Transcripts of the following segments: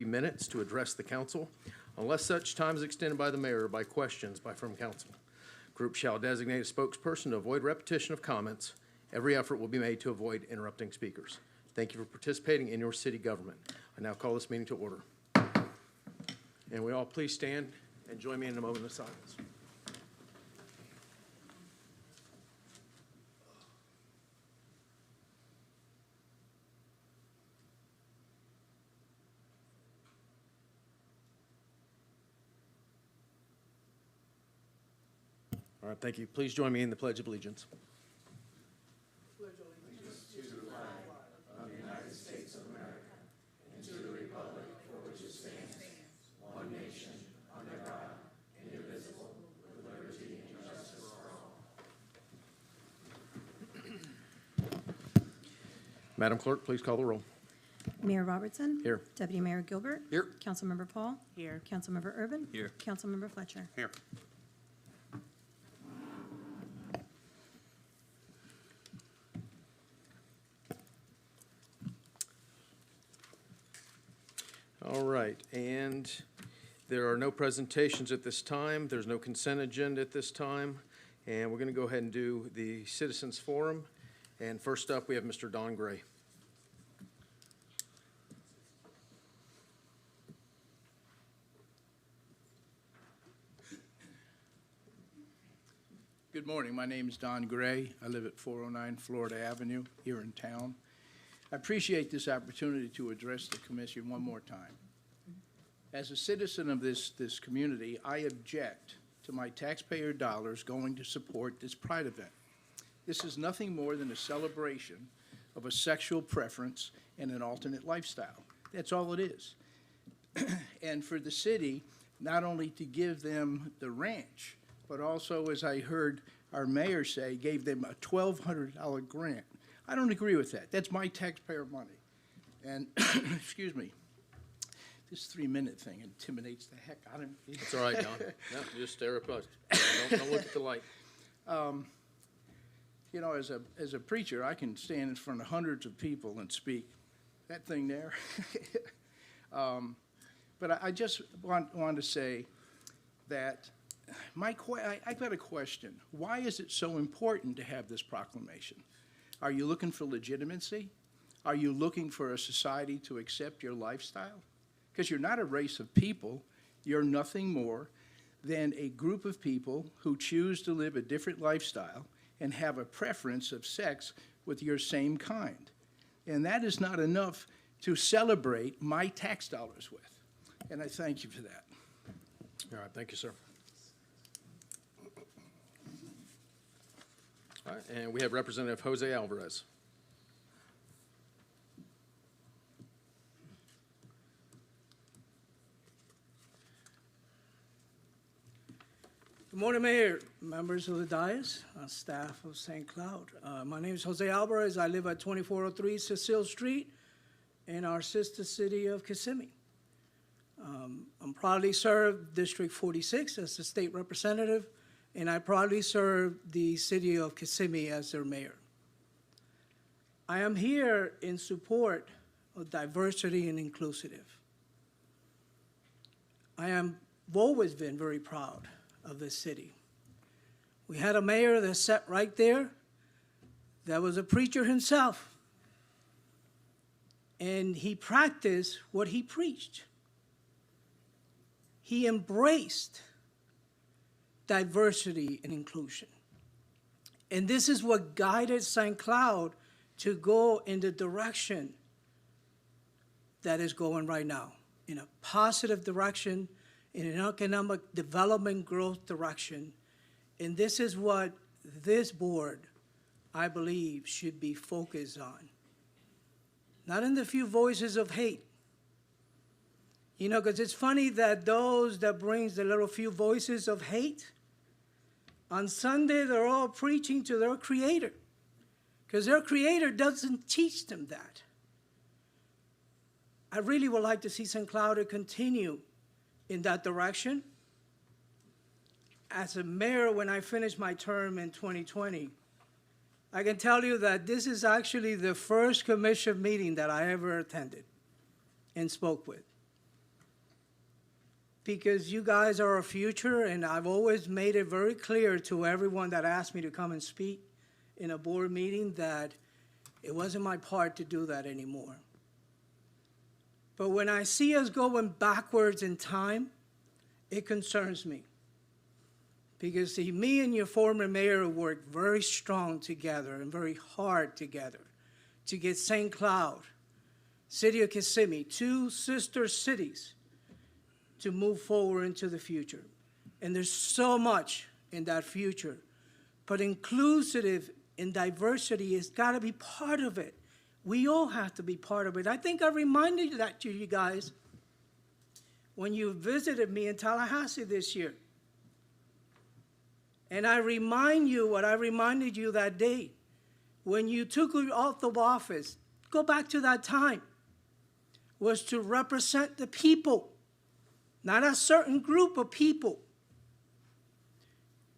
minutes to address the council, unless such time is extended by the mayor or by questions from council. Group shall designate a spokesperson to avoid repetition of comments. Every effort will be made to avoid interrupting speakers. Thank you for participating in your city government. I now call this meeting to order. And we all please stand and join me in a moment of silence. All right, thank you. Please join me in the Pledge of Allegiance. Madam Clerk, please call the roll. Mayor Robertson. Here. Deputy Mayor Gilbert. Here. Councilmember Paul. Here. Councilmember Urban. Here. Councilmember Fletcher. Here. All right, and there are no presentations at this time. There's no consent agenda at this time. And we're going to go ahead and do the Citizens Forum. And first up, we have Mr. Don Gray. Good morning. My name is Don Gray. I live at 409 Florida Avenue here in town. I appreciate this opportunity to address the commission one more time. As a citizen of this community, I object to my taxpayer dollars going to support this pride event. This is nothing more than a celebration of a sexual preference and an alternate lifestyle. That's all it is. And for the city, not only to give them the ranch, but also, as I heard our mayor say, gave them a $1,200 grant. I don't agree with that. That's my taxpayer money. And, excuse me, this 3-minute thing intimidates the heck out of me. It's all right, Don. No, just stare at us. Don't look at the light. You know, as a preacher, I can stand in front of hundreds of people and speak. That thing there. But I just want to say that I've got a question. Why is it so important to have this proclamation? Are you looking for legitimacy? Are you looking for a society to accept your lifestyle? Because you're not a race of people. You're nothing more than a group of people who choose to live a different lifestyle and have a preference of sex with your same kind. And that is not enough to celebrate my tax dollars with. And I thank you for that. All right, thank you, sir. All right, and we have Representative Jose Alvarez. Good morning, Mayor, members of the dais, staff of St. Cloud. My name is Jose Alvarez. I live at 2403 Cecile Street in our sister city of Kissimmee. I'm proudly served District 46 as the state representative, and I proudly serve the city of Kissimmee as their mayor. I am here in support of diversity and inclusive. I've always been very proud of this city. We had a mayor that sat right there that was a preacher himself, and he practiced what he preached. He embraced diversity and inclusion. And this is what guided St. Cloud to go in the direction that is going right now, in a positive direction, in an economic development growth direction. And this is what this board, I believe, should be focused on. Not in the few voices of hate. You know, because it's funny that those that brings the little few voices of hate, on Sunday they're all preaching to their creator, because their creator doesn't teach them that. I really would like to see St. Cloud continue in that direction. As a mayor, when I finished my term in 2020, I can tell you that this is actually the first commission meeting that I ever attended and spoke with. because you guys are our future, and I've always made it very clear to everyone that asked me to come and speak in a board meeting that it wasn't my part to do that anymore. But when I see us going backwards in time, it concerns me. Because see, me and your former mayor worked very strong together and very hard together to get St. Cloud, City of Kissimmee, two sister cities, to move forward into the future. And there's so much in that future. But inclusive and diversity has got to be part of it. We all have to be part of it. I think I reminded that to you guys when you visited me in Tallahassee this year. And I remind you what I reminded you that day. When you took oath of office, go back to that time, was to represent the people, not a certain group of people.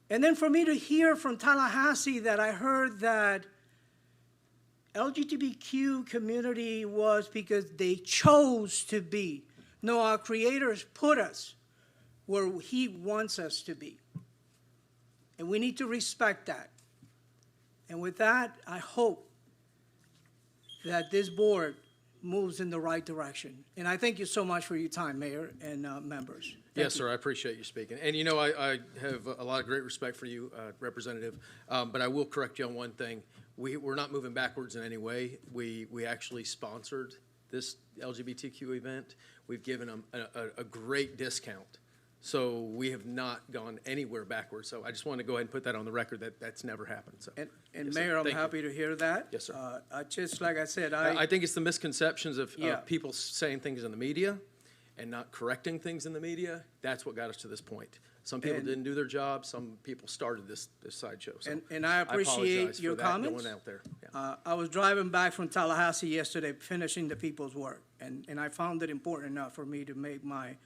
And then for me to hear from Tallahassee that I heard that LGBTQ community was because they chose to be. No, our creators put us where he wants us to be. And we need to respect that. And with that, I hope that this board moves in the right direction. And I thank you so much for your time, Mayor and members. Thank Yes, you. sir, I appreciate you speaking. And you know, I have a lot of great respect for you, Representative, but I will correct you on one thing. We're not moving backwards in any way. We actually sponsored this LGBTQ event. We've given them a great discount. So we have not gone anywhere backwards. So I just wanted to go ahead and put that on the record that that's never happened. So, And yes, sir. Mayor, I'm Thank you. happy to hear that. Yes, sir. Just like I said, I think it's the misconceptions of Yeah. people saying things in the media and not correcting things in the media. That's what got us to this point. Some people And- didn't do their job. Some people started this sideshow. So And I appreciate apologize your for that comments. going out there. Yeah. I was driving back from Tallahassee yesterday, finishing the people's work, and I found it important enough for me to make my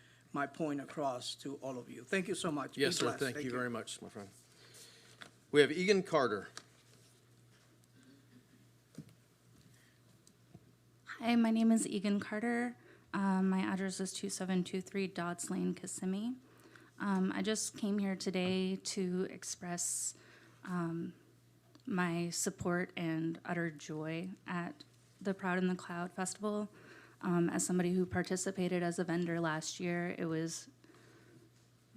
point across to all of you. Thank you so much. Be Yes, sir. blessed. Thank you very much, my friend. We have Egan Carter. Hi, my name is Egan Carter. My address is 2723 Dodds Lane, Kissimmee. I just came here today to express my support and utter joy at the Proud in the Cloud Festival. As somebody who participated as a vendor last year, it was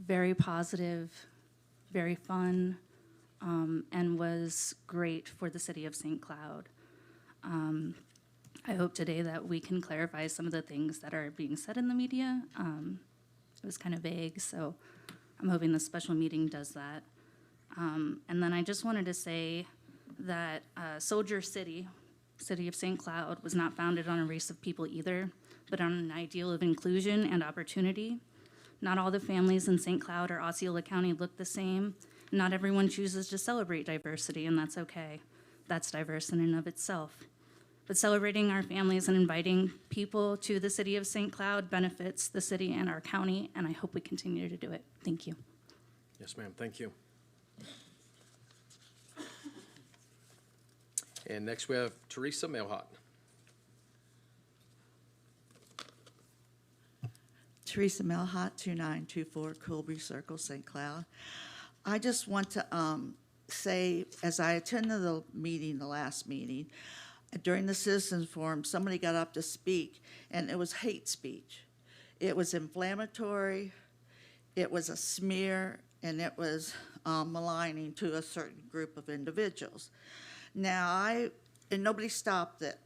very positive, very fun, and was great for the city of St. Cloud. I hope today that we can clarify some of the things that are being said in the media. It was kind of vague, so I'm hoping the special meeting does that. And then I just wanted to say that Soldier City, City of St. Cloud, was not founded on a race of people either, but on an ideal of inclusion and opportunity. Not all the families in St. Cloud or Osceola County look the same. Not everyone chooses to celebrate diversity, and that's okay. That's diverse in and of itself. But celebrating our families and inviting people to the city of St. Cloud benefits the city and our county, and I hope we continue to do it. Thank you. Yes, ma'am. Thank you. And next we have Teresa Mailhot. Teresa Melhot, 2924 Colby Circle, St. Cloud. I just want to say, as I attended the meeting, the last meeting, during the citizens forum, somebody got up to speak, and it was hate speech. It was inflammatory, it was a smear, and it was maligning to a certain group of individuals. Now, and nobody stopped it.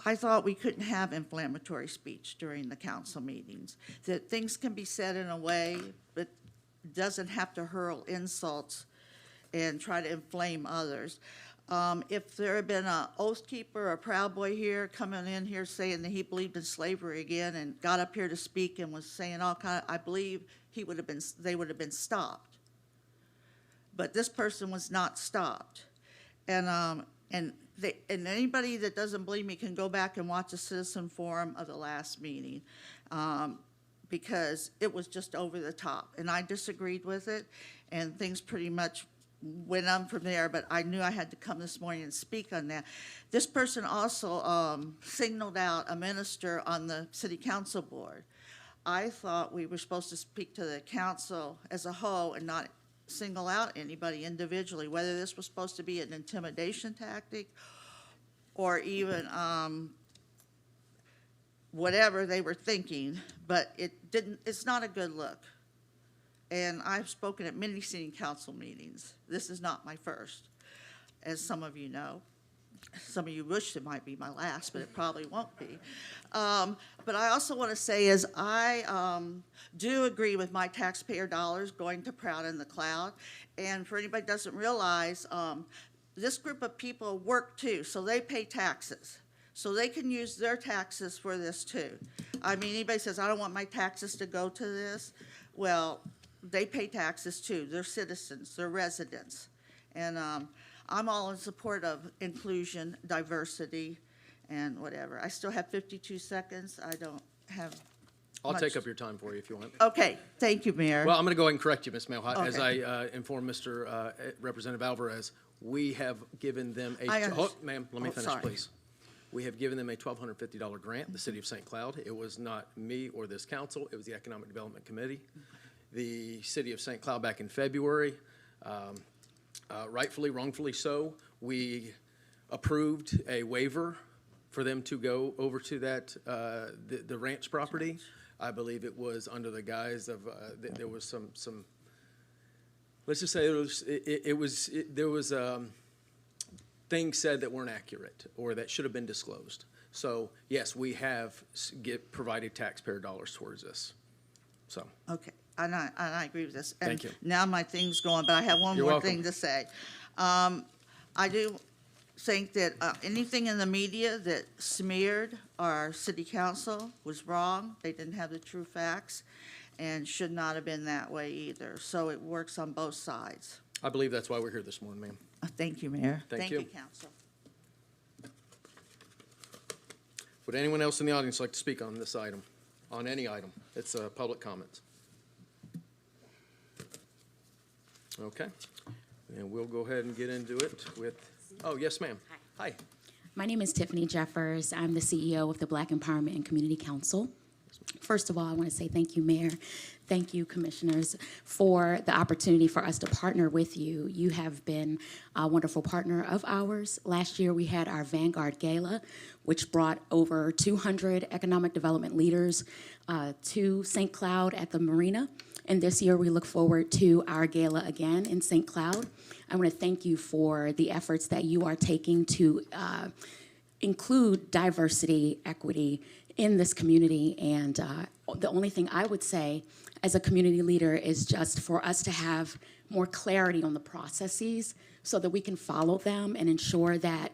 I thought we couldn't have inflammatory speech during the council meetings, that things can be said in a way, but doesn't have to hurl insults and try to inflame others. If there had been an oath keeper, a Proud Boy here, coming in here saying that he believed in slavery again and got up here to speak and was saying all kind of, I believe they would have been stopped. But this person was not stopped. And anybody that doesn't believe me can go back and watch the citizen forum of the last meeting, because it was just over the top. And I disagreed with it, and things pretty much went on from there, but I knew I had to come this morning and speak on that. This person also singled out a minister on the city council board. I thought we were supposed to speak to the council as a whole and not single out anybody individually, whether this was supposed to be an intimidation tactic or even whatever they were thinking, but it's not a good look. And I've spoken at many city council meetings. This is not my first, as some of you know. Some of you wish it might be my last, but it probably won't be. But I also want to say is I do agree with my taxpayer dollars going to Proud in the Cloud. And for anybody who doesn't realize, this group of people work too, so they pay taxes. So they can use their taxes for this too. I mean, anybody says, I don't want my taxes to go to this, well, they pay taxes too. They're citizens, they're residents. And I'm all in support of inclusion, diversity, and whatever. I still have 52 seconds. I don't have I'll much. take up your time for you if you want. Okay, thank you, Mayor. Well, I'm going to go ahead and correct you, Ms. Melhott. As Okay. I informed Mr. Representative Alvarez, we have given them a, I understand. ma'am, let me Oh, finish, sorry. please. We have given them a $1,250 grant, the city of St. Cloud. It was not me or this council, it was the Economic Development Committee. The city of St. Cloud back in February, rightfully, wrongfully so, we approved a waiver for them to go over to that, the ranch property. I believe it was under the guise of, there was some, let's just say there was things said that weren't accurate or that should have been disclosed. So, yes, we have provided taxpayer dollars towards this, so. Okay, and I agree with this. Thank you. And now my thing's going, but I have one You're more welcome. thing to say. I do think that anything in the media that smeared our city council was wrong. They didn't have the true facts and should not have been that way either. So it works on both sides. I believe that's why we're here this morning, ma'am. Thank you, Mayor. Thank you. Council. Would anyone else in the audience like to speak on this item, on any item? It's public comments. Okay, and we'll go ahead and get into it with, oh, yes, ma'am. Hi. My name is Tiffany Jeffers. I'm the CEO of the Black Empowerment and Community Council. First of all, I want to say thank you, Mayor. Thank you, Commissioners, for the opportunity for us to partner with you. You have been a wonderful partner of ours. Last year, we had our Vanguard Gala, which brought over 200 economic development leaders to St. Cloud at the Marina. And this year, we look forward to our gala again in St. Cloud. I want to thank you for the efforts that you are taking to include diversity, equity in this community. And the only thing I would say as a community leader is just for us to have more clarity on the processes so that we can follow them and ensure that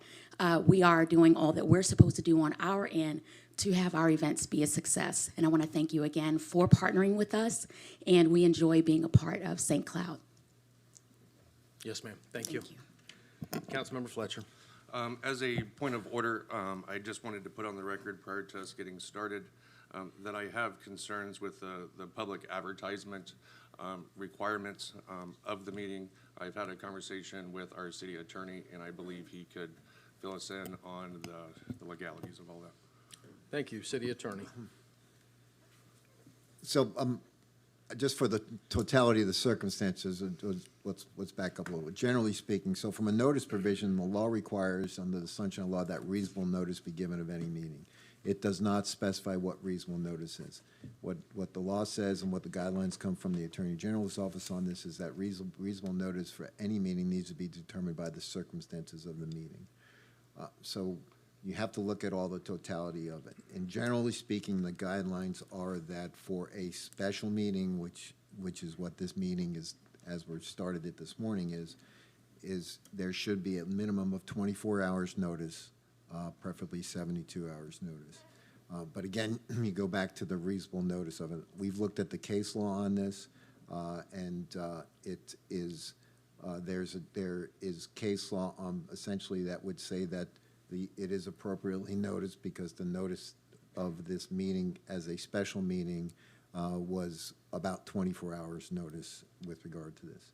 we are doing all that we're supposed to do on our end to have our events be a success. And I want to thank you again for partnering with us, and we enjoy being a part of St. Cloud. Yes, ma'am. Thank you. Councilmember Fletcher. As a point of order, I just wanted to put on the record prior to us getting started that I have concerns with the public advertisement requirements of the meeting. I've had a conversation with our city attorney, and I believe he could fill us in on the legalities of all that. Thank you, City Attorney. So, just for the totality of the circumstances, let's back up a little bit. Generally speaking, so from a notice provision, the law requires, under the Sunshine Law, that reasonable notice be given of any meeting. It does not specify what reasonable notice is. What the law says and what the guidelines come from the Attorney General's office on this is that reasonable notice for any meeting needs to be determined by the circumstances of the meeting. So you have to look at all the totality of it. And generally speaking, the guidelines are that for a special meeting, which is what this meeting is, as we're started it this morning, is there should be a minimum of 24 hours notice, preferably 72 hours notice. But again, you go back to the reasonable notice of it. We've looked at the case law on this, and it is there is case law essentially that would say that it is appropriately noticed because the notice of this meeting as a special meeting was about 24 hours notice with regard to this.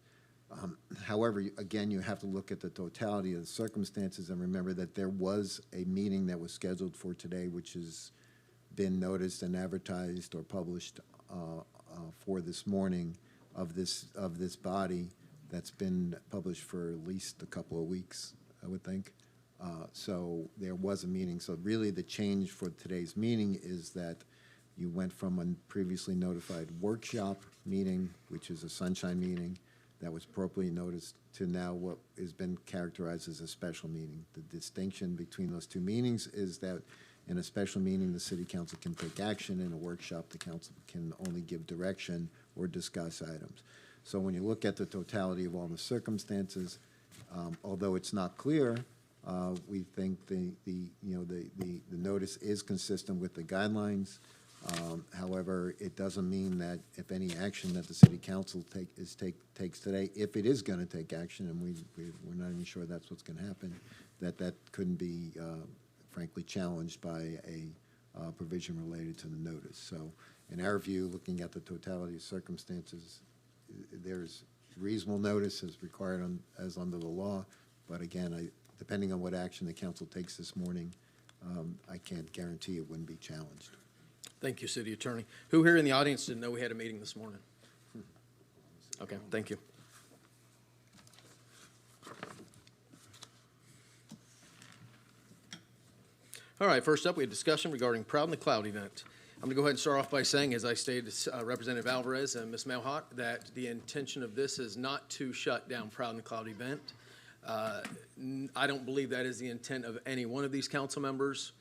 However, again, you have to look at the totality of the circumstances and remember that there was a meeting that was scheduled for today, which is been noticed and advertised or published for this morning of this body that's been published for at least a couple of weeks, I would think. So there was a meeting. So really the change for today's meeting is that you went from a previously notified workshop meeting, which is a sunshine meeting that was appropriately noticed, to now what has been characterized as a special meeting. The distinction between those two meetings is that in a special meeting, the city council can take action. In a workshop, the council can only give direction or discuss items. So when you look at the totality of all the circumstances, although it's not clear, we think the notice is consistent with the guidelines. However, it doesn't mean that if any action that the city council takes today, if it is going to take action, and we're not even sure that's what's going to happen, that couldn't be frankly challenged by a provision related to the notice. So in our view, looking at the totality of circumstances, there's reasonable notice as required as under the law. But again, depending on what action the council takes this morning, I can't guarantee it wouldn't be challenged. Thank you, City Attorney. Who here in the audience didn't know we had a meeting this morning? Okay, thank you. All right, first up, we have discussion regarding Proud in the Cloud event. I'm going to go ahead and start off by saying, as I stated to Representative Alvarez and Ms. Melhot, that the intention of this is not to shut down Proud in the Cloud event. I don't believe that is the intent of any one of these council members.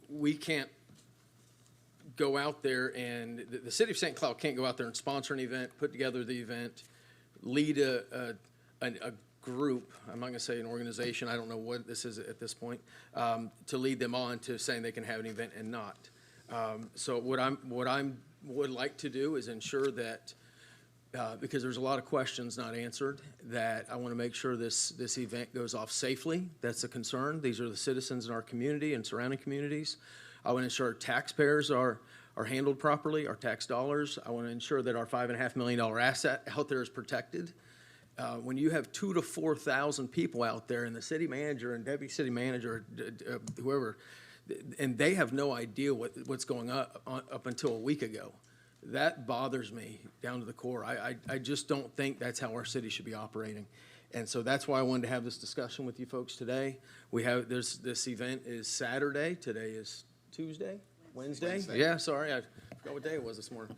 We can't go out there and, the city of St. Cloud can't go out there and sponsor an event, put together the event, lead a group, I'm not going to say an organization, I don't know what this is at this point, to lead them on to saying they can have an event and not. So what I would like to do is ensure that, because there's a lot of questions not answered, that I want to make sure this event goes off safely. That's a concern. These are the citizens in our community and surrounding communities. I want to ensure taxpayers are handled properly, our tax dollars. I want to ensure that our $5.5 million asset out there is protected. When you have 2,000 to 4,000 people out there, and the city manager and deputy city manager, whoever, and they have no idea what's going on up until a week ago, that bothers me down to the core. I just don't think that's how our city should be operating. And so that's why I wanted to have this discussion with you folks today. This event is Saturday. Today is Tuesday? Wednesday? Yeah, sorry, I forgot what day it was this morning.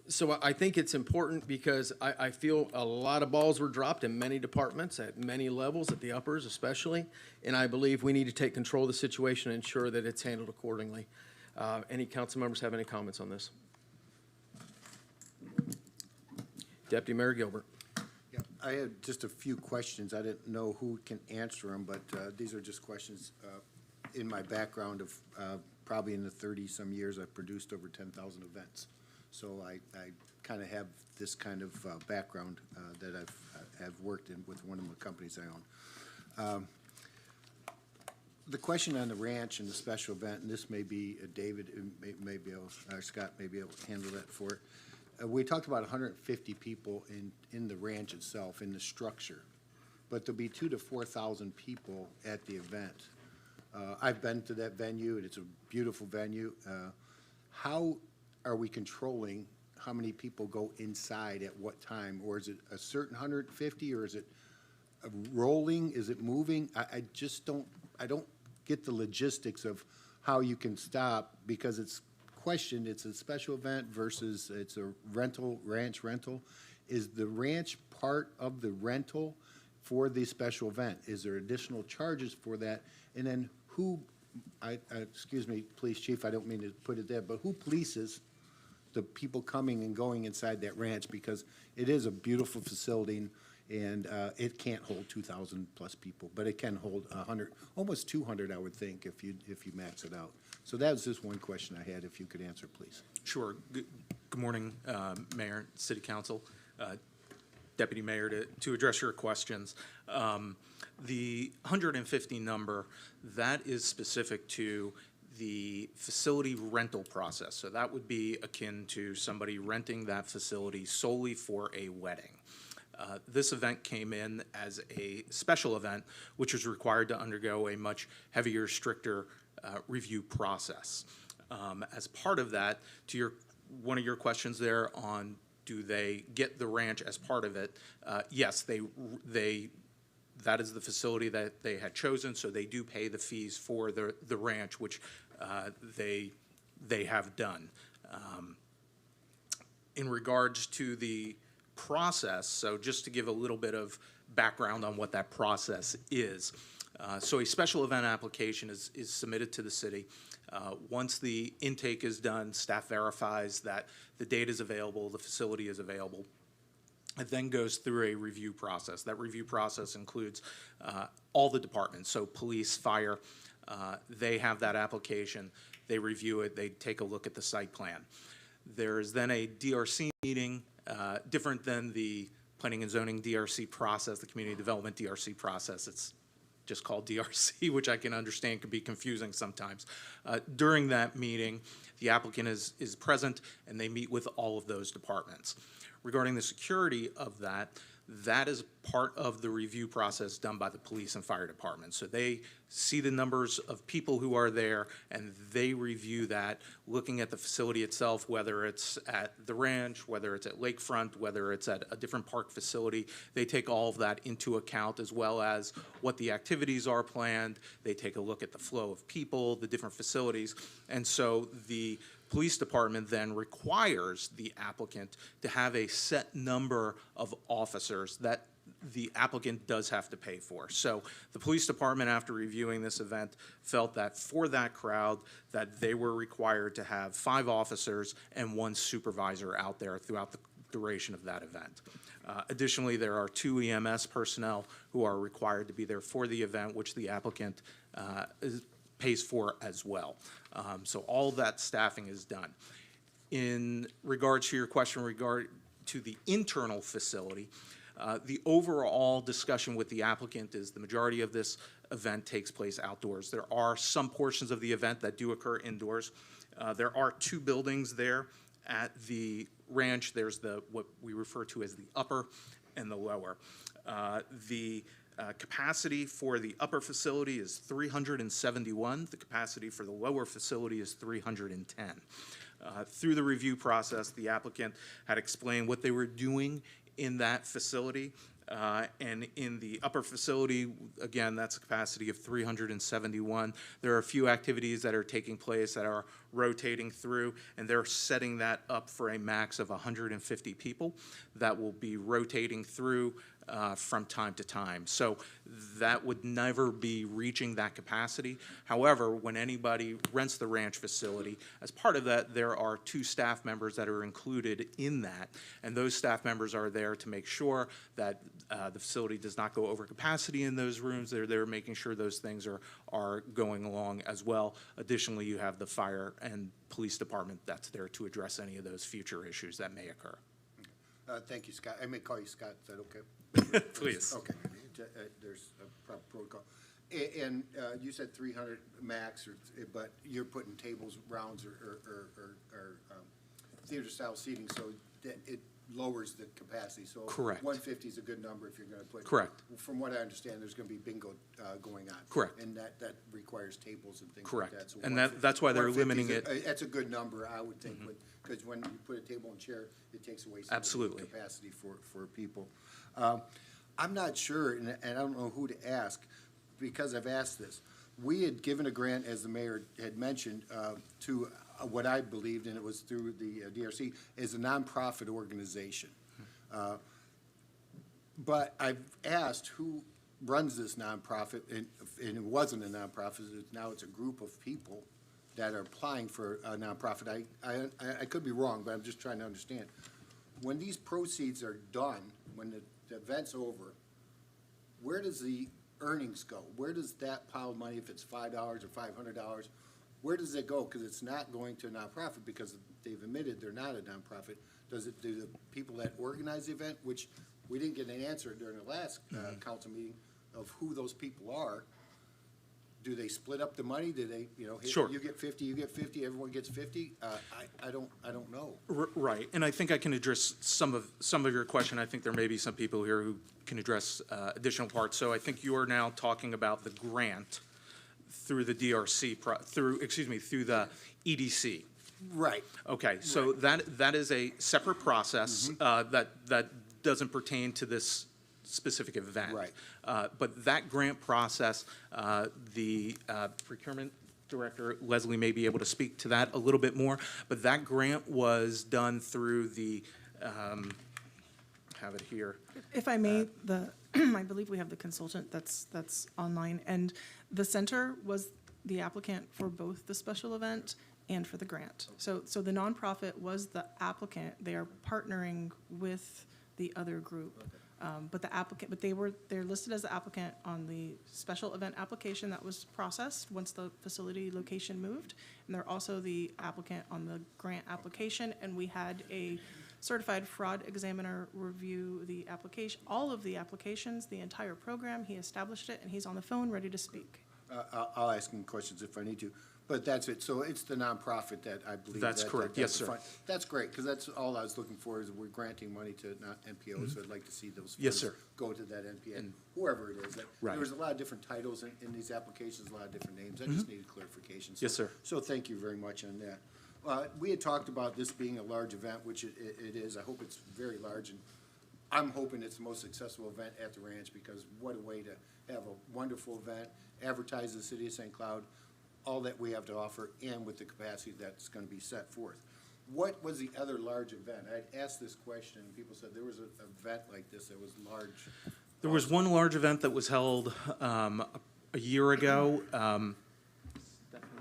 So I think it's important because I feel a lot of balls were dropped in many departments at many levels, at the uppers especially, and I believe we need to take control of the situation and ensure that it's handled accordingly. Any council members have any comments on this? Deputy Mayor Gilbert. Yeah, I had just a few questions. I didn't know who can answer them, but these are just questions in my background of probably in the 30-some years I've produced over 10,000 events. So I kind of have this kind of background that I've worked in with one of the companies I own. The question on the ranch and the special event, and this may be David, may be able, or Scott may be able to handle that for it. We talked about 150 people in the ranch itself, in the structure, but there'll be 2,000 to 4,000 people at the event. I've been to that venue, and it's a beautiful venue. How are we controlling how many people go inside at what time? Or is it a certain 150, or is it rolling? Is it moving? I just don't get the logistics of how you can stop, because it's questioned. It's a special event versus it's a rental, ranch rental. Is the ranch part of the rental for the special event? Is there additional charges for that? And then who, excuse me, Police Chief, I don't mean to put it there, but who polices the people coming and going inside that ranch? Because it is a beautiful facility, and it can't hold 2,000 plus people, but it can hold 100, almost 200, I would think, if you max it out. So that was just one question I had, if you could answer, please. Sure. Good morning, Mayor, City Council, Deputy Mayor, to address your questions. The 150 number, that is specific to the facility rental process. So that would be akin to somebody renting that facility solely for a wedding. This event came in as a special event, which was required to undergo a much heavier, stricter review process. As part of that, to one of your questions there on do they get the ranch as part of it? Yes, that is the facility that they had chosen, so they do pay the fees for the ranch, which they have done. In regards to the process, so just to give a little bit of background on what that process is. So a special event application is submitted to the city. Once the intake is done, staff verifies that the date is available, the facility is available. It then goes through a review process. That review process includes all the departments, so police, fire. They have that application. They review it. They take a look at the site plan. There is then a DRC meeting, different than the planning and zoning DRC process, the community development DRC process. It's just called DRC, which I can understand can be confusing sometimes. During that meeting, the applicant is present, and they meet with all of those departments. Regarding the security of that, that is part of the review process done by the police and fire department. So they see the numbers of people who are there, and they review that, looking at the facility itself, whether it's at the ranch, whether it's at Lakefront, whether it's at a different park facility. They take all of that into account, as well as what the activities are planned. They take a look at the flow of people, the different facilities. And so the police department then requires the applicant to have a set number of officers that the applicant does have to pay for. So the police department, after reviewing this event, felt that for that crowd, that they were required to have 5 officers and 1 supervisor out there throughout the duration of that event. Additionally, there are 2 EMS personnel who are required to be there for the event, which the applicant pays for as well. So all that staffing is done. In regards to your question regard to the internal facility, the overall discussion with the applicant is the majority of this event takes place outdoors. There are some portions of the event that do occur indoors. There are 2 buildings there at the ranch. There's what we refer to as the upper and the lower. The capacity for the upper facility is 371. The capacity for the lower facility is 310. Through the review process, the applicant had explained what they were doing in that facility. And in the upper facility, again, that's a capacity of 371. There are a few activities that are taking place that are rotating through, and they're setting that up for a max of 150 people that will be rotating through from time to time. So that would never be reaching that capacity. However, when anybody rents the ranch facility, as part of that, there are 2 staff members that are included in that. And those staff members are there to make sure that the facility does not go over capacity in those rooms. They're there making sure those things are going along as well. Additionally, you have the fire and police department that's there to address any of those future issues that may occur. Thank you, Scott. I may call you Scott. Is that okay? Please. Okay. There's a proper protocol. And you said 300 max, but you're putting tables, rounds, or theater-style seating, so that it lowers the capacity. So Correct. 150 is a good number if you're going to put. Correct. From what I understand, there's going to be bingo going on. Correct. And that requires tables and things Correct. like that. So And that's why they're 150 limiting is it. That's a good number, I would think, because when you put a table and chair, it takes away some of the Absolutely. capacity for people. I'm not sure, and I don't know who to ask, because I've asked this. We had given a grant, as the mayor had mentioned, to what I believed, and it was through the DRC, is a nonprofit organization. But I've asked who runs this nonprofit, and it wasn't a nonprofit, now it's a group of people that are applying for a nonprofit. I could be wrong, but I'm just trying to understand. When these proceeds are done, when the event's over, where does the earnings go? Where does that pile of money, if it's $5 or $500, where does it go? Because it's not going to a nonprofit, because they've admitted they're not a nonprofit. Does it do the people that organize the event, which we didn't get an answer during the last council meeting of who those people are? Do they split up the money? Do they, Sure. you get 50, you get 50, everyone gets 50? I don't know. Right, and I think I can address some of your question. I think there may be some people here who can address additional parts. So I think you are now talking about the grant through the DRC, through the EDC. Right. Okay, so that is a separate process that doesn't pertain to this specific event. Right. But that grant process, the procurement director, Leslie, may be able to speak to that a little bit more, but that grant was done through the, have it here. If I may, I believe we have the consultant that's online, and the center was the applicant for both the special event and for the grant. So the nonprofit was the applicant. They are partnering with the other group. But they're listed as the applicant on the special event application that was processed once the facility location moved. And they're also the applicant on the grant application, and we had a certified fraud examiner review the application, all of the applications, the entire program. He established it, and he's on the phone, ready to speak. I'll ask him questions if I need to, but that's it. So it's the nonprofit that I believe. That's correct. Yes, sir. That's great, because that's all I was looking for, is we're granting money to not NPOs, so I'd like to see those Yes, funds sir. go to that NPO, whoever it is. Right. There was a lot of different titles in these applications, a lot of different names. I just needed clarification. Yes, sir. So thank you very much on that. We had talked about this being a large event, which it is. I hope it's very large, and I'm hoping it's the most successful event at the ranch, because what a way to have a wonderful event, advertise the city of St. Cloud, all that we have to offer, and with the capacity that's going to be set forth. What was the other large event? I'd asked this question, and people said there was an event like this that was large. There was one large event that was held a year ago. Stephanie,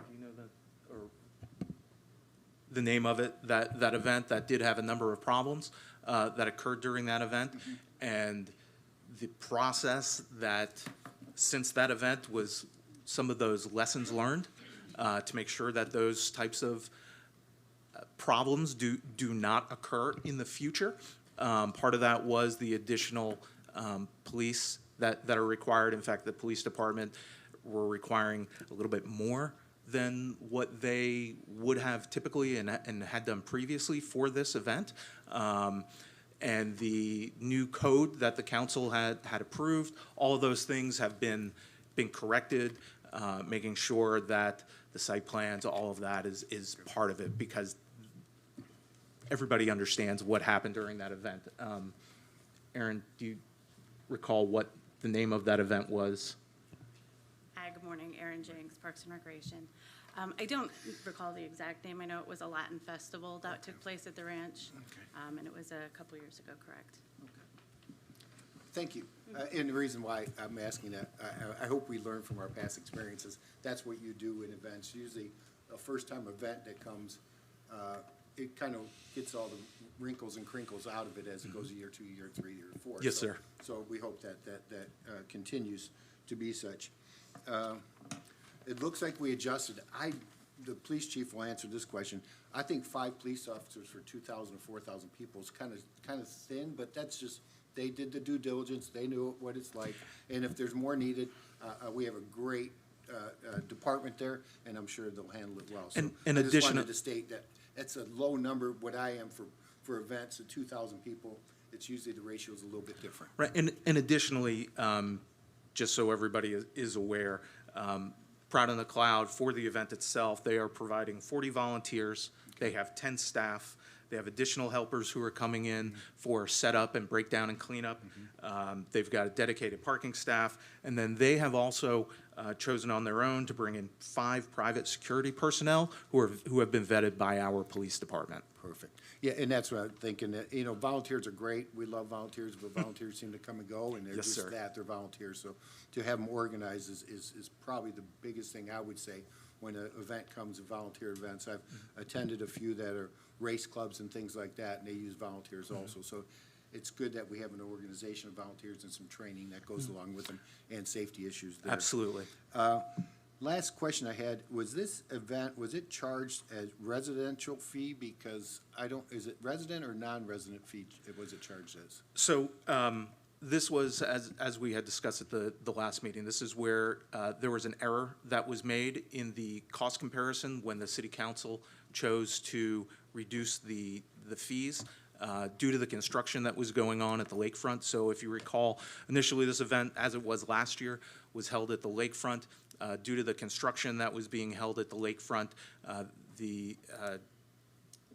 do you know the name of it? That event that did have a number of problems that occurred during that event, and the process that since that event was some of those lessons learned to make sure that those types of problems do not occur in the future. Part of that was the additional police that are required. In fact, the police department were requiring a little bit more than what they would have typically and had done previously for this event. And the new code that the council had approved, all of those things have been corrected, making sure that the site plans, all of that is part of it, because everybody understands what happened during that event. Aaron, do you recall what the name of that event was? Hi, good morning. Erin Jenks, Parks and Recreation. I don't recall the exact name. I know it was a Latin festival that took place at the ranch, and it was a couple years ago, correct? Thank you. And the reason why I'm asking that, I hope we learn from our past experiences. That's what you do in events. Usually, a first-time event that comes, it kind of gets all the wrinkles and crinkles out of it as it goes a year, 2 year, 3 year, 4. Yes, sir. So we hope that continues to be such. It looks like we adjusted. The police chief will answer this question. I think 5 police officers for 2,000 or 4,000 people is kind of thin, but that's just, they did the due diligence. They knew what it's like. And if there's more needed, we have a great department there, and I'm sure they'll handle it well. So And I just additional- wanted to state that that's a low number, what I am for events of 2,000 people. It's usually the ratio is a little bit different. Right, and additionally, just so everybody is aware, Proud on the Cloud, for the event itself, they are providing 40 volunteers. They have 10 staff. They have additional helpers who are coming in for setup and breakdown and cleanup. They've got a dedicated parking staff. And then they have also chosen on their own to bring in 5 private security personnel who have been vetted by our police department. Perfect. Yeah, and that's what I'm thinking, that, volunteers are great. We love volunteers, but volunteers seem to come and go, and they're Yes, just sir. that, they're volunteers. So to have them organized is probably the biggest thing I would say when an event comes, volunteer events. I've attended a few that are race clubs and things like that, and they use volunteers also. So it's good that we have an organization of volunteers and some training that goes along with them, and safety issues there. Absolutely. Last question I had, was this event, was it charged as residential fee? Because is it resident or non-resident fee was it charged as? So this was, as we had discussed at the last meeting, this is where there was an error that was made in the cost comparison when the city council chose to reduce the fees due to the construction that was going on at the lakefront. So if you recall, initially this event, as it was last year, was held at the lakefront. Due to the construction that was being held at the lakefront, the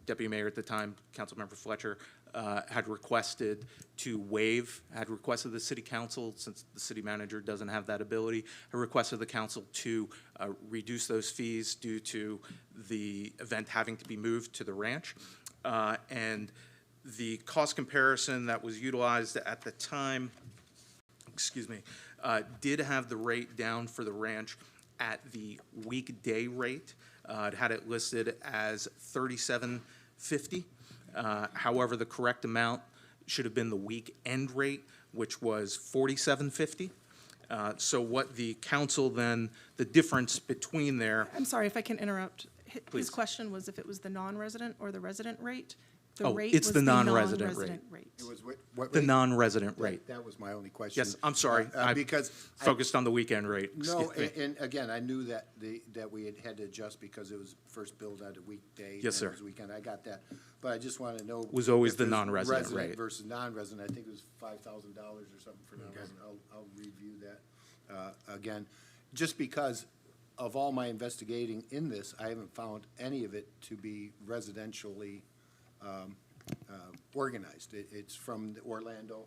Deputy Mayor at the time, Councilmember Fletcher, had requested the city council, since the city manager doesn't have that ability, had requested the council to reduce those fees due to the event having to be moved to the ranch. And the cost comparison that was utilized at the time, did have the rate down for the ranch at the weekday rate. It had it listed as $37.50. However, the correct amount should have been the weekend rate, which was $47.50. So what the council then, the difference between there, I'm sorry if I can interrupt. His Please. question was if it was the non-resident or the resident rate? The Oh, rate it's was the non-resident rate. It was what the rate? non-resident rate. That was my only question. Yes, I'm sorry. I Because. I- focused on the weekend rate. No, Excuse me. and again, I knew that that we had to adjust because it was first billed at a weekday. Yes, and sir. it was weekend, I got that. But I just want to know. Was always if the it was non-resident resident rate. versus non-resident, I think it was $5,000 or something for non-resident. I'll review that, again. Just because of all my investigating in this, I haven't found any of it to be residentially, organized. It's from the Orlando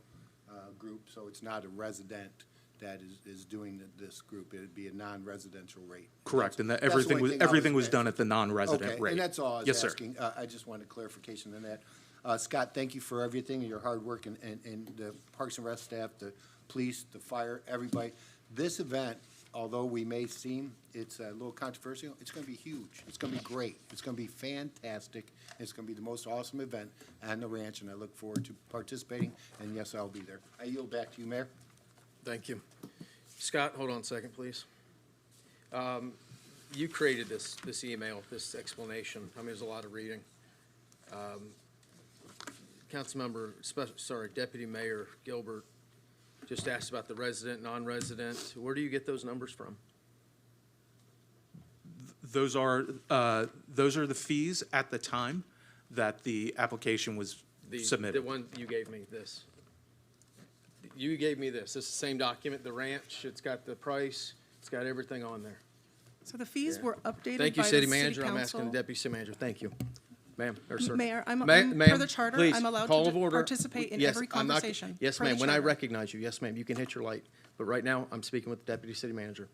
group, so it's not a resident that is doing this group. It'd be a non-residential rate. Correct, and that That's the everything only was, thing I everything was asking. done at the non-resident Okay, rate. and that's all I was Yes, sir. asking. I just wanted clarification on that. Scott, thank you for everything, your hard work, and the Parks and Rec staff, the police, the fire, everybody. This event, although we may seem it's a little controversial, it's going to be huge. It's going to be great. It's going to be fantastic. It's going to be the most awesome event on the ranch, and I look forward to participating, and yes, I'll be there. I yield back to you, Mayor. Thank you. Scott, hold on a second, please. You created this email, this explanation. I mean, there's a lot of reading. Deputy Mayor Gilbert just asked about the resident, non-resident. Where do you get those numbers from? Those are the fees at the time that the application was submitted. The one you gave me, this. You gave me this. This is the same document, the ranch. It's got the price. It's got everything on there. So the fees were updated Thank you, by the City city Manager. I'm council. asking the Deputy City Manager. Thank you. Ma'am, or sir. Mayor, I'm Ma'am, per the charter, please, I'm allowed call to of order. participate in Yes, every I'm not- conversation. Yes, per the ma'am. When I charter. recognize you, yes, ma'am, you can hit your light. But right now, I'm speaking with the Deputy City Manager.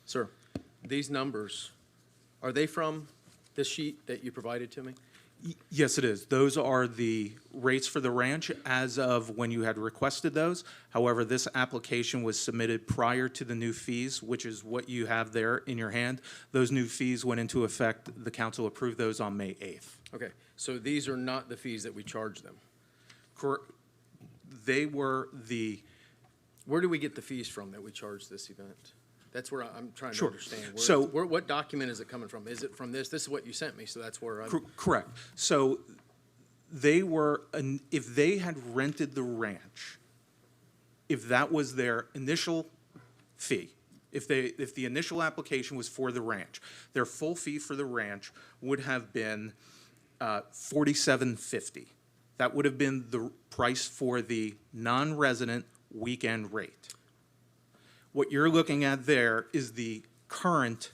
Sir, these numbers, are they from this sheet that you provided to me? Yes, it is. Those are the rates for the ranch as of when you had requested those. However, this application was submitted prior to the new fees, which is what you have there in your hand. Those new fees went into effect. The council approved those on May 8th. Okay, so these are not the fees that we charge them. They were the, Where do we get the fees from that we charge this event? That's where I'm trying to Sure. understand. So- What document is it coming from? Is it from this? This is what you sent me, so that's where I'm. correct. So they were, if they had rented the ranch, if that was their initial fee, if the initial application was for the ranch, their full fee for the ranch would have been $47.50. That would have been the price for the non-resident weekend rate. What you're looking at there is the current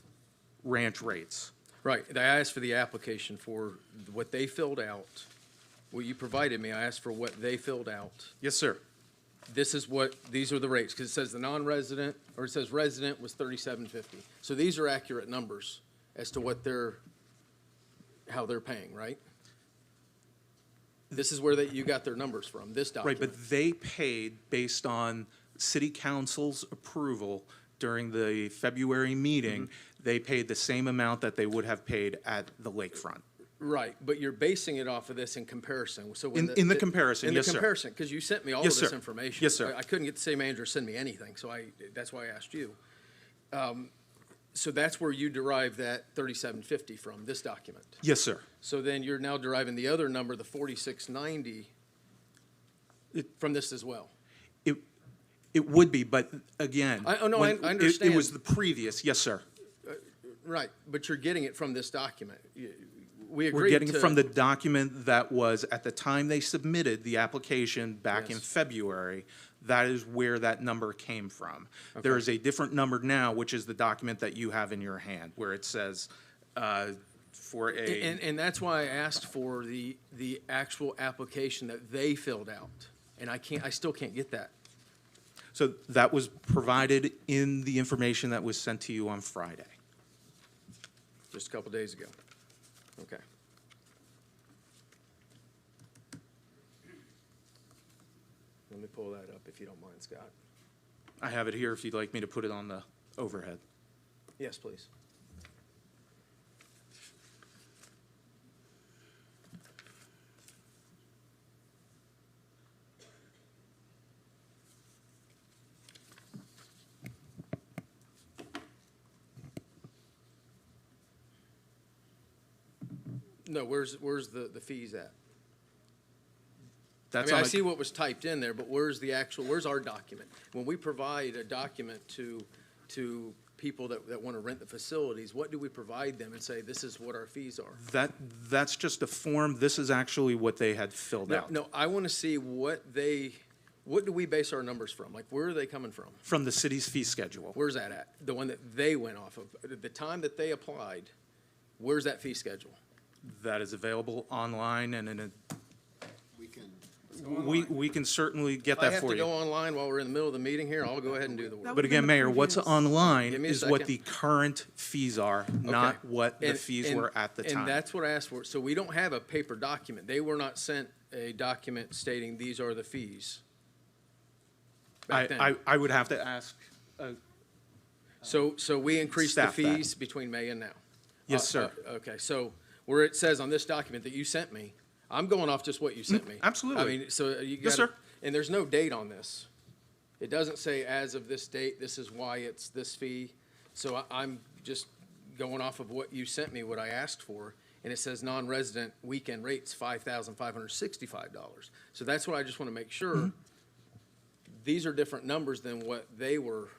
ranch rates. Right, I asked for the application for what they filled out. What you provided me, I asked for what they filled out. Yes, sir. These are the rates, because it says the non-resident, or it says resident was $37.50. So these are accurate numbers as to what how they're paying, right? This is where you got their numbers from, this Right, document. but they paid based on city council's approval during the February meeting. They paid the same amount that they would have paid at the lakefront. Right, but you're basing it off of this in comparison, so when In the comparison, yes, sir. In the comparison, because you sent me all of Yes, this sir. information. Yes, sir. I couldn't get the city manager to send me anything, so that's why I asked you. So that's where you derive that $37.50 from, this document. Yes, sir. So then you're now deriving the other number, the $46.90, from this as well. It would be, but again. I understand. It was the previous, yes, sir. Right, but you're getting it from this document. We agreed We're getting to- it from the document that was, at the time they submitted the application back in Yes. February, that is where that number came from. There is a different number now, which is the document that you have in your hand, where it says, for a. And that's why I asked for the actual application that they filled out. And I still can't get that. So that was provided in the information that was sent to you on Friday. Just a couple days ago. Okay. Let me pull that up if you don't mind, Scott. I have it here if you'd like me to put it on the overhead. Yes, please. No, where's the fees at? That's I on mean, I the- see what was typed in there, but where's our document? When we provide a document to people that want to rent the facilities, what do we provide them and say, this is what our fees are? That's just a form. This is actually what they had filled out. No, I want to see what do we base our numbers from? Like, where are they coming from? From the city's fee schedule. Where's that at? The one that they went off of? At the time that they applied, where's that fee schedule? That is available online and in a, We can. we can certainly get If I that have for to go you. online while we're in the middle of the meeting here, I'll go ahead and do the work. But would've again, been the Mayor, what's previous- online Give me a is what second. the current fees are, not Okay. what the And- fees and- were at the time. And that's what I asked for. So we don't have a paper document. They were not sent a document stating these are the fees. Back then. I would have to ask, So we increased the Staff that. fees between May and now? Yes, sir. Okay, so where it says on this document that you sent me, I'm going off just what you sent me. absolutely. I mean, so you Yes, got, sir. and there's no date on this. It doesn't say as of this date, this is why it's this fee. So I'm just going off of what you sent me, what I asked for, and it says non-resident weekend rates, $5,565. So that's what I just want to make sure. Mm-hmm. These are different numbers than what they were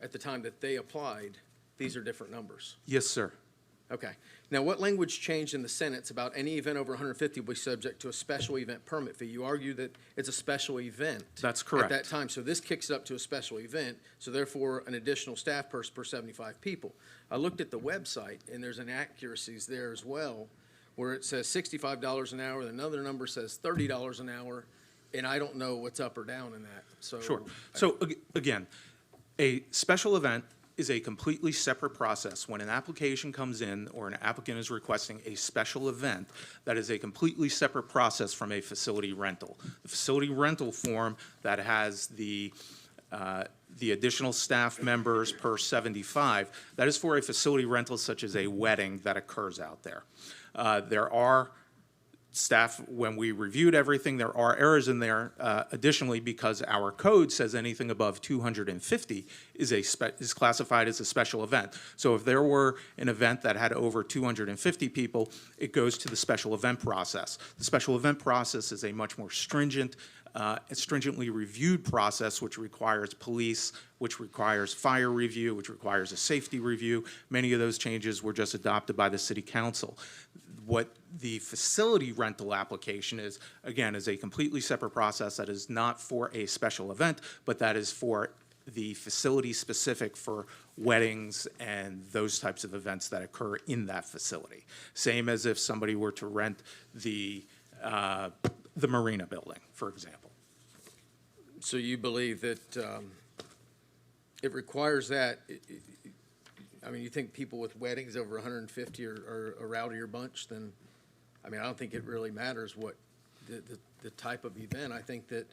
at the time that they applied. These are different numbers. yes, sir. Okay. Now, what language changed in the sentence about any event over 150 will be subject to a special event permit fee? You argue that it's a special event. That's correct. At that time, so this kicks it up to a special event, so therefore an additional staff person per 75 people. I looked at the website, and there's inaccuracies there as well, where it says $65 an hour, and another number says $30 an hour, and I don't know what's up or down in that, so. Sure. So again, a special event is a completely separate process. When an application comes in or an applicant is requesting a special event, that is a completely separate process from a facility rental. The facility rental form that has the additional staff members per 75, that is for a facility rental such as a wedding that occurs out there. There are staff, when we reviewed everything, there are errors in there additionally because our code says anything above 250 is classified as a special event. So if there were an event that had over 250 people, it goes to the special event process. The special event process is a much more stringent, stringently reviewed process, which requires police, which requires fire review, which requires a safety review. Many of those changes were just adopted by the city council. What the facility rental application is, again, is a completely separate process that is not for a special event, but that is for the facility specific for weddings and those types of events that occur in that facility. Same as if somebody were to rent the Marina building, for example. So you believe that it requires that, I mean, you think people with weddings over 150 are a rowdier bunch, then, I mean, I don't think it really matters what the type of event. I think that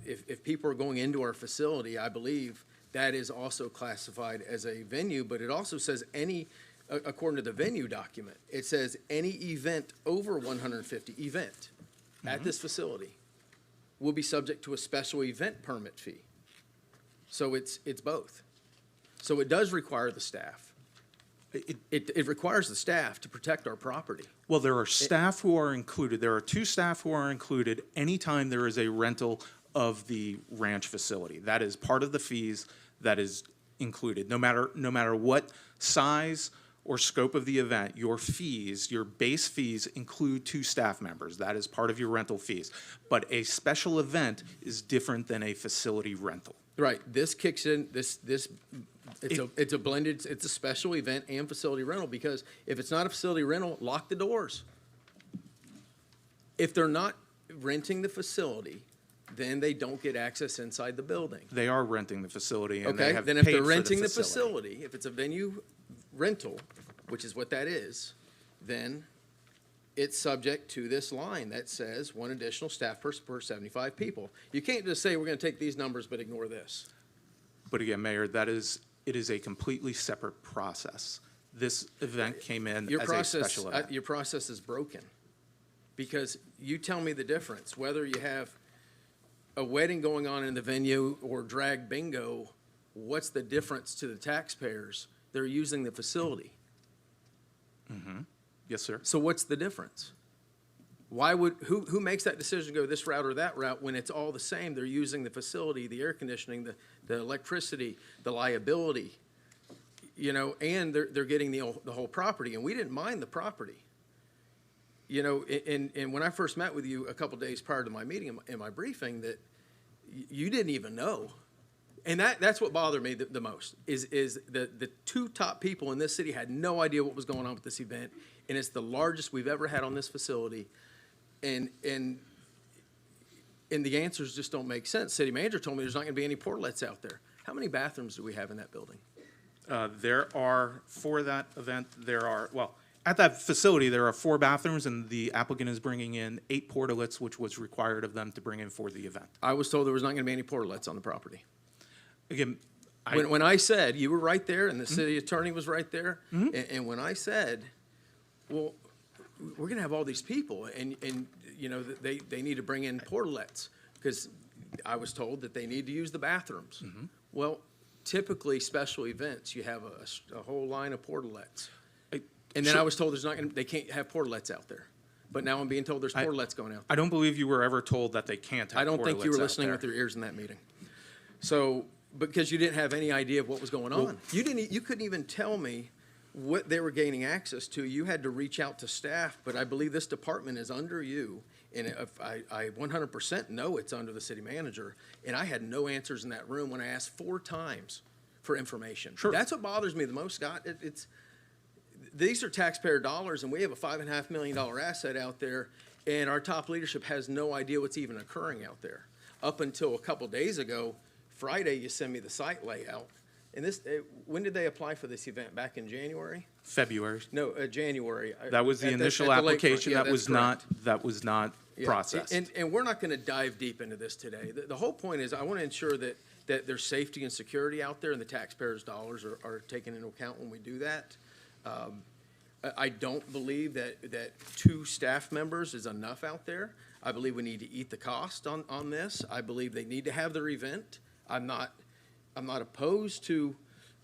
if people are going into our facility, I believe that is also classified as a venue, but it also says according to the venue document, it says any event over 150 event at this facility will be subject to a special event permit fee. So it's both. So it does require the staff. It requires the staff to protect our property. Well, there are staff who are included. There are 2 staff who are included anytime there is a rental of the ranch facility. That is part of the fees that is included, no matter what size or scope of the event, your fees, your base fees include 2 staff members. That is part of your rental fees. But a special event is different than a facility rental. Right, this kicks in, it's a blended, it's a special event and facility rental, because if it's not a facility rental, lock the doors. If they're not renting the facility, then they don't get access inside the building. They are renting the facility and they Okay, have then if paid they're for renting the facility, if it's a venue rental, which is what that is, then it's subject to this line that says 1 additional staff person per 75 people. You can't just say, we're gonna take these numbers but ignore this. But again, Mayor, it is a completely separate process. This event came in Your as a process, special event. your process is broken. Because you tell me the difference, whether you have a wedding going on in the venue or drag bingo, what's the difference to the taxpayers? They're using the facility. Yes, sir. So what's the difference? Why would, who makes that decision to go this route or that route when it's all the same? They're using the facility, the air conditioning, the electricity, the liability, you know, and they're getting the whole property, and we didn't mind the property. You know, and when I first met with you a couple days prior to my meeting, in my briefing, that you didn't even know. And that's what bothered me the most, is the 2 top people in this city had no idea what was going on with this event, and it's the largest we've ever had on this facility. And the answers just don't make sense. City manager told me there's not gonna be any portlets out there. How many bathrooms do we have in that building? There are, for that event, at that facility, there are 4 bathrooms, and the applicant is bringing in 8 portalets, which was required of them to bring in for the event. I was told there was not gonna be any portlets on the property. Again, When I said, you were right there, and the city attorney was right there, and when I said, well, we're gonna have all these people, and you know, they need to bring in portalets, because I was told that they need to use the bathrooms. Well, typically, special events, you have a whole line of portalets. And then I was told they can't have portalets out there. But now I'm being told there's portalets going out there. I don't believe you were ever told that they can't have I don't think you were portalets out listening there. with your ears in that meeting. So, because you didn't have any idea of what was going on. You couldn't even tell me what they were gaining access to. You had to reach out to staff, but I believe this department is under you. And if I 100% know it's under the city manager, and I had no answers in that room when I asked 4 times for information. Sure. That's what bothers me the most, Scott. These are taxpayer dollars, and we have a $5.5 million asset out there, and our top leadership has no idea what's even occurring out there. Up until a couple days ago, Friday, you send me the site layout. And when did they apply for this event? Back in January? February. No, January. That was the initial at the lakefront. application. Yeah, That was not Yeah, processed. And we're not going to dive deep into this today. The whole point is I want to ensure that there's safety and security out there, and the taxpayers' dollars are taken into account when we do that. I don't believe that 2 staff members is enough out there. I believe we need to eat the cost on this. I believe they need to have their event. I'm not opposed to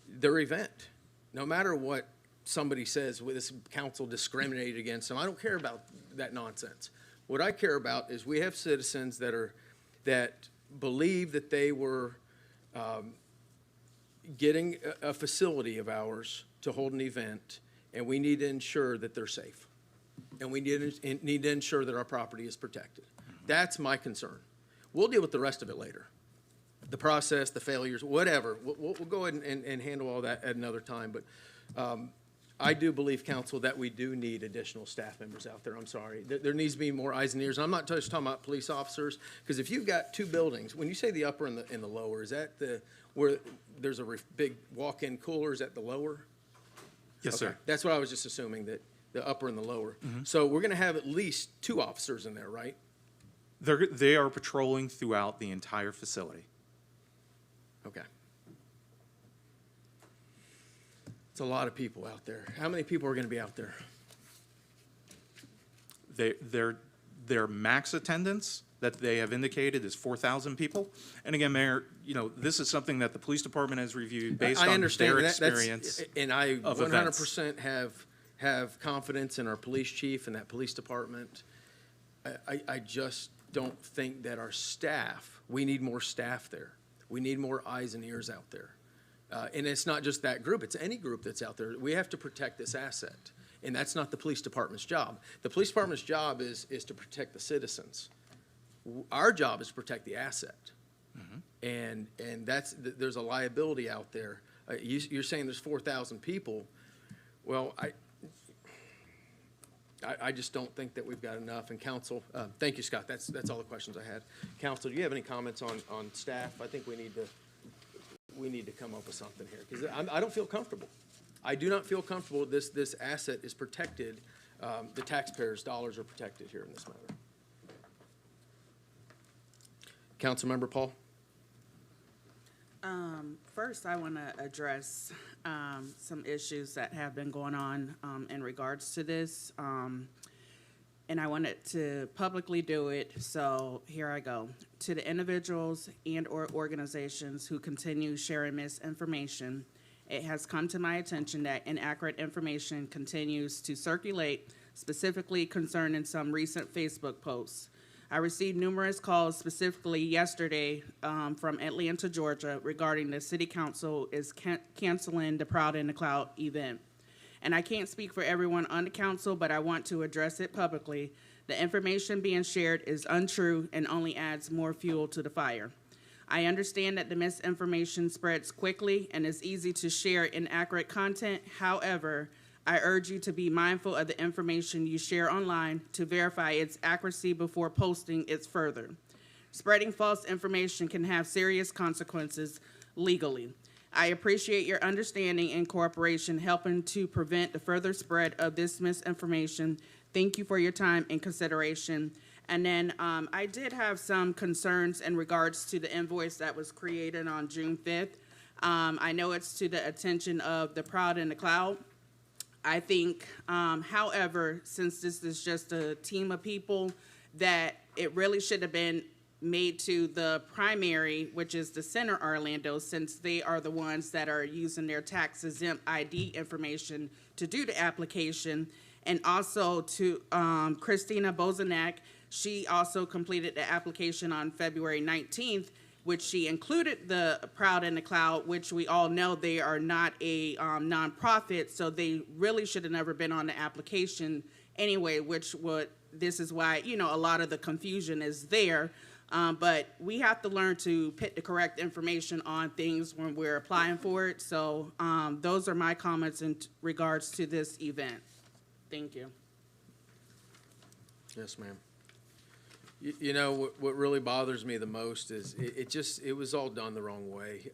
their event. No matter what somebody says, well, this council discriminated against them, I don't care about that nonsense. What I care about is we have citizens that believe that they were getting a facility of ours to hold an event, and we need to ensure that they're safe. And we need to ensure that our property is protected. That's my concern. We'll deal with the rest of it later. The process, the failures, whatever. We'll go ahead and handle all that at another time. But I do believe, council, that we do need additional staff members out there. I'm sorry. There needs to be more eyes and ears. And I'm not just talking about police officers, because if you've got 2 buildings, when you say the upper and the lower, is that where there's a big walk-in cooler? Is that the lower? Yes, Okay. sir. That's what I was just assuming, that the upper and the lower. So we're going to have at least 2 officers in there, right? They are patrolling throughout the entire facility. Okay. It's a lot of people out there. How many people are going to be out there? Their max attendance that they have indicated is 4,000 people. And again, Mayor, this is something that the police department has reviewed based I on understand their that. experience. And I of 100% have confidence in our police chief and that police department. I just don't think that our staff, we need more staff there. We need more eyes and ears out there. And it's not just that group, it's any group that's out there. We have to protect this asset. And that's not the police department's job. The police department's job is to protect the citizens. Our job is to protect the asset. And there's a liability out there. You're saying there's 4,000 people. Well, I just don't think that we've got enough. And council, thank you, Scott. That's all the questions I had. Council, do you have any comments on staff? I think we need to come up with something here, because I don't feel comfortable. I do not feel comfortable this asset is protected. The taxpayers' dollars are protected here in this matter. Councilmember Paul? First, I want to address some issues that have been going on in regards to this. And I wanted to publicly do it, so here I go. To the individuals and/or organizations who continue sharing misinformation, it has come to my attention that inaccurate information continues to circulate, specifically concerning some recent Facebook posts. I received numerous calls, specifically yesterday from Atlanta, Georgia, regarding the city council is canceling the Proud in the Cloud event. And I can't speak for everyone on the council, but I want to address it publicly. The information being shared is untrue and only adds more fuel to the fire. I understand that the misinformation spreads quickly and is easy to share inaccurate content. However, I urge you to be mindful of the information you share online to verify its accuracy before posting it further. Spreading false information can have serious consequences legally. I appreciate your understanding and cooperation helping to prevent the further spread of this misinformation. Thank you for your time and consideration. And then I did have some concerns in regards to the invoice that was created on June 5th. I know it's to the attention of the Proud in the Cloud. I think, however, since this is just a team of people, that it really should have been made to the primary, which is the Center Orlando, since they are the ones that are using their tax-exempt ID information to do the application. And also to Christina Bozanak, she also completed the application on February 19th, which she included the Proud in the Cloud, which we all know they are not a nonprofit, so they really should have never been on the application anyway, this is why, a lot of the confusion is there. But we have to learn to put the correct information on things when we're applying for it. So those are my comments in regards to this event. Thank you. Yes, ma'am. You know, what really bothers me the most is it was all done the wrong way.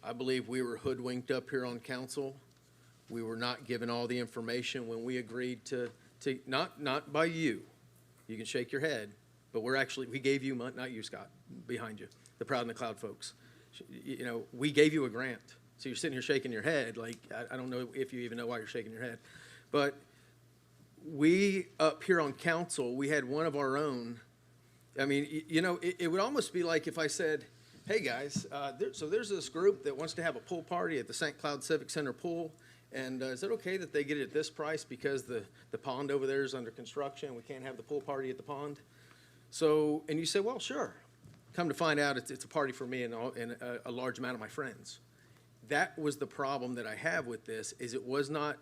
I believe we were hoodwinked up here on council. We were not given all the information when we agreed to not by you. You can shake your head, but we gave you money, not you, Scott, behind you, the Proud in the Cloud folks. We gave you a grant. So you're sitting here shaking your head, like, I don't know if you even know why you're shaking your head. But we up here on council, we had one of our own. I mean, it would almost be like if I said, hey guys, so there's this group that wants to have a pool party at the St. Cloud Civic Center pool. And is it okay that they get it at this price because the pond over there is under construction? We can't have the pool party at the pond. So, and you say, well, sure. Come to find out, it's a party for me and a large amount of my friends. That was the problem that I have with this, is it was not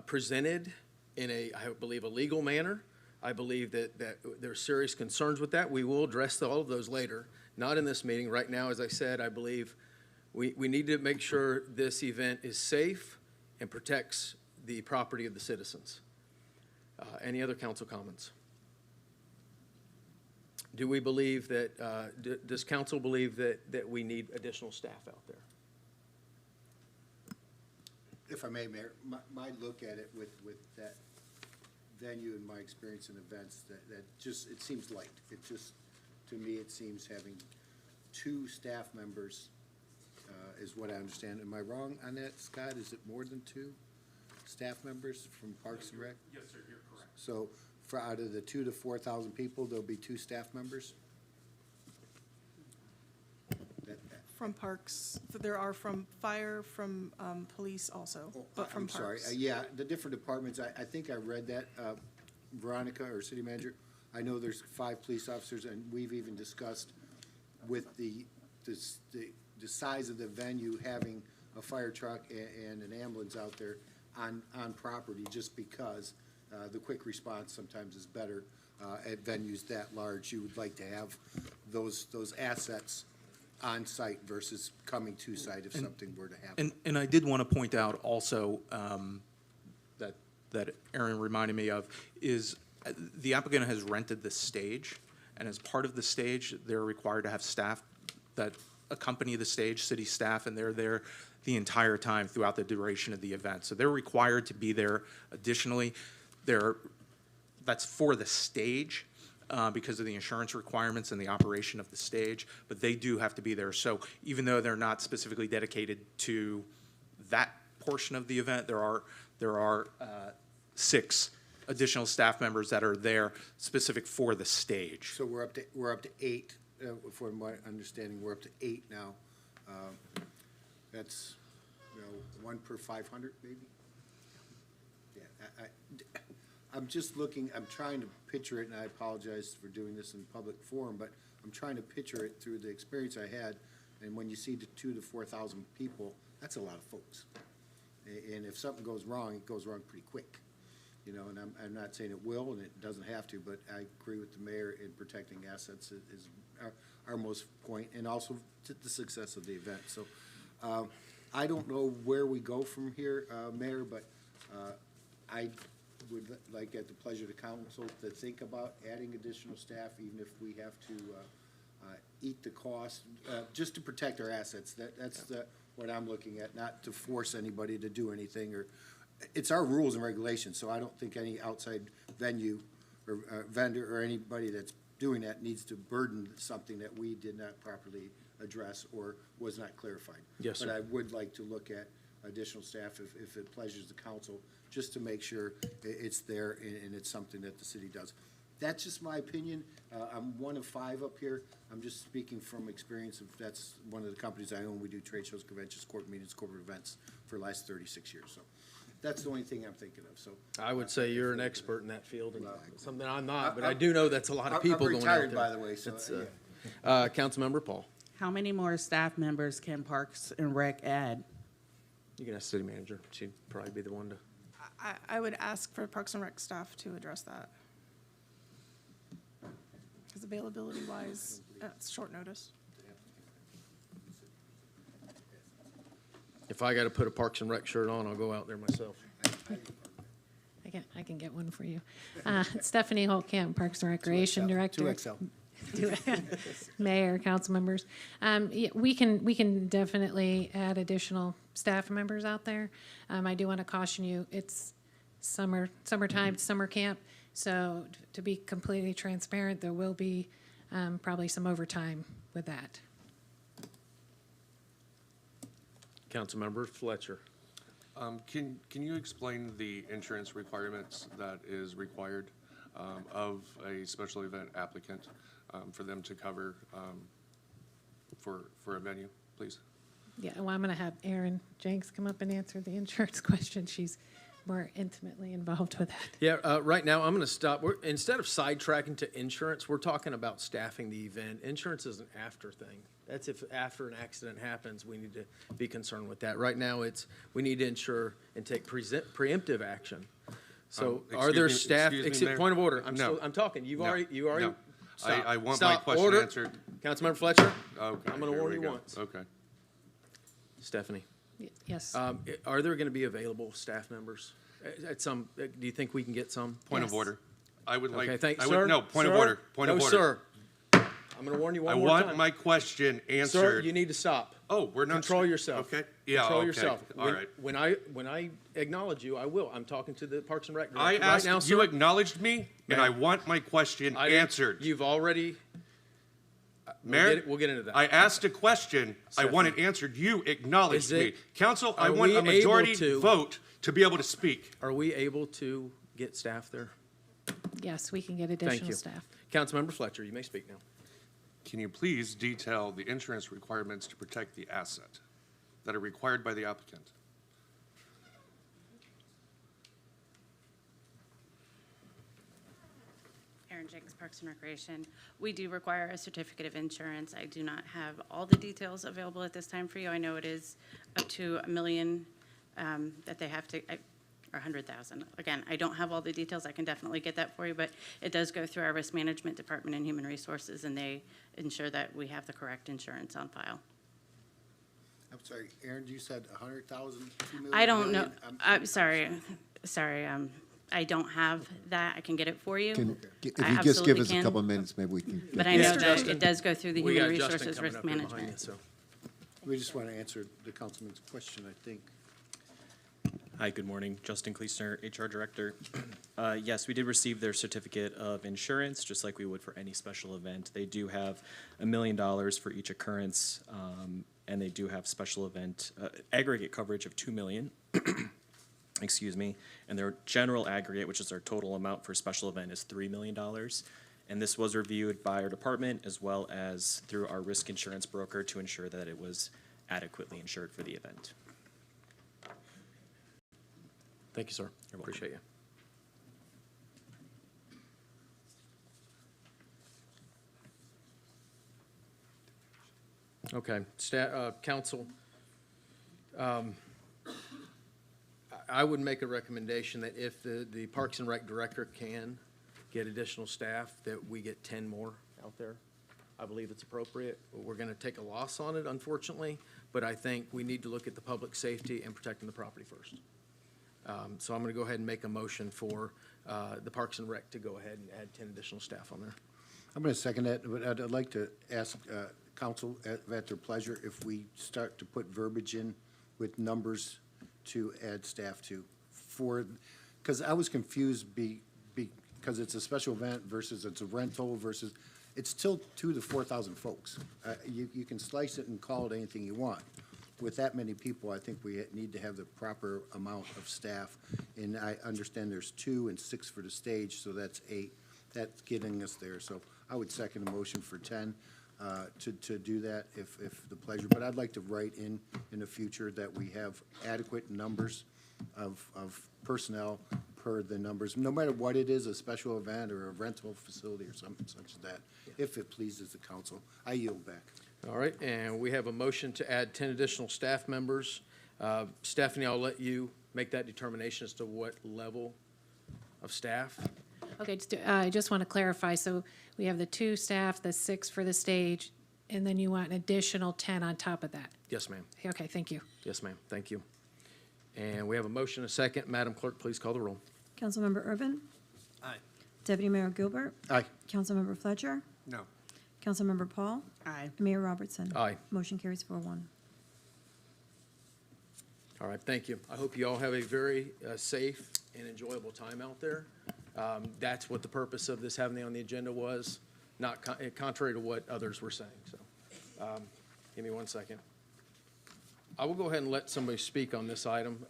presented in I believe, a legal manner. I believe that there are serious concerns with that. We will address all of those later, not in this meeting. Right now, as I said, I believe we need to make sure this event is safe and protects the property of the citizens. Any other council comments? Do we believe that, does council believe that we need additional staff out there? If I may, Mayor, my look at it with that venue and my experience in events, that just, it seems light. It just, to me, it seems having 2 staff members is what I understand. Am I wrong on that, Scott? Is it more than 2 staff members from Parks and Rec? Yes, sir, you're correct. So for out of the 2,000 to 4,000 people, there'll be 2 staff members? From Parks, there are from fire, from police also, but from I'm sorry. Parks. Yeah, the different departments, I think I read that, Veronica, or city manager. I know there's 5 police officers, and we've even discussed with the the size of the venue, having a fire truck and an ambulance out there on property, just because the quick response sometimes is better at venues that large. You would like to have those assets on site versus coming to site if something were to happen. And I did want to point out also, that Aaron reminded me of, is the applicant has rented the stage, and as part of the stage, they're required to have staff that accompany the stage, city staff, and they're there the entire time throughout the duration of the event. So they're required to be there additionally. That's for the stage, because of the insurance requirements and the operation of the stage, but they do have to be there. So even though they're not specifically dedicated to that portion of the event, there are 6 additional staff members that are there specific for the stage. So we're up to 8, from my understanding, we're up to 8 now. That's, 1 per 500 maybe? Yeah, I'm just looking, I'm trying to picture it, and I apologize for doing this in public forum, but I'm trying to picture it through the experience I had, and when you see the 2,000 to 4,000 people, that's a lot of folks. And if something goes wrong, it goes wrong pretty quick. And I'm not saying it will, and it doesn't have to, but I agree with the mayor in protecting assets is our most point, and also the success of the event. So I don't know where we go from here, Mayor, but I would like, at the pleasure of the council, to think about adding additional staff, even if we have to eat the cost, just to protect our assets. That's what I'm looking at, not to force anybody to do anything, or it's our rules and regulations, so I don't think any outside venue or vendor or anybody that's doing that needs to burden something that we did not properly address or was not clarified. Yes, sir. But I would like to look at additional staff if it pleasures the council, just to make sure it's there and it's something that the city does. That's just my opinion. I'm one of 5 up here. I'm just speaking from experience of, that's one of the companies I own. We do trade shows, conventions, corporate meetings, corporate events for the last 36 years. So that's the only thing I'm thinking of. So I would say you're an expert in that field, and something I'm not, but I do know that's a lot of people going out there. I'm retired, by the way, so. Councilmember Paul. How many more staff members can Parks and Rec add? You can ask city manager. She'd probably be the one to. I would ask for Parks and Rec staff to address that. Because availability-wise, it's short notice. If I got to put a Parks and Rec shirt on, I'll go out there myself. I can get one for you. Stephanie Holtkamp, Parks and Recreation Director. 2XL. Mayor, council members. Yeah, we can definitely add additional staff members out there. I do want to caution you, it's summertime, summer camp. So to be completely transparent, there will be probably some overtime with that. Councilmember Fletcher. Can you explain the insurance requirements that is required of a special event applicant for them to cover for a venue, please? Yeah, well, I'm going to have Erin Jenks come up and answer the insurance question. She's more intimately involved with that. Yeah, right now, I'm going to stop. Instead of sidetracking to insurance, we're talking about staffing the event. Insurance is an after thing. That's if after an accident happens, we need to be concerned with that. Right now, we need to ensure and take preemptive action. So are there staff, point of order, I'm talking, you already, No. stop. I want Stop. my question Order. answered. Councilmember Fletcher, Okay, I'm going to here warn we you go. once. Okay. Stephanie, Yes. are there going to be available staff members at some, do you think we can get some? Point of order. I would like. Okay, thank I you, would- sir. No, point of Sir? order. Point of No, order. sir. I'm going to warn you I one more time. want my question answered. Sir, you need to stop. Oh, we're not. Control yourself. Okay. Yeah. Control okay. yourself. All right. When I acknowledge you, I will. I'm talking to the Parks and Rec director. I asked. Right now, You sir, acknowledged me, and I Ma'am. want my question I didn't- answered. You've already. Mayor, we'll get into that. I asked a question. I Stephanie. want it answered. You acknowledged Is it- me. Council, I are want we a able majority to- vote to be able to speak. Are we able to get staff there? Yes, we can get Thank additional you. staff. Councilmember Fletcher, you may speak now. Can you please detail the insurance requirements to protect the asset that are required by the applicant? Erin Jenks, Parks and Recreation. We do require a certificate of insurance. I do not have all the details available at this time for you. I know it is up to $1 million that they have to, or 100,000. Again, I don't have all the details. I can definitely get that for you, but it does go through our risk management department and human resources, and they ensure that we have the correct insurance on file. I'm sorry, Aaron, you said 100,000, 2 million? I don't know. million? I'm sorry. I don't have that. I can get it for you. If I you just give absolutely us a can. couple of minutes, maybe we can. get But I know that. that it does go through the We human got Justin resources coming risk up here behind you, management. so. We just want to answer the councilman's question, I think. Hi, good morning. Justin Kleesner, HR Director. Yes, we did receive their certificate of insurance, just like we would for any special event. They do have $1 million for each occurrence, and they do have special event aggregate coverage of $2 million. Excuse me. And their general aggregate, which is our total amount for special event, is $3 million. And this was reviewed by our department as well as through our risk insurance broker to ensure that it was adequately insured for the event. Thank you, sir. You're welcome. Appreciate you. Okay, council, I would make a recommendation that if the Parks and Rec director can get additional staff, that we get 10 more out there. I believe it's appropriate. We're going to take a loss on it, unfortunately, but I think we need to look at the public safety and protecting the property first. So I'm going to go ahead and make a motion for the Parks and Rec to go ahead and add 10 additional staff on there. I'm going to second that, but I'd like to ask council at their pleasure if we start to put verbiage in with numbers to add staff to because I was confused because it's a special event versus it's a rental versus, it's still 2,000 to 4,000 folks. You can slice it and call it anything you want. With that many people, I think we need to have the proper amount of staff. And I understand there's 2 and 6 for the stage, so that's 8. That's getting us there. So I would second a motion for 10 to do that if the pleasure. But I'd like to write in the future that we have adequate numbers of personnel per the numbers, no matter what it is, a special event or a rental facility or something such as that, if it pleases the council. I yield back. All right, and we have a motion to add 10 additional staff members. Stephanie, I'll let you make that determination as to what level of staff. Okay, I just want to clarify, so we have the 2 staff, the 6 for the stage, and then you want an additional 10 on top of that? Yes, ma'am. Okay, thank you. Yes, ma'am. Thank you. And we have a motion, and a second. Madam Clerk, please call the roll. Councilmember Urban. Aye. Deputy Mayor Gilbert. Aye. Councilmember Fletcher. No. Councilmember Paul. Aye. Mayor Robertson. Aye. Motion carries 4-1. All right, thank you. I hope you all have a very safe and enjoyable time out there. That's what the purpose of this having it on the agenda was, not contrary to what others were saying. So, give me 1 second. I will go ahead and let somebody speak on this item.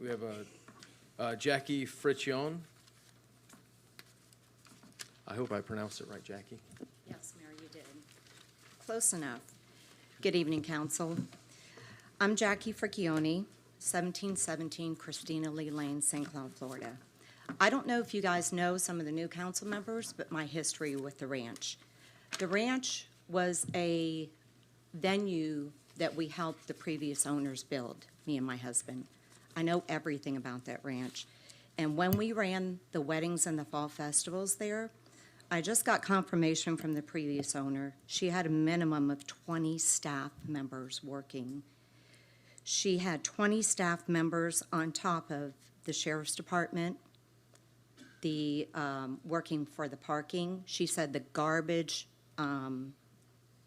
We have Jackie Friccione. I hope I pronounced it right, Jackie. Yes, Mayor, you did. Close enough. Good evening, council. I'm Jackie Friccione, 1717 Christina Lee Lane, St. Cloud, Florida. I don't know if you guys know some of the new council members, but my history with the ranch. The ranch was a venue that we helped the previous owners build, me and my husband. I know everything about that ranch. And when we ran the weddings and the fall festivals there, I just got confirmation from the previous owner. She had a minimum of 20 staff members working. She had 20 staff members on top of the sheriff's department, the working for the parking. She said the garbage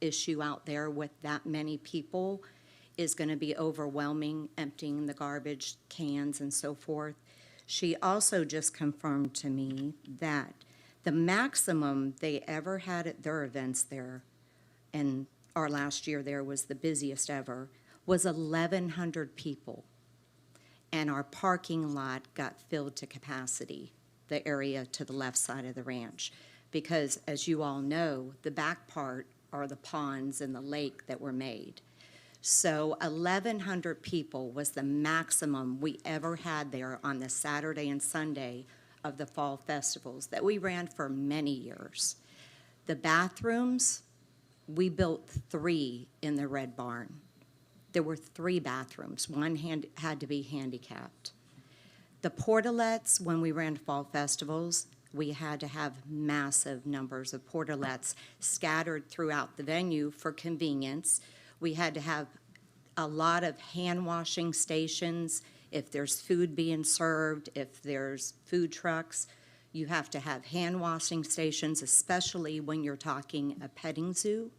issue out there with that many people is going to be overwhelming, emptying the garbage cans and so forth. She also just confirmed to me that the maximum they ever had at their events there, and our last year there was the busiest ever, was 1,100 people. And our parking lot got filled to capacity, the area to the left side of the ranch. Because as you all know, the back part are the ponds and the lake that were made. So 1,100 people was the maximum we ever had there on the Saturday and Sunday of the fall festivals that we ran for many years. The bathrooms, we built 3 in the Red Barn. There were 3 bathrooms. One had to be handicapped. The portalettes, when we ran fall festivals, we had to have massive numbers of portalettes scattered throughout the venue for convenience. We had to have a lot of hand washing stations. If there's food being served, if there's food trucks, you have to have hand washing stations, especially when you're talking a petting zoo.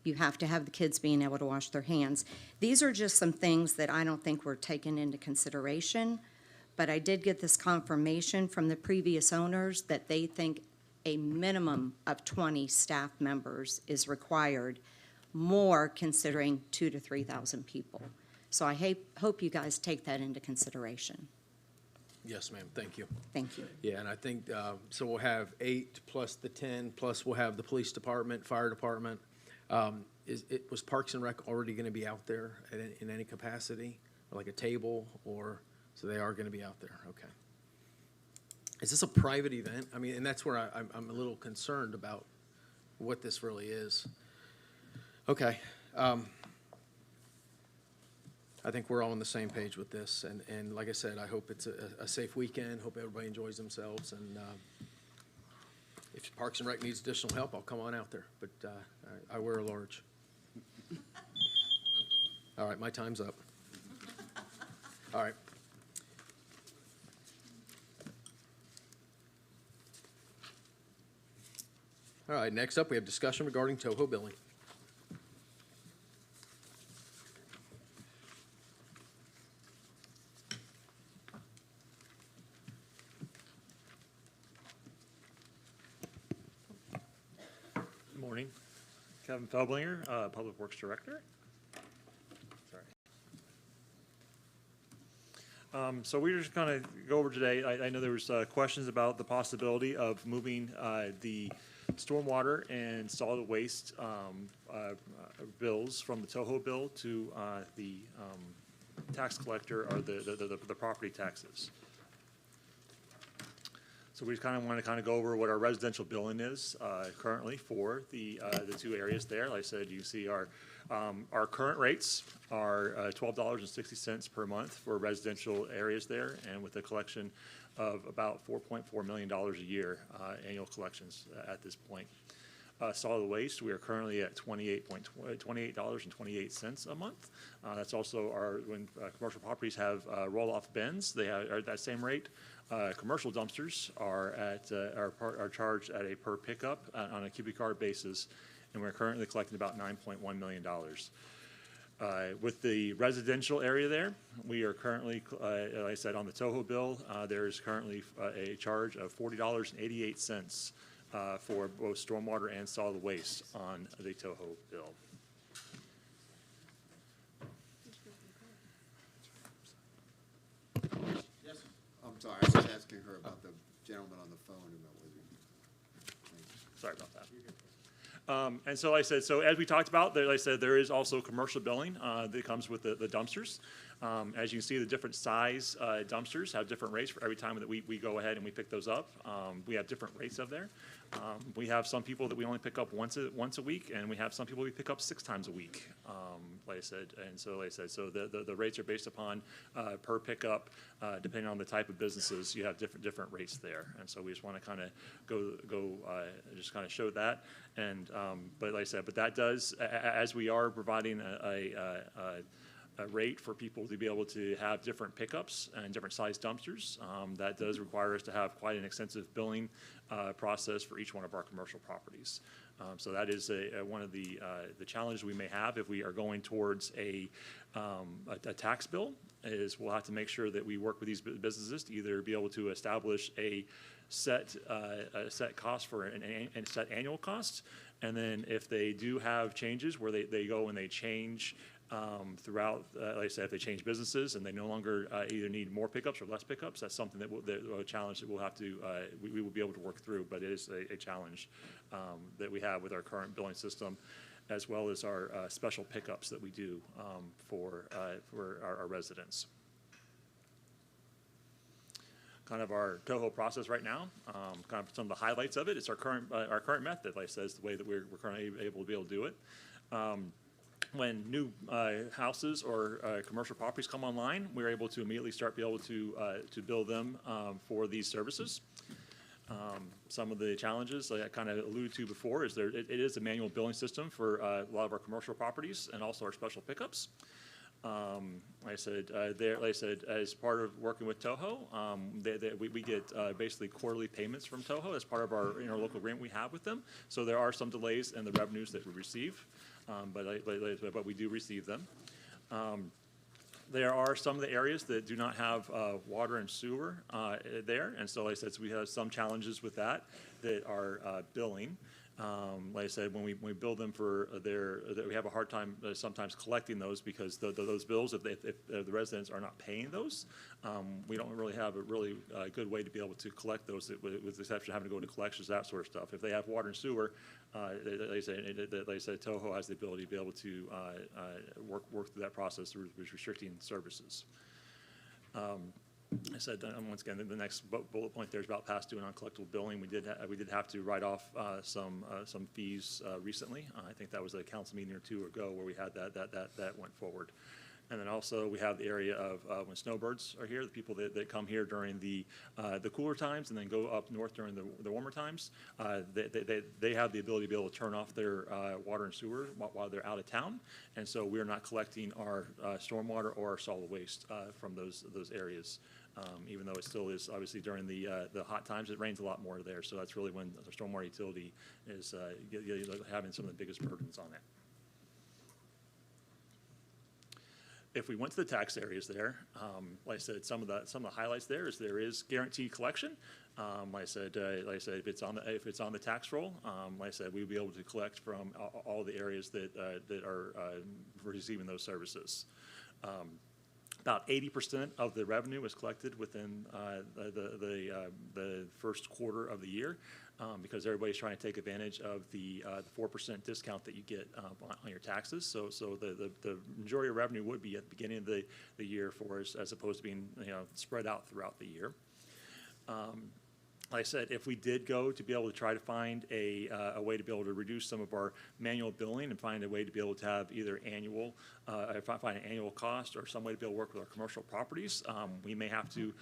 You have to have the kids being able to wash their hands. These are just some things that I don't think were taken into consideration, but I did get this confirmation from the previous owners that they think a minimum of 20 staff members is required, more considering 2,000 to 3,000 people. So I hope you guys take that into consideration. Yes, ma'am, thank you. Thank you. Yeah, and I think, so we'll have 8 plus the 10, plus we'll have the police department, fire department. Was Parks and Rec already going to be out there in any capacity, like a table, or, so they are going to be out there, okay. Is this a private event? I mean, and that's where I'm a little concerned about what this really is. Okay. I think we're all on the same page with this, and like I said, I hope it's a safe weekend, hope everybody enjoys themselves, and if Parks and Rec needs additional help, I'll come on out there, but I wear a large. All right, my time's up. All right. All right, next up, we have discussion regarding Toho billing. Good morning. Kevin Felblinger, Public Works Director. Sorry. So we're just going to go over today. I know there was questions about the possibility of moving the stormwater and solid waste bills from the Toho bill to the tax collector or the property taxes. So we just kind of want to go over what our residential billing is currently for the 2 areas there. Like I said, you see our current rates are $12.60 per month for residential areas there, and with a collection of about $4.4 million a year annual collections at this point. Solid waste, we are currently at $28.28 a month. That's also when commercial properties have roll-off bins, they are at that same rate. Commercial dumpsters are charged at a per pickup on a cubic yard basis, and we're currently collecting about $9.1 million. With the residential area there, we are currently, like I said, on the Toho bill, there is currently a charge of $40.88 for both stormwater and solid waste on the Toho bill. Yes. I'm sorry, I was asking her about the gentleman on the phone about whether. Sorry about that. And so, like I said, so as we talked about, like I said, there is also commercial billing that comes with the dumpsters. As you can see, the different size dumpsters have different rates for every time that we go ahead and we pick those up. We have different rates of there. We have some people that we only pick up once a week, and we have some people we pick up 6 times a week. Like I said, and so like I said, so the rates are based upon per pickup, depending on the type of businesses. You have different rates there, and so we just want to kind of just kind of show that. And but like I said, but that does, as we are providing a rate for people to be able to have different pickups and different size dumpsters, that does require us to have quite an extensive billing process for each one of our commercial properties. So that is one of the challenges we may have if we are going towards a tax bill, is we'll have to make sure that we work with these businesses to either be able to establish a set cost for a set annual cost, and then if they do have changes where they go and they change throughout, like I said, if they change businesses and they no longer either need more pickups or less pickups, that's something that a challenge that we'll have to, we will be able to work through, but it is a challenge that we have with our current billing system, as well as our special pickups that we do for our residents. kind of our Toho process right now. Kind of some of the highlights of it. It's our current method, like I said, is the way that we're currently able to do it. When new houses or commercial properties come online, we're able to immediately start be able to bill them for these services. Some of the challenges like I kind of alluded to before is it is a manual billing system for a lot of our commercial properties and also our special pickups. Like I said, as part of working with Toho, we get basically quarterly payments from Toho as part of our interlocal agreement we have with them. So there are some delays in the revenues that we receive, but we do receive them. There are some of the areas that do not have water and sewer there, and so like I said, so we have some challenges with that are billing. Like I said, when we bill them for we have a hard time sometimes collecting those because those bills, if the residents are not paying those, we don't really have a really good way to be able to collect those, with the exception of having to go to collections, that sort of stuff. If they have water and sewer, like I said, Toho has the ability to be able to work through that process through restricting services. I said, once again, the next bullet point there is about past due and uncollectible billing. We did have to write off some fees recently. I think that was a council meeting or two ago where we had that went forward. And then also we have the area of when snowbirds are here, the people that come here during the cooler times and then go up north during the warmer times. They have the ability to be able to turn off their water and sewer while they're out of town, and so we're not collecting our stormwater or our solid waste from those areas. Even though it still is obviously during the hot times, it rains a lot more there, so that's really when the stormwater utility is having some of the biggest burdens on it. If we went to the tax areas there, like I said, some of the highlights there is guaranteed collection. Like I said, if it's on the tax roll, like I said, we'll be able to collect from all the areas that are receiving those services. About 80% of the revenue is collected within the first quarter of the year, because everybody's trying to take advantage of the 4% discount that you get on your taxes. So the majority of revenue would be at the beginning of the year for us, as opposed to being spread out throughout the year. Like I said, if we did go to be able to try to find a way to be able to reduce some of our manual billing and find a way to be able to have either find an annual cost or some way to be able to work with our commercial properties, we may have to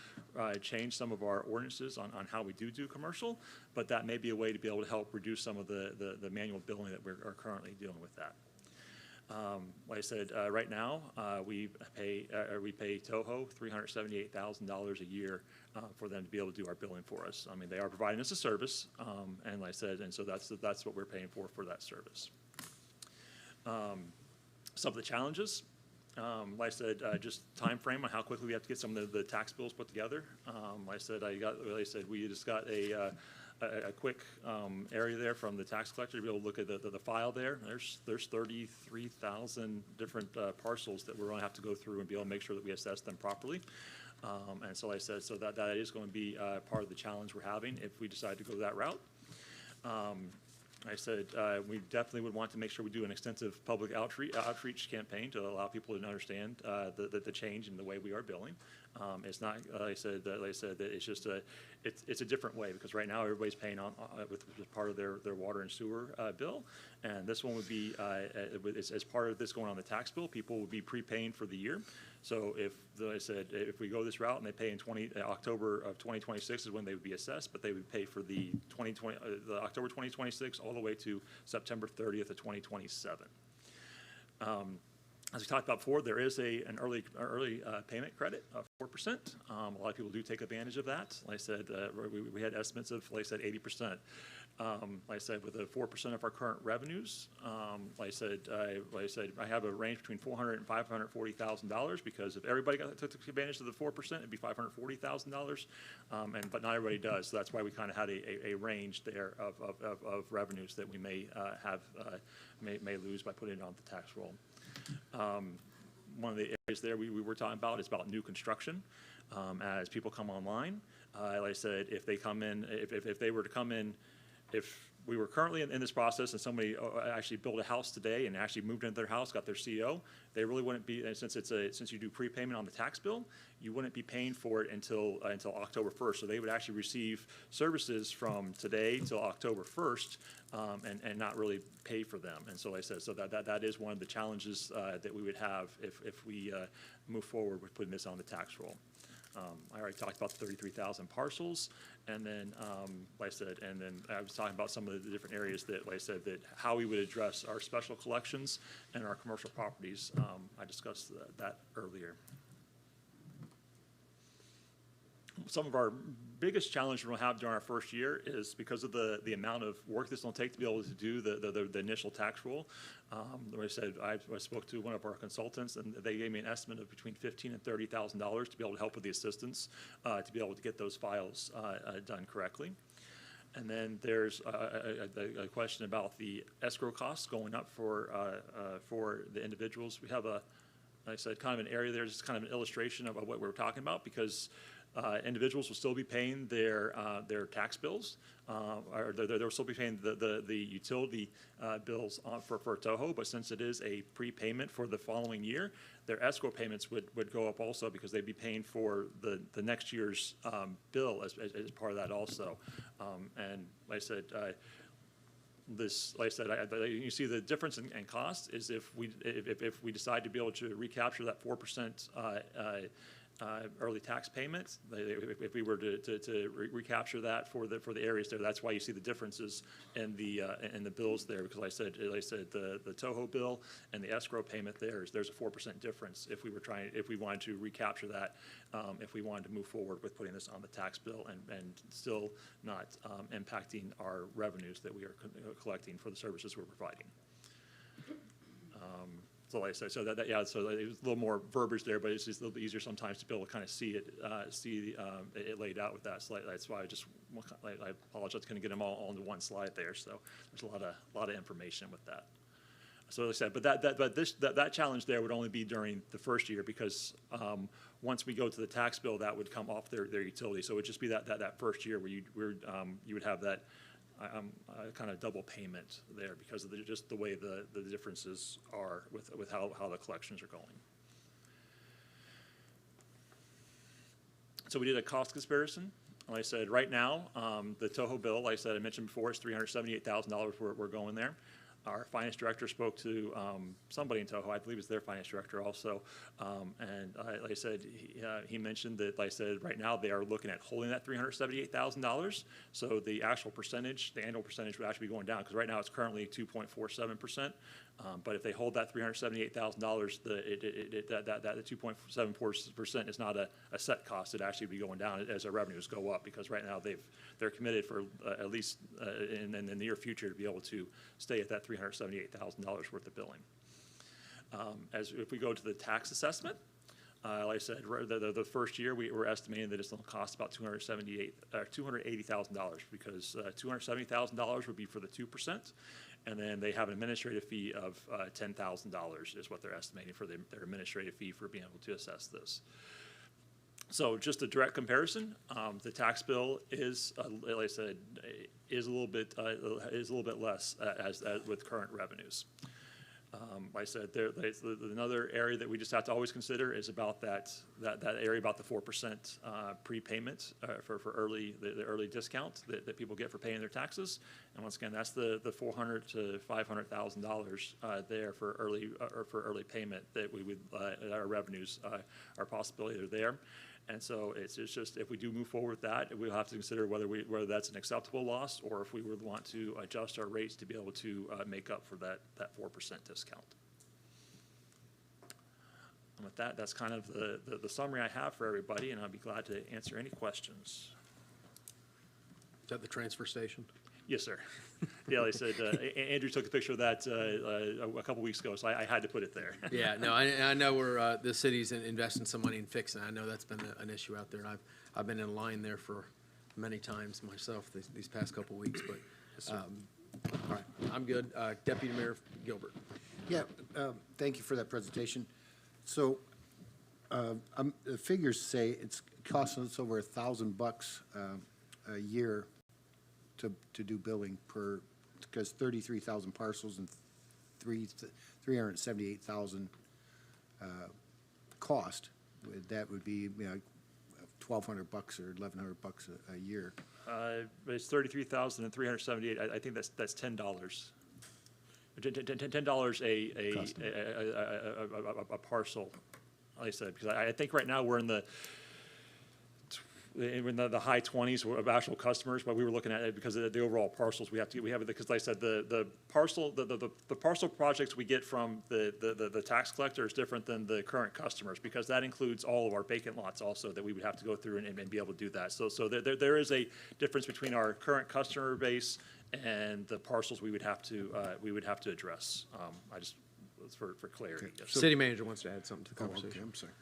change some of our ordinances on how we do commercial, but that may be a way to be able to help reduce some of the manual billing that are currently dealing with that. Like I said, right now, we pay Toho $378,000 a year for them to be able to do our billing for us. I mean, they are providing us a service, and like I said, and so that's what we're paying for that service. Some of the challenges, like I said, just time frame on how quickly we have to get some of the tax bills put together. Like I said, we just got a quick area there from the tax collector to be able to look at the file there. There's 33,000 different parcels that we're going to have to go through and be able to make sure that we assess them properly. And so like I said, so that is going to be part of the challenge we're having if we decide to go that route. I said we definitely would want to make sure we do an extensive public outreach campaign to allow people to understand the change in the way we are billing. It's not, like I said, that it's just it's a different way, because right now everybody's paying with part of their water and sewer bill, and this one would be as part of this going on the tax bill, people would be prepaying for the year. So like I said, if we go this route and they pay in October of 2026 is when they would be assessed, but they would pay for the October 2026 all the way to September 30th of 2027. As we talked about before, there is an early payment credit of 4%. A lot of people do take advantage of that. Like I said, we had estimates of, like I said, 80%. Like I said, with the 4% of our current revenues, like I said, I have a range between $400,000 and $540,000, because if everybody took advantage of the 4%, it'd be $540,000. But not everybody does. So that's why we kind of had a range there of revenues that we may lose by putting it on the tax roll. One of the areas there we were talking about is about new construction. As people come online, like I said, if they come in, if they were to come in, if we were currently in this process, and somebody actually built a house today and actually moved into their house, got their CO. They really wouldn't be, and since you do prepayment on the tax bill, you wouldn't be paying for it until October 1st. So they would actually receive services from today till October 1st, and not really pay for them. And so like I said, so that is one of the challenges that we would have if we move forward with putting this on the tax roll. I already talked about the 33,000 parcels, and then, like I said, and then I was talking about some of the different areas that, like I said, that how we would address our special collections and our commercial properties. I discussed that earlier. Some of our biggest challenge we'll have during our first year is because of the amount of work this will take to be able to do the initial tax roll. Like I said, I spoke to one of our consultants, and they gave me an estimate of between $15,000 and $30,000 to be able to help with the assistance, to be able to get those files done correctly. And then there's a question about the escrow costs going up for the individuals. We have like I said, kind of an area there, just kind of an illustration of what we're talking about, because individuals will still be paying their tax bills, or they'll still be paying the utility bills for Toho, but since it is a prepayment for the following year, their escrow payments would go up also, because they'd be paying for the next year's bill as part of that also. And like I said, you see the difference in cost is if we decide to be able to recapture that 4% early tax payments, if we were to recapture that for the areas there, that's why you see the differences in the bills there, because like I said, the Toho bill and the escrow payment there's a 4% difference if we wanted to recapture that, if we wanted to move forward with putting this on the tax bill and still not impacting our revenues that we are collecting for the services we're providing. So like I said, so so it was a little more verbiage there, but it's just a little bit easier sometimes to be able to kind of see it laid out with that slide. That's why I apologize, couldn't get them all into one slide there. So there's a lot of information with that. So like I said, but that challenge there would only be during the first year, because once we go to the tax bill, that would come off their utility. So it would just be that first year where you would have that kind of double payment there, because of just the way the differences are with how the collections are going. So we did a cost comparison. Like I said, right now, the Toho bill, like I said, I mentioned before, is $378,000 we're going there. Our finance director spoke to somebody in Toho, I believe it's their finance director also, and like I said, he mentioned that, like I said, right now they are looking at holding that $378,000. So the actual percentage, the annual percentage would actually be going down, because right now it's currently 2.47%. But if they hold that $378,000, the 2.74% is not a set cost. It actually be going down as our revenues go up, because right now they're committed for at least in the near future to be able to stay at that $378,000 worth of billing. As if we go to the tax assessment, like I said, the first year we're estimating that it's going to cost about $280,000, because $270,000 would be for the 2%. And then they have an administrative fee of $10,000 is what they're estimating for their administrative fee for being able to assess this. So just a direct comparison, the tax bill is, like I said, is a little bit less as with current revenues. Like I said, another area that we just have to always consider is about that area about the 4% prepayment for the early discount that people get for paying their taxes. And once again, that's the $400,000 to $500,000 there for early payment that we would our revenues our possibility are there. And so it's just, if we do move forward with that, we'll have to consider whether that's an acceptable loss, or if we would want to adjust our rates to be able to make up for that 4% discount. And with that, that's kind of the summary I have for everybody, and I'll be glad to answer any questions. Is that the transfer station? Yes, sir. Yeah, like I said, Andrew took a picture of that a couple weeks ago, so I had to put it there. Yeah, no, I know the city's investing some money in fixing it. I know that's been an issue out there, and I've been in line there for many times myself these past couple weeks. But all right, I'm good. Deputy Mayor Gilbert. Yeah, thank you for that presentation. So the figures say it's costing us over $1,000 a year to do billing per because 33,000 parcels and 378,000 cost, that would be, you know, $1,200 or $1,100 a year. It's 33,378. I think that's $10. $10 a parcel, like I said, because I think right now we're in the high 20s of actual customers, but we were looking at it because of the overall parcels we have it, because like I said, the parcel projects we get from the tax collector is different than the current customers, because that includes all of our vacant lots also that we would have to go through and be able to do that. So there is a difference between our current customer base and the parcels we would have to address. I just, for clarity. Yes. City manager wants to add something to the conversation. Okay, I'm sorry.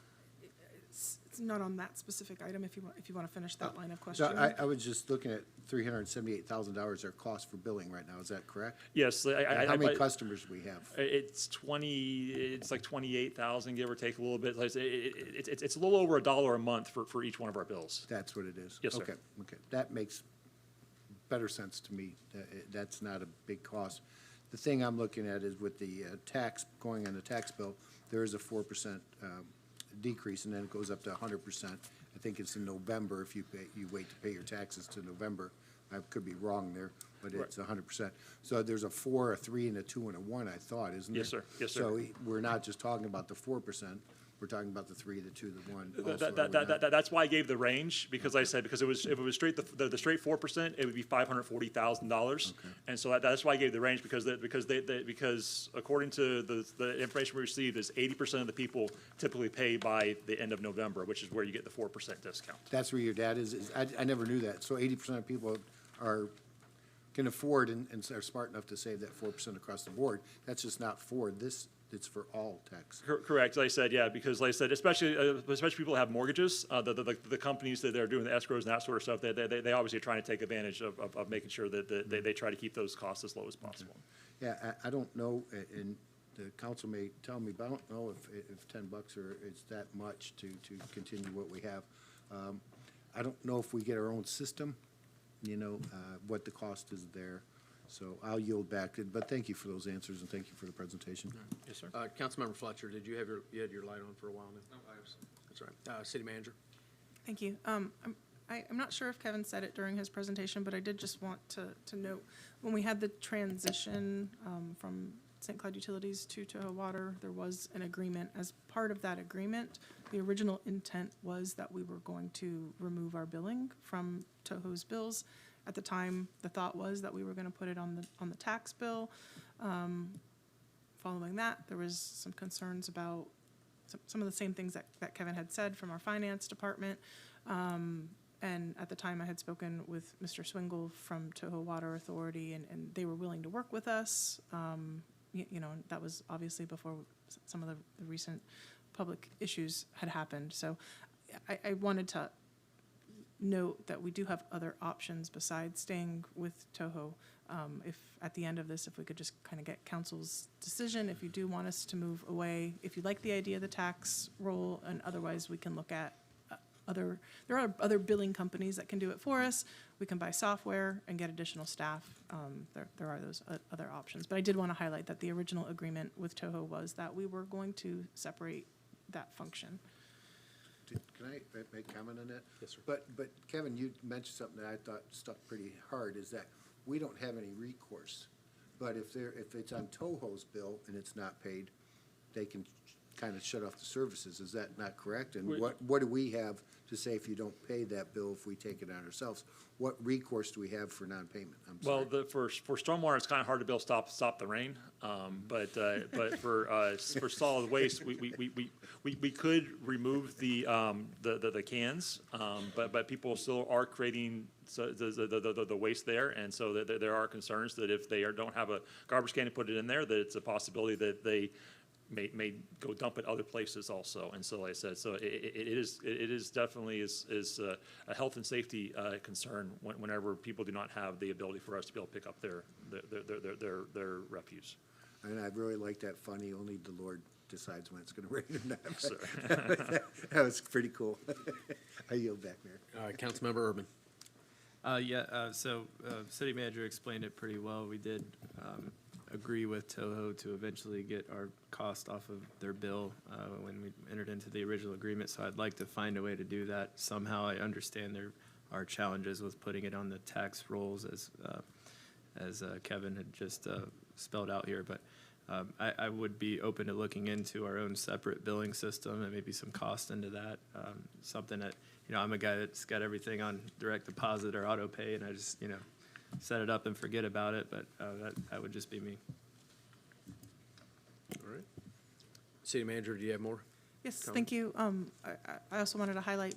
It's not on that specific item, if you want to finish that line of So questioning. I was just looking at $378,000 their cost for billing right now, is that correct? Yes. And how many customers do we have? It's like 28,000, give or take a little bit. It's a little over $1 a month for each one of our bills. That's what it is? Yes, sir. Okay, that makes better sense to me. That's not a big cost. The thing I'm looking at is with the tax, going on the tax bill, there is a 4% decrease, and then it goes up to 100%. I think it's in November, if you wait to pay your taxes to November. I could be wrong there, but it's 100%. So there's a 4, a 3, and a 2, and a 1, I thought, isn't there? Yes, sir. Yes, sir. So we're not just talking about the 4%, we're talking about the 3, the 2, the 1 also, are we not? That's why I gave the range, because I said, because if it was straight, the straight 4%, it would be $540,000. And so that's why I gave the range, because according to the information we received, is 80% of the people typically pay by the end of November, which is where you get the 4% discount. That's where your dad is? I never knew that. So 80% of people can afford and are smart enough to save that 4% across the board. That's just not for this, it's for all tax. Correct, like I said, yeah, because like I said, especially people that have mortgages, the companies that are doing the escrows and that sort of stuff, they obviously are trying to take advantage of making sure that they try to keep those costs as low as possible. Yeah, I don't know, and the council may tell me, but I don't know if $10 is that much to continue what we have. I don't know if we get our own system, what the cost is there. So I'll yield back, but thank you for those answers, and thank you for the presentation. Yes, sir. Councilmember Fletcher, did you have your light on for a while now? No, I have. That's right. City manager. Thank you. I'm not sure if Kevin said it during his presentation, but I did just want to note, when we had the transition from St. Cloud Utilities to Toho Water, there was an agreement. As part of that agreement, the original intent was that we were going to remove our billing from Toho's bills. At the time, the thought was that we were going to put it on the tax bill. Following that, there was some concerns about some of the same things that Kevin had said from our finance department. And at the time, I had spoken with Mr. Swingle from Toho Water Authority, and they were willing to work with us. That was obviously before some of the recent public issues had happened. So I wanted to note that we do have other options besides staying with Toho. If at the end of this, if we could just kind of get council's decision, if you do want us to move away, if you like the idea of the tax roll, and otherwise we can look at there are other billing companies that can do it for us. We can buy software and get additional staff. There are those other options. But I did want to highlight that the original agreement with Toho was that we were going to separate that function. Can I make a comment on that? Yes, sir. But Kevin, you mentioned something that I thought stuck pretty hard, is that we don't have any recourse. But if it's on Toho's bill and it's not paid, they can kind of shut off the services. Is that not correct? And what do we have to say if you don't pay that bill if we take it on ourselves? What recourse do we have for non-payment? I'm sorry. Well, for stormwater, it's kind of hard to stop the rain. But for solid waste, we could remove the cans, but people still are creating the waste there, and so there are concerns that if they don't have a garbage can to put it in there, that it's a possibility that they may go dump it other places also. And so like I said, so it is definitely is a health and safety concern whenever people do not have the ability for us to be able to pick up their refuse. And I really like that funny, only the Lord decides when it's going to rain or not. Sir. That was pretty cool. I yield back, Mayor. Councilmember Urban. City manager explained it pretty well. We did agree with Toho to eventually get our cost off of their bill when we entered into the original agreement, so I'd like to find a way to do that somehow. I understand there are challenges with putting it on the tax rolls as Kevin had just spelled out here, but I would be open to looking into our own separate billing system and maybe some cost into that. Something that, I'm a guy that's got everything on direct deposit or auto pay, and I just, set it up and forget about it, but that would just be me. All right. City manager, do you have more? Yes, comment? thank you. I also wanted to highlight,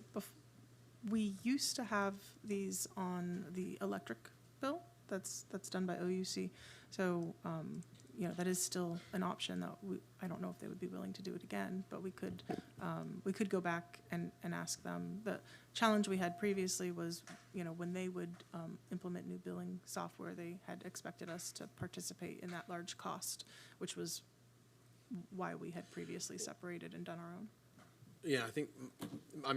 we used to have these on the electric bill that's done by OUC. So, that is still an option that I don't know if they would be willing to do it again, but we could go back and ask them. The challenge we had previously was, when they would implement new billing software, they had expected us to participate in that large cost, which was why we had previously separated and done our own. Yeah,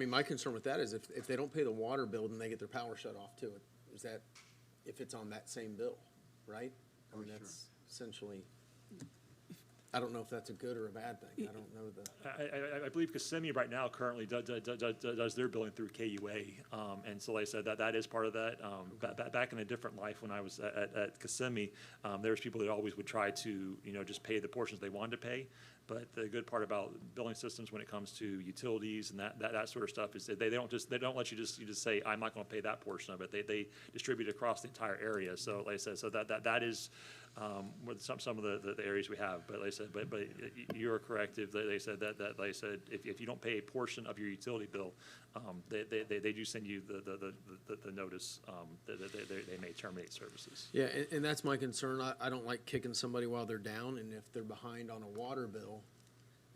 my concern with that is if they don't pay the water bill, then they get their power shut off too. Is that, if it's on that same bill, right? That's essentially, I don't know if that's a good or a bad thing. I don't know I believe Kissimmee right now currently does their billing through KUA, and so like I said, that is part of that. Back in a different life when I was at Kissimmee, there was people that always would try to, just pay the portions they wanted to pay. But the good part about billing systems when it comes to utilities and that sort of stuff is that they don't let you just say, I'm not going to pay that portion of it. They distribute across the entire area. So like I said, that is with some of the areas we have. But like I said, but you're correct if they said that like I said, if you don't pay a portion of your utility bill, they do send you the notice that they may terminate services. Yeah, and that's my concern. I don't like kicking somebody while they're down, and if they're behind on a water bill,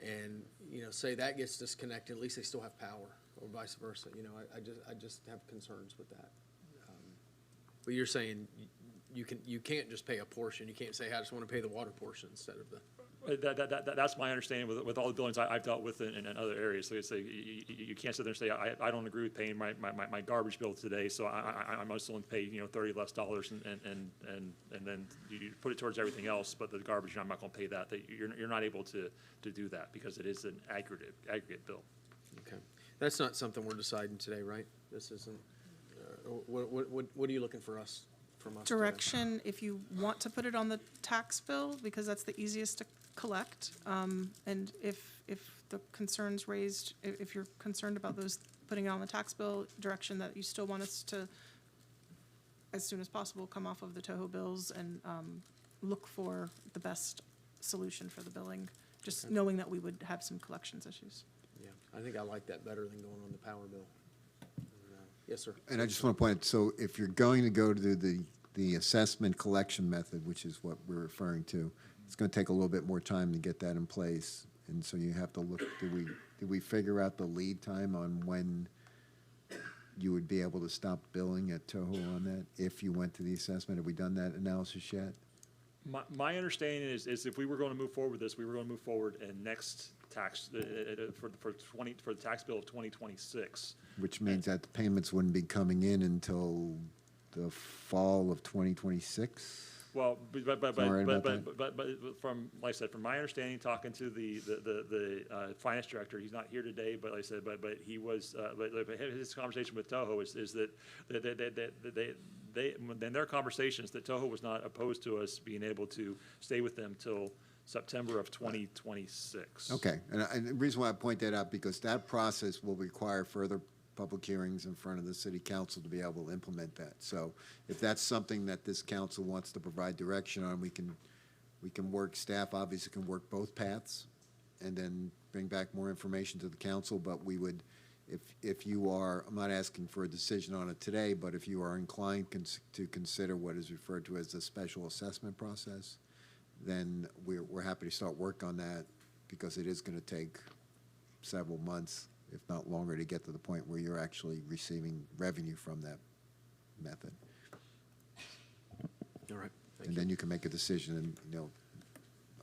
and say that gets disconnected, at least they still have power, or vice versa. I just have concerns with that. But you're saying you can't just pay a portion. You can't say, I just want to pay the water portion instead of the. That's my understanding with all the billings I've dealt with in other areas. So it's like you can't sit there and say I don't agree with paying my garbage bill today, so I must only pay $30 less, and then you put it towards everything else, but the garbage I'm not going to pay that. You're not able to do that because it is an aggregate bill. Okay, that's not something we're deciding today, right? This isn't. What are you looking for us? From us direction today? If you want to put it on the tax bill, because that's the easiest to collect, and if the concerns raised, if you're concerned about those putting it on the tax bill, direction that you still want us to, as soon as possible, come off of the Toho bills and look for the best solution for the billing, just knowing that we would have some collections issues. Yeah, I think I like that better than going on the power bill. Yes, sir. And I just want to point, so if you're going to go to the assessment collection method, which is what we're referring to, it's going to take a little bit more time to get that in place. And so you have to look, did we figure out the lead time on when you would be able to stop billing at Toho on that if you went to the assessment? Have we done that analysis yet? My understanding is if we were going to move forward with this, we were going to move forward in next tax for the tax bill of 2026. Which means that the payments wouldn't be coming in until the fall of 2026? Well, but from, like I said, from my understanding, talking to the finance director, he's not here today, but like I said, but he was, but his conversation with Toho is that they in their conversations, that Toho was not opposed to us being able to stay with them till September of 2026. Okay, and the reason why I point that out, because that process will require further public hearings in front of the city council to be able to implement that. So if that's something that this council wants to provide direction on, we can work, staff obviously can work both paths and then bring back more information to the council, but we would, if you are, I'm not asking for a decision on it today, but if you are inclined to consider what is referred to as the special assessment process, then we're happy to start work on that, because it is going to take several months, if not longer, to get to the point where you're actually receiving revenue from that method. All right. And then you can make a decision, and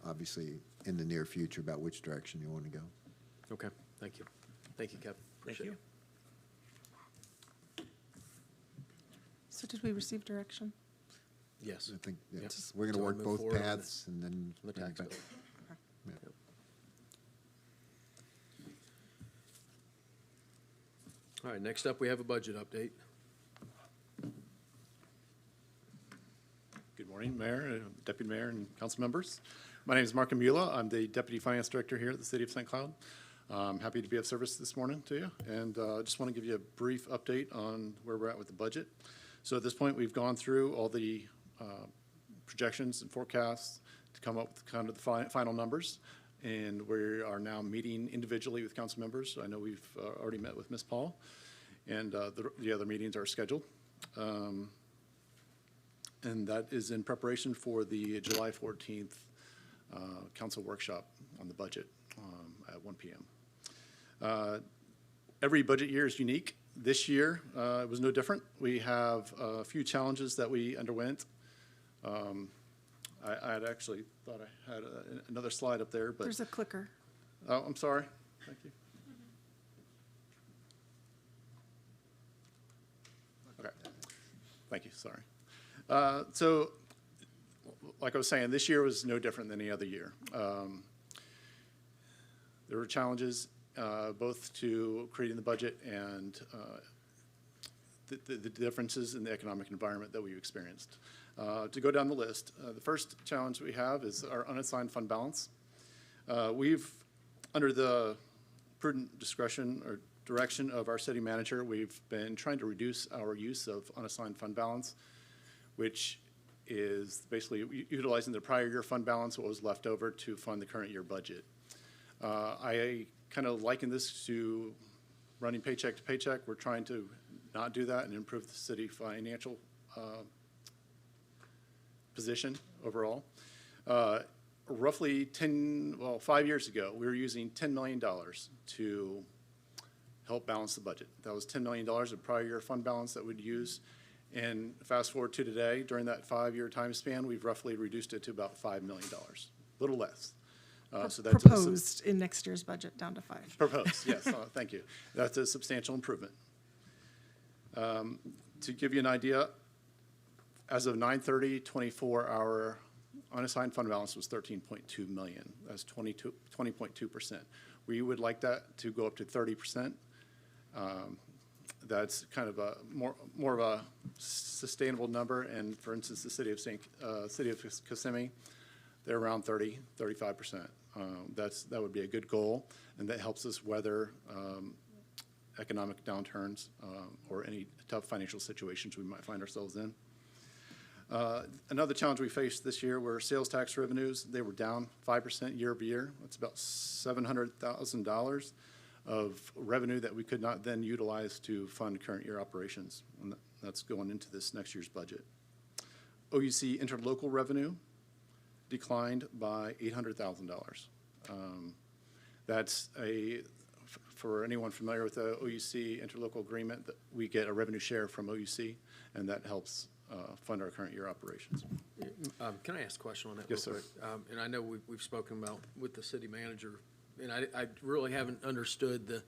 obviously in the near future, about which direction you want to go. Okay, thank you. Thank you, Kevin. Appreciate it. So did we receive direction? Yes. I think, yeah, Yep. we're gonna So work move both forward on paths and then. the bring it tax back. bill. Yeah. All right, next up, we have a budget update. Good morning, Mayor, Deputy Mayor, and council members. My name is Mark Amula. I'm the Deputy Finance Director here at the City of St. Cloud. I'm happy to be of service this morning to you, and just want to give you a brief update on where we're at with the budget. So at this point, we've gone through all the projections and forecasts to come up with kind of the final numbers, and we are now meeting individually with council members. I know we've already met with Ms. Paul, and the other meetings are scheduled. And that is in preparation for the July 14th council workshop on the budget at 1 p.m. Every budget year is unique. This year, it was no different. We have a few challenges that we underwent. I had actually thought I had another slide up there, but. There's a clicker. Oh, I'm sorry. Thank you. Okay. Thank you, sorry. So, like I was saying, this year was no different than any other year. There were challenges both to creating the budget and the differences in the economic environment that we experienced. To go down the list, the first challenge we have is our unassigned fund balance. We've, under the prudent discretion or direction of our city manager, we've been trying to reduce our use of unassigned fund balance, which is basically utilizing the prior year fund balance, what was left over, to fund the current year budget. I kind of liken this to running paycheck to paycheck. We're trying to not do that and improve the city financial position overall. Roughly 5 years ago, we were using $10 million to help balance the budget. That was $10 million of prior year fund balance that we'd use. And fast forward to today, during that 5-year time span, we've roughly reduced it to about $5 million, a little less. So that's proposed in next year's budget down to 5. Proposed, yes, thank you. That's a substantial improvement. To give you an idea, as of 9/30/24, our unassigned fund balance was $13.2 million. That's 20.2%. We would like that to go up to 30%. That's kind of a more of a sustainable number. And for instance, the city of Kissimmee, they're around 35%. That would be a good goal, and that helps us weather economic downturns or any tough financial situations we might find ourselves in. Another challenge we faced this year were sales tax revenues. They were down 5% year over year. That's about $700,000 of revenue that we could not then utilize to fund current year operations. And that's going into this next year's budget. OUC interlocal revenue declined by $800,000. That's for anyone familiar with the OUC interlocal agreement, that we get a revenue share from OUC, and that helps fund our current year operations. Can I ask a question on that? Yes, real sir. quick? And I know we've spoken about with the city manager, and I really haven't understood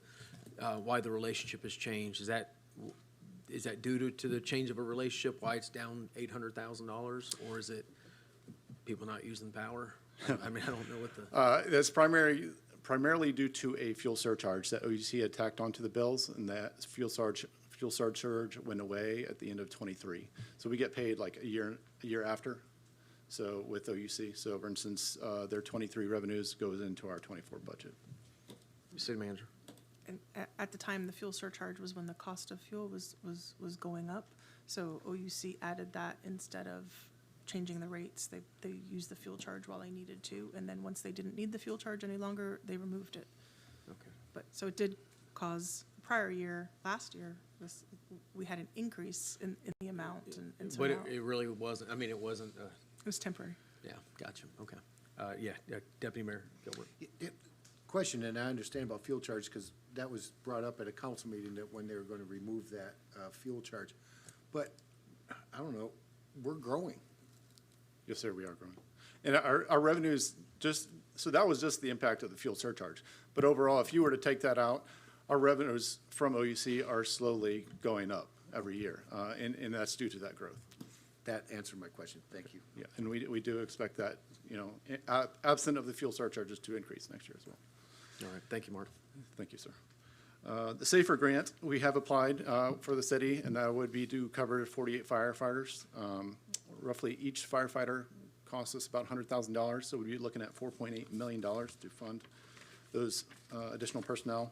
why the relationship has changed. Is that due to the change of a relationship, why it's down $800,000, or is it people not using power? I mean, I don't know what the. That's primarily due to a fuel surcharge that OUC had tacked onto the bills, and that fuel surcharge went away at the end of '23. So we get paid like a year after. So with OUC, so for instance, their '23 revenues goes into our '24 budget. City manager. And at the time, the fuel surcharge was when the cost of fuel was going up. So OUC added that instead of changing the rates. They used the fuel charge while they needed to, and then once they didn't need the fuel charge any longer, they removed it. Okay. But, so it did cause, prior year, last year, we had an increase in the amount, and so But now it really wasn't, I mean, it wasn't. it was temporary. Yeah, gotcha, okay. Deputy Mayor Gilbert. Question, and I understand about fuel charge, because that was brought up at a council meeting, that when they were going to remove that fuel charge. But, I don't know, we're growing. Yes, sir, we are growing. And our revenues so that was just the impact of the fuel surcharge. But overall, if you were to take that out, our revenues from OUC are slowly going up. every year, and that's due to that growth. That answered my question. Thank you. Yeah, and we do expect that, absent of the fuel surcharges, to increase next year as well. All right, thank you, Mark. Thank you, sir. The SAFER grant, we have applied for the city, and that would be to cover 48 firefighters. Roughly each firefighter costs us about $100,000, so we'd be looking at $4.8 million to fund those additional personnel.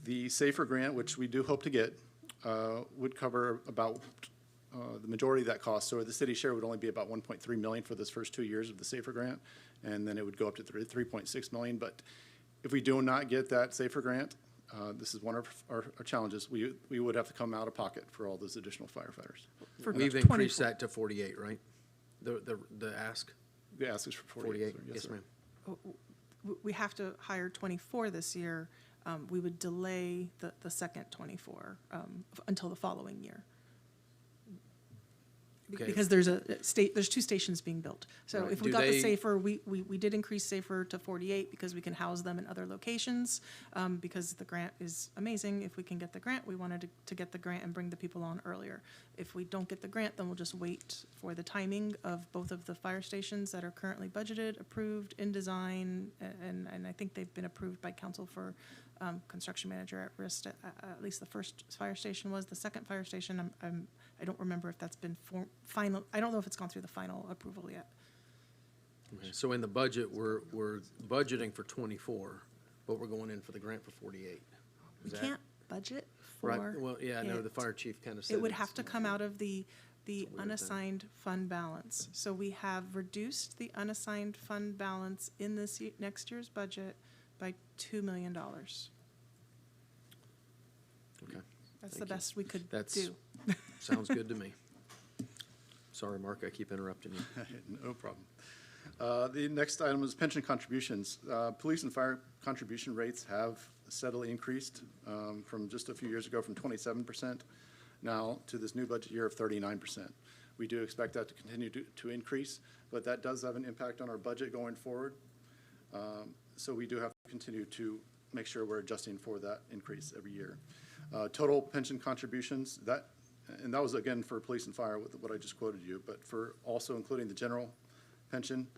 The SAFER grant, which we do hope to get, would cover about the majority of that cost. So the city share would only be about $1.3 million for those first 2 years of the SAFER grant, and then it would go up to $3.6 million. But if we do not get that SAFER grant, this is one of our challenges. We would have to come out of pocket for all those additional firefighters. We've increased that to 48, right? The ask? The ask is for 48. sir. Yes, sir. ma'am. We have to hire 24 this year. We would delay the second 24 until the following year. Okay. Because there's two stations being built. So Right. if we Do got the they- SAFER, we did increase SAFER to 48 because we can house them in other locations, because the grant is amazing. If we can get the grant, we wanted to get the grant and bring the people on earlier. If we don't get the grant, then we'll just wait for the timing of both of the fire stations that are currently budgeted, approved, in design, and I think they've been approved by council for construction manager at risk. At least the first fire station was. The second fire station, I don't remember if that's been final. I don't know if it's gone through the final approval yet. Okay, so in the budget, we're budgeting for 24, but we're going in for the grant for 48. We Is that can't budget for. right? Well, yeah, I know it. the fire chief kind of said It would it's- have to come out of the weird thing. unassigned fund balance. So we have reduced the unassigned fund balance in this next year's budget by $2 million. Okay. That's Thank the you. best we could That's- do. Sounds good to me. Sorry, Mark, I keep interrupting you. No problem. The next item is pension contributions. Police and fire contribution rates have steadily increased from just a few years ago, from 27% now to this new budget year of 39%. We do expect that to continue to increase, but that does have an impact on our budget going forward. So we do have to continue to make sure we're adjusting for that increase every year. Total pension contributions, that was again for police and fire with what I just quoted you, but for also including the general pension,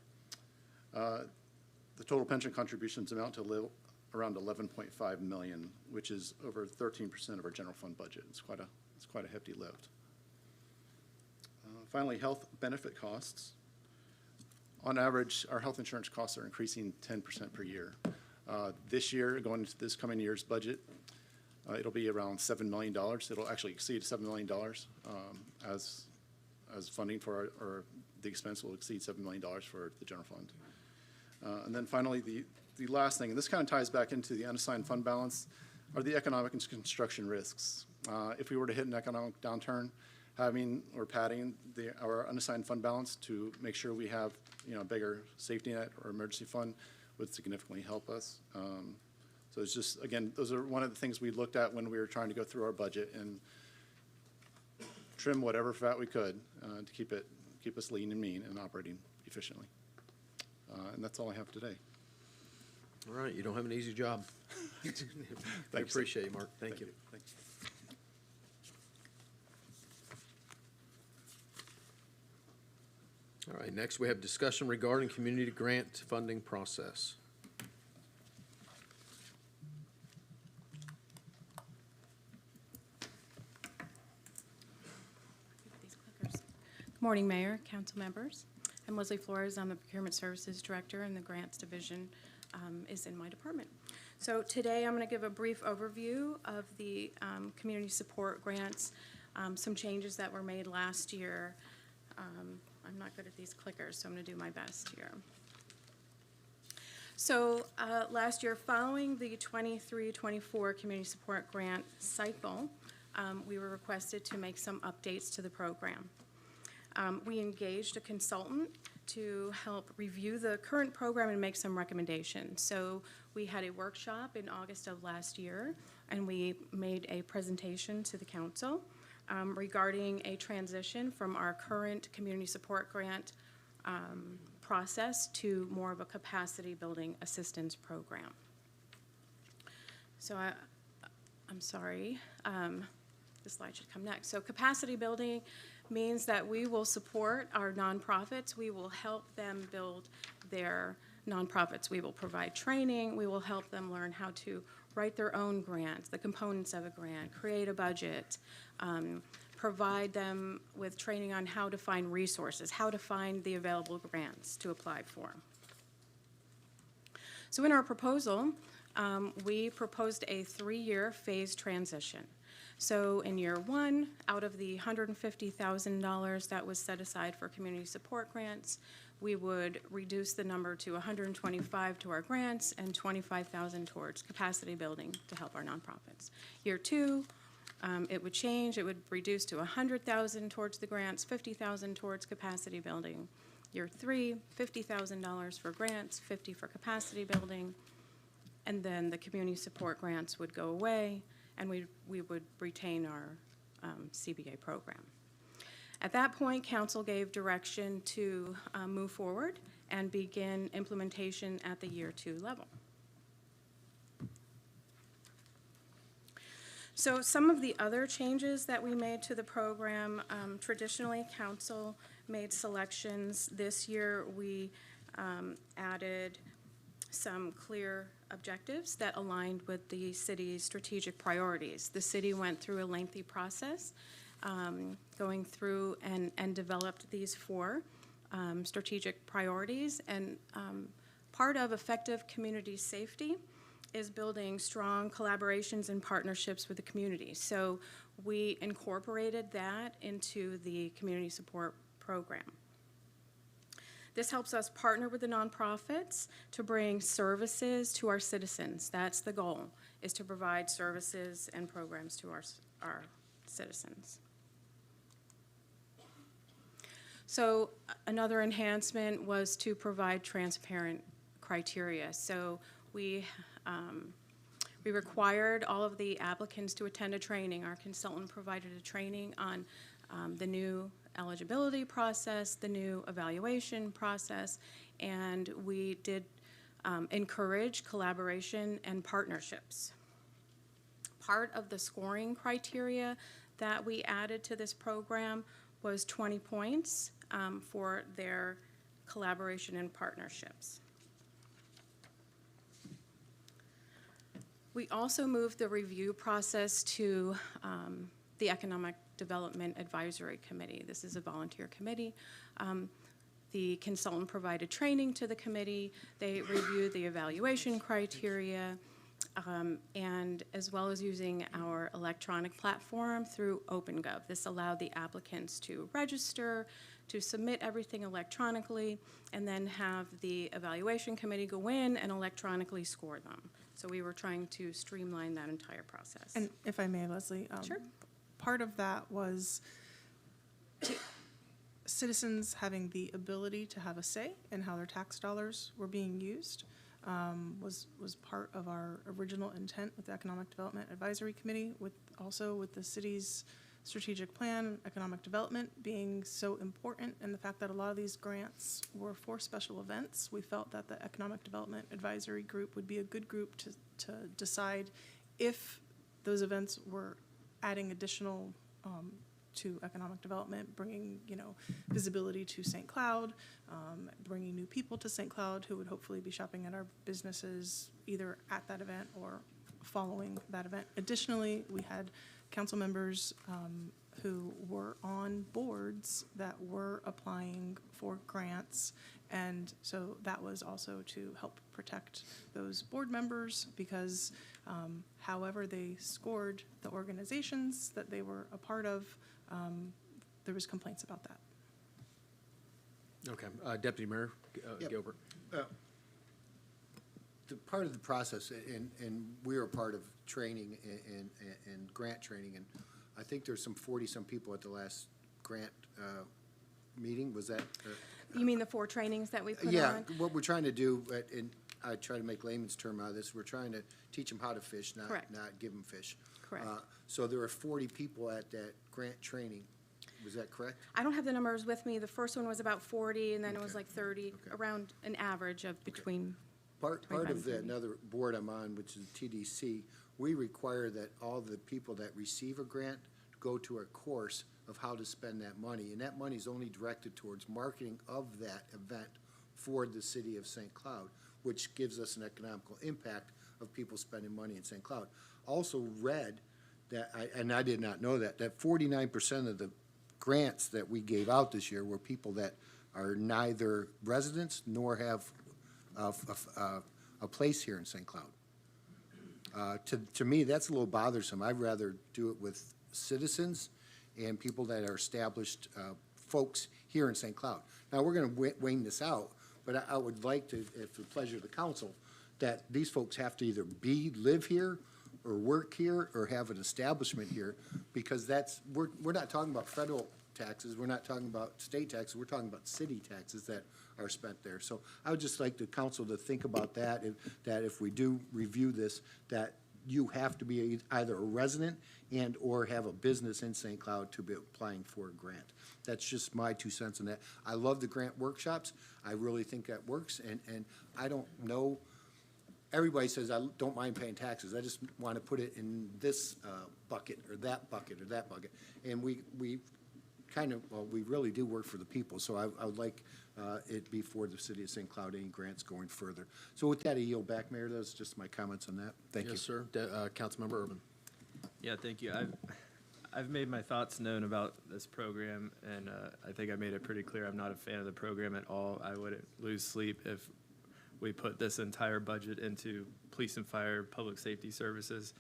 the total pension contributions amount to around 11.5 million, which is over 13% of our general fund budget. It's quite a hefty lift. Finally, health benefit costs. On average, our health insurance costs are increasing 10% per year. This year, going into this coming year's budget, it'll be around $7 million. It'll actually exceed $7 million as funding for the expense will exceed $7 million for the general fund. And then finally, the last thing, and this kind of ties back into the unassigned fund balance, are the economic and construction risks. If we were to hit an economic downturn, having or padding our unassigned fund balance to make sure we have a bigger safety net or emergency fund would significantly help us. So it's just, again, those are one of the things we looked at when we were trying to go through our budget and trim whatever fat we could to keep us lean and mean and operating efficiently. And that's all I have today. All right, you don't have an easy job. I Thanks. appreciate you, Mark. Thank you. Thank you. All right, next we have discussion regarding community grant funding process. Good morning, Mayor, council members. I'm Leslie Flores. I'm the Procurement Services Director, and the Grants Division is in my department. So today I'm going to give a brief overview of the community support grants, some changes that were made last year. I'm not good at these clickers, so I'm going to do my best here. So last year, following the 23-24 community support grant cycle, we were requested to make some updates to the program. We engaged a consultant to help review the current program and make some recommendations. So we had a workshop in August of last year, and we made a presentation to the council regarding a transition from our current community support grant process to more of a capacity building assistance program. So I'm sorry. the slide should come next. So capacity building means that we will support our nonprofits. We will help them build their nonprofits. We will provide training. We will help them learn how to write their own grants, the components of a grant, create a budget, provide them with training on how to find resources, how to find the available grants to apply for. So in our proposal, we proposed a 3-year phased transition. So in year 1, out of the $150,000 that was set aside for community support grants, we would reduce the number to 125 to our grants and 25,000 towards capacity building to help our nonprofits. Year 2, it would change. It would reduce to 100,000 towards the grants, 50,000 towards capacity building. Year 3, $50,000 for grants, 50 for capacity building, and then the community support grants would go away, and we would retain our CBA program. At that point, council gave direction to move forward and begin implementation at the year 2 level. So some of the other changes that we made to the program, traditionally council made selections. This year we added some clear objectives that aligned with the city's strategic priorities. The city went through a lengthy process going through and developed these 4 strategic priorities. And part of effective community safety is building strong collaborations and partnerships with the community. So we incorporated that into the community support program. This helps us partner with the nonprofits to bring services to our citizens. That's the goal, is to provide services and programs to our citizens. So another enhancement was to provide transparent criteria. So we required all of the applicants to attend a training. Our consultant provided a training on the new eligibility process, the new evaluation process, and we did encourage collaboration and partnerships. Part of the scoring criteria that we added to this program was 20 points for their collaboration and partnerships. We also moved the review process to the Economic Development Advisory Committee. This is a volunteer committee. The consultant provided training to the committee. They reviewed the evaluation criteria, and as well as using our electronic platform through OpenGov. This allowed the applicants to register, to submit everything electronically, and then have the evaluation committee go in and electronically score them. So we were trying to streamline that entire process. And if I may, Leslie, Sure. Part of that was citizens having the ability to have a say in how their tax dollars were being used. Was part of our original intent with the Economic Development Advisory Committee, with the city's strategic plan, economic development being so important, and the fact that a lot of these grants were for special events. We felt that the Economic Development Advisory Group would be a good group to decide if those events were adding additional to economic development, bringing visibility to St. Cloud, bringing new people to St. Cloud who would hopefully be shopping at our businesses either at that event or following that event. Additionally, we had council members who were on boards that were applying for grants, and so that was also to help protect those board members, because however they scored the organizations that they were a part of, there was complaints about that. Okay, Deputy Mayor Yep. Gilbert. The part of the process, and we are a part of training and grant training, and I think there's some 40-some people at the last grant meeting. Was that? You mean the 4 trainings that we put on? Yeah, what we're trying to do, and I try to make layman's term out of this, we're trying to teach them how to fish, not give them fish. Correct. So there were 40 people at that grant training. Was that correct? I don't have the numbers with me. The first one was about 40, and then it was like 30, around an average of between. Part 25 of and the 30. another board I'm on, which is TDC, we require that all the people that receive a grant go to a course of how to spend that money, and that money is only directed towards marketing of that event for the city of St. Cloud, which gives us an economical impact of people spending money in St. Cloud. Also read that, and I did not know that 49% of the grants that we gave out this year were people that are neither residents nor have a place here in St. Cloud. To me, that's a little bothersome. I'd rather do it with citizens and people that are established folks here in St. Cloud. Now, we're going to wane this out, but I would like to, if the pleasure of the council, that these folks have to either live here or work here or have an establishment here, because we're not talking about federal taxes, we're not talking about state taxes, we're talking about city taxes that are spent there. So I would just like the council to think about that, that if we do review this, that you have to be either a resident and or have a business in St. Cloud to be applying for a grant. That's just my 2 cents on that. I love the grant workshops. I really think that works, and I don't know, everybody says, I don't mind paying taxes. I just want to put it in this bucket or that bucket or that bucket. And we kind of, well, we really do work for the people, so I would like it be for the city of St. Cloud, any grants going further. So with that, I yield back, Mayor. Those are just my comments on that. Thank you. Yes, sir. Councilmember Urban. Yeah, thank you. I've made my thoughts known about this program, and I think I made it pretty clear I'm not a fan of the program at all. I wouldn't lose sleep if we put this entire budget into police and fire, public safety services.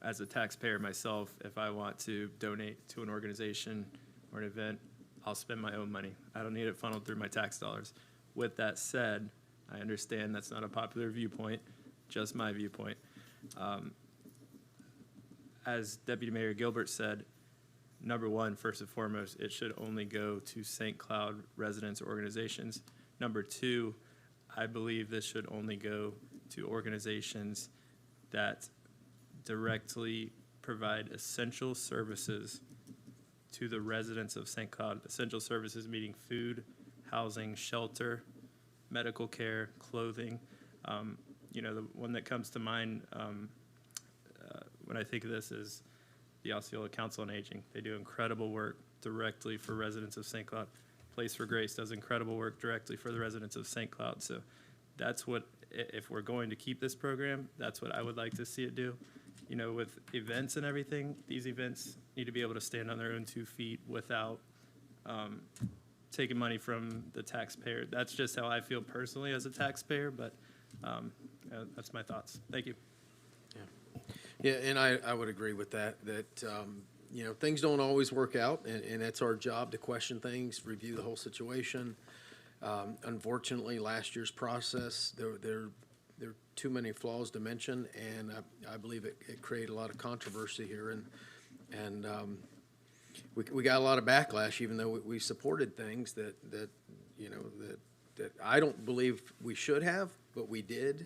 As a taxpayer myself, if I want to donate to an organization or an event, I'll spend my own money. I don't need it funneled through my tax dollars. With that said, I understand that's not a popular viewpoint, just my viewpoint. As Deputy Mayor Gilbert said, number one, first and foremost, it should only go to St. Cloud residents or organizations. Number two, I believe this should only go to organizations that directly provide essential services to the residents of St. Cloud. Essential services meaning food, housing, shelter, medical care, clothing. The one that comes to mind when I think of this is the Osceola Council on Aging. They do incredible work directly for residents of St. Cloud. Place for Grace does incredible work directly for the residents of St. Cloud. So that's what, if we're going to keep this program, that's what I would like to see it do. With events and everything, these events need to be able to stand on their own 2 feet without taking money from the taxpayer. That's just how I feel personally as a taxpayer, but that's my thoughts. Thank you. Yeah, and I would agree with that, things don't always work out, and that's our job to question things, review the whole situation. Unfortunately, last year's process, there are too many flaws to mention, and I believe it created a lot of controversy here, and we got a lot of backlash, even though we supported things that I don't believe we should have, but we did,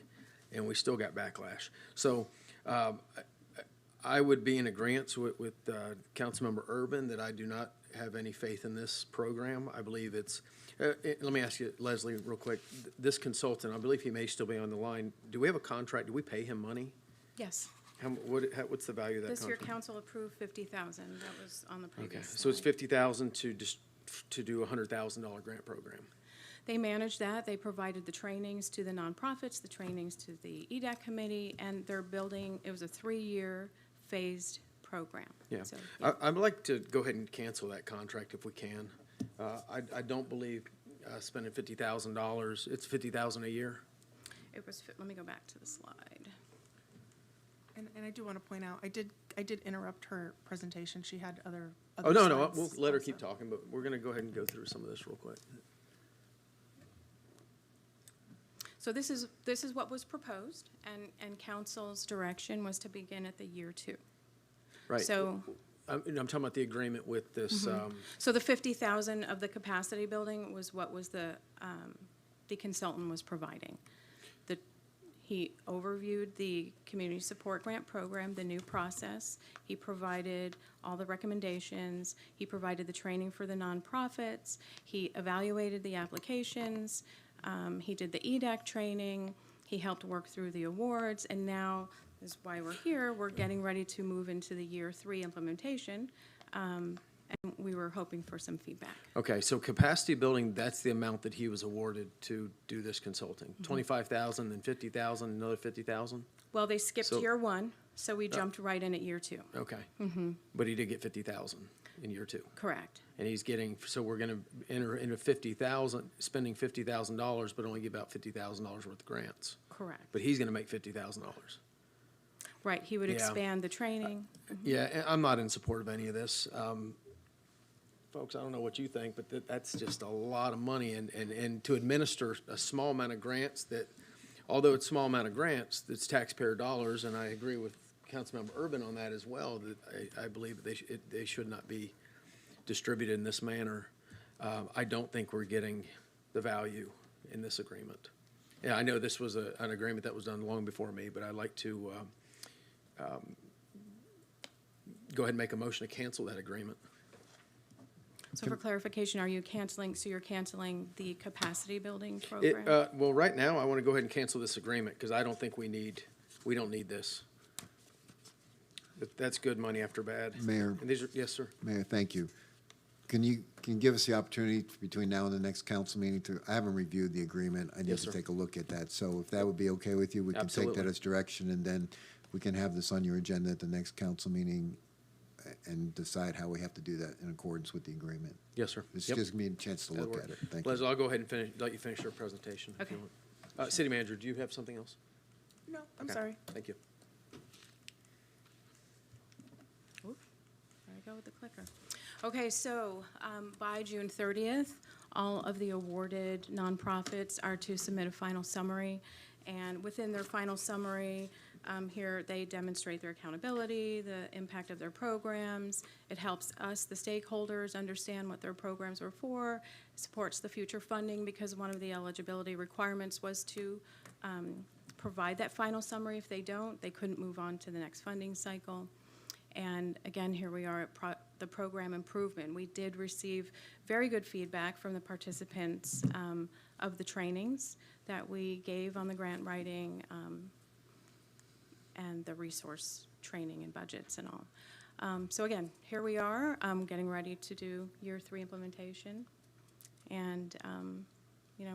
and we still got backlash. So I would be in agreement with Councilmember Urban that I do not have any faith in this program. I believe it's, let me ask you, Leslie, real quick. This consultant, I believe he may still be on the line. Do we have a contract? Do we pay him money? Yes. What's the value of that This year, contract? council approved 50,000. That was on the Okay, previous so it's slide. 50,000 to do a $100,000 grant program. They managed that. They provided the trainings to the nonprofits, the trainings to the EDAC committee, and they're building, it was a 3-year phased program. Yeah, So, I'd like to go ahead and cancel that contract if we can. I don't believe spending $50,000, it's $50,000 a year. It was, let me go back to the slide. And I do want to point out, I did interrupt her presentation. She had other Oh, no, slides we'll let her also. keep talking, but we're gonna go ahead and go through some of this real quick. So this is what was proposed, and council's direction was to begin at the year 2. Right. So, I'm talking about the agreement with this, so the 50,000 of the capacity building was what was the consultant was providing. He overviewed the community support grant program, the new process. He provided all the recommendations. He provided the training for the nonprofits. He evaluated the applications. He did the EDAC training. He helped work through the awards, and now is why we're here. We're getting ready to move into the year 3 implementation, and we were hoping for some feedback. Okay, so capacity building, that's the amount that he was awarded to do this consulting? 25,000, then 50,000, another 50,000? Well, they skipped So- year 1, so we jumped right in at year 2. Okay. Mm-hmm. But he did get 50,000 in year 2? Correct. And he's getting, so we're gonna enter into 50,000, spending $50,000, but only give out $50,000 worth of grants. Correct. But he's gonna make $50,000. Right, he would Yeah. expand the training. Yeah, and I'm not in support of any of this. Folks, I don't know what you think, but that's just a lot of money, and to administer a small amount of grants that, although it's a small amount of grants, it's taxpayer dollars, and I agree with Councilmember Urban on that as well, that I believe that they should not be distributed in this manner. I don't think we're getting the value in this agreement. Yeah, I know this was an agreement that was done long before me, but I'd like to go ahead and make a motion to cancel that agreement. So for clarification, are you canceling, so you're canceling the capacity building It, program? well, right now, I want to go ahead and cancel this agreement, because I don't think we don't need this. But that's good money after bad. Mayor. And these are, yes, sir. Mayor, thank you. Can you give us the opportunity between now and the next council meeting I haven't reviewed the agreement. I need Yes, to sir. take a look at that. So if that would be okay with you, we can take Absolutely. that as direction, and then we can have this on your agenda at the next council meeting and decide how we have to do that in accordance with the agreement. Yes, sir. This Yep. gives me a chance to That'll look work. at it. Thank you. Leslie, I'll go ahead and let you finish your presentation. if you Okay. want. City Manager, do you have something else? No, I'm Okay. sorry. Thank you. There I go with the clicker. Okay, so by June 30th, all of the awarded nonprofits are to submit a final summary. And within their final summary, here they demonstrate their accountability, the impact of their programs. It helps us, the stakeholders, understand what their programs were for, supports the future funding, because one of the eligibility requirements was to provide that final summary. If they don't, they couldn't move on to the next funding cycle. And again, here we are at the program improvement. We did receive very good feedback from the participants of the trainings that we gave on the grant writing and the resource training and budgets and all. So again, here we are, getting ready to do year 3 implementation. And,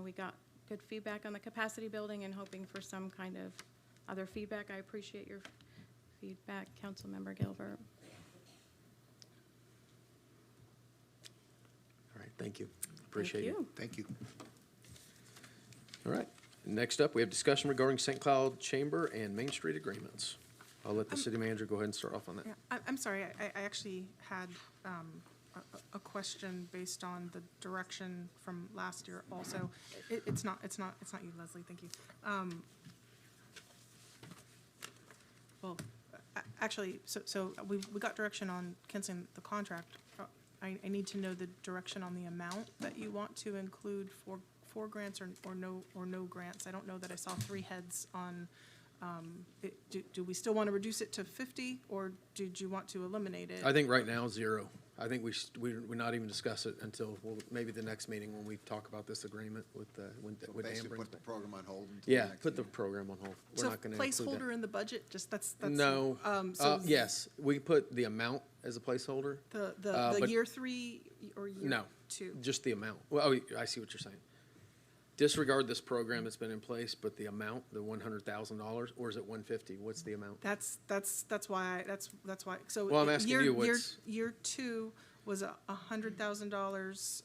we got good feedback on the capacity building and hoping for some kind of other feedback. I appreciate your feedback, Councilmember Gilbert. All right, thank you. Appreciate it. Thank you. All right. Next up, we have discussion regarding St. Cloud Chamber and Main Street agreements. I'll let the city manager go ahead and start off on that. Yeah, I'm sorry, I actually had a question based on the direction from last year also. It's not you, Leslie, thank you. Well, actually, so we got direction on canceling the contract. I need to know the direction on the amount that you want to include for grants or no grants. I don't know that I saw 3 heads on, do we still want to reduce it to 50, or did you want to eliminate it? I think right now, 0. I think we're not even discuss it until, maybe the next meeting when we talk about this agreement with when Basically Amber. put the program on hold until the Yeah, next put the meeting. program on hold. We're So not going to include that. placeholder in the budget, just that's. No. So Yes, we put the amount as a placeholder. The but year 3 or year No, 2? just the amount. Well, I see what you're saying. Disregard this program that's been in place, but the amount, the $100,000, or is it 150? What's the amount? That's why, so. Well, I'm asking you year- what's- Year 2 was $100,000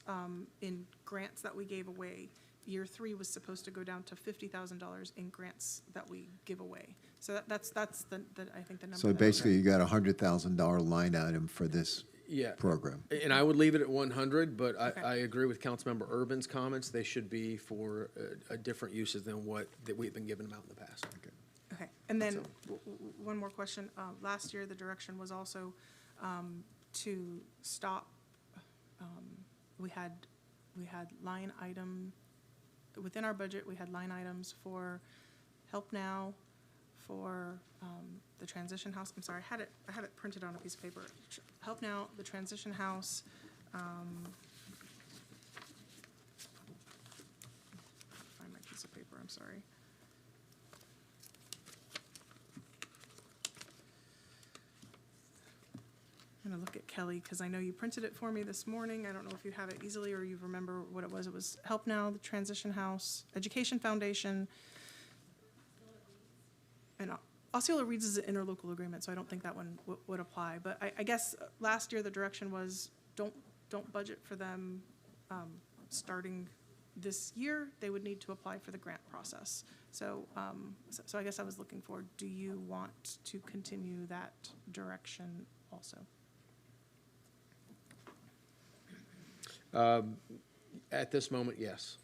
in grants that we gave away. Year 3 was supposed to go down to $50,000 in grants that we give away. So that's the I think the number. So that- basically, you got a $100,000 line item for this Yeah. program. And I would leave it at 100, but I agree with Councilmember Urban's comments. They should be for a different uses than that we've been giving them out in the past. Okay, and then one more question. Last year, the direction was also to stop, we had line item, within our budget, we had line items for Help Now, for the transition house. I'm sorry, I had it printed on a piece of paper. Help Now, the transition house. Find my piece of paper, I'm sorry. at Kelly, because I know you printed it for me this morning. I don't know if you have it easily or you remember what it was. It was Help Now, the Transition House, Education Foundation, and Osceola Reads is an interlocal agreement, so I don't think that one would apply. But I guess last year the direction was don't budget for them starting this year. They would need to apply for the grant process. So I guess I was looking for, do you want to continue that direction also? At this moment, yes.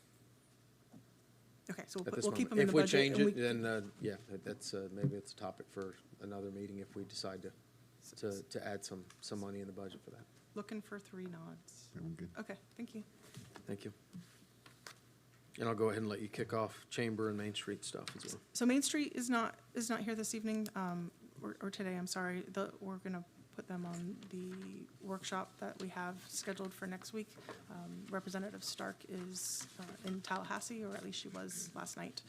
Okay, so At this we'll keep them moment. in the budget. If we change and it, then, yeah, that's, maybe it's a topic for another meeting if we decide to add some money in the budget for that. Looking for 3 nods. I'm good. Okay, thank you. Thank you. And I'll go ahead and let you kick off Chamber and Main Street stuff as well. So Main Street is not here this evening, or today, I'm sorry. We're gonna put them on the workshop that we have scheduled for next week. Representative Stark is in Tallahassee, or at least she was last night.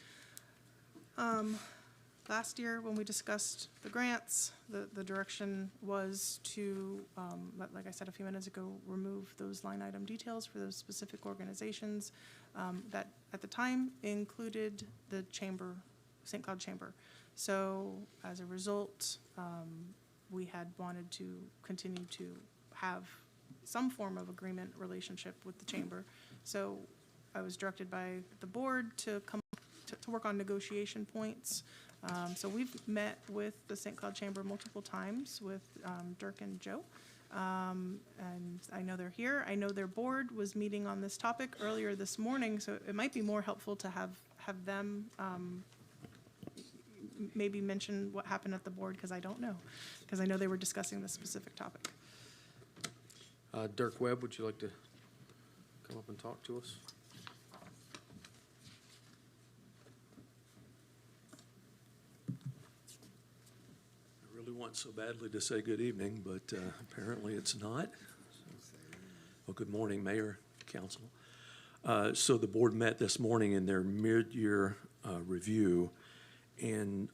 Last year, when we discussed the grants, the direction was to, like I said a few minutes ago, remove those line item details for those specific organizations that at the time included the chamber, St. Cloud Chamber. So as a result, we had wanted to continue to have some form of agreement relationship with the chamber. So I was directed by the board to come to work on negotiation points. So we've met with the St. Cloud Chamber multiple times with Dirk and Joe. And I know they're here. I know their board was meeting on this topic earlier this morning, so it might be more helpful to have them maybe mention what happened at the board, because I don't know, because I know they were discussing this specific topic. Dirk Webb, would you like to come up and talk to us? I really want so badly to say good evening, but apparently it's not. Well, good morning, Mayor, Council. So the board met this morning in their mid-year review, and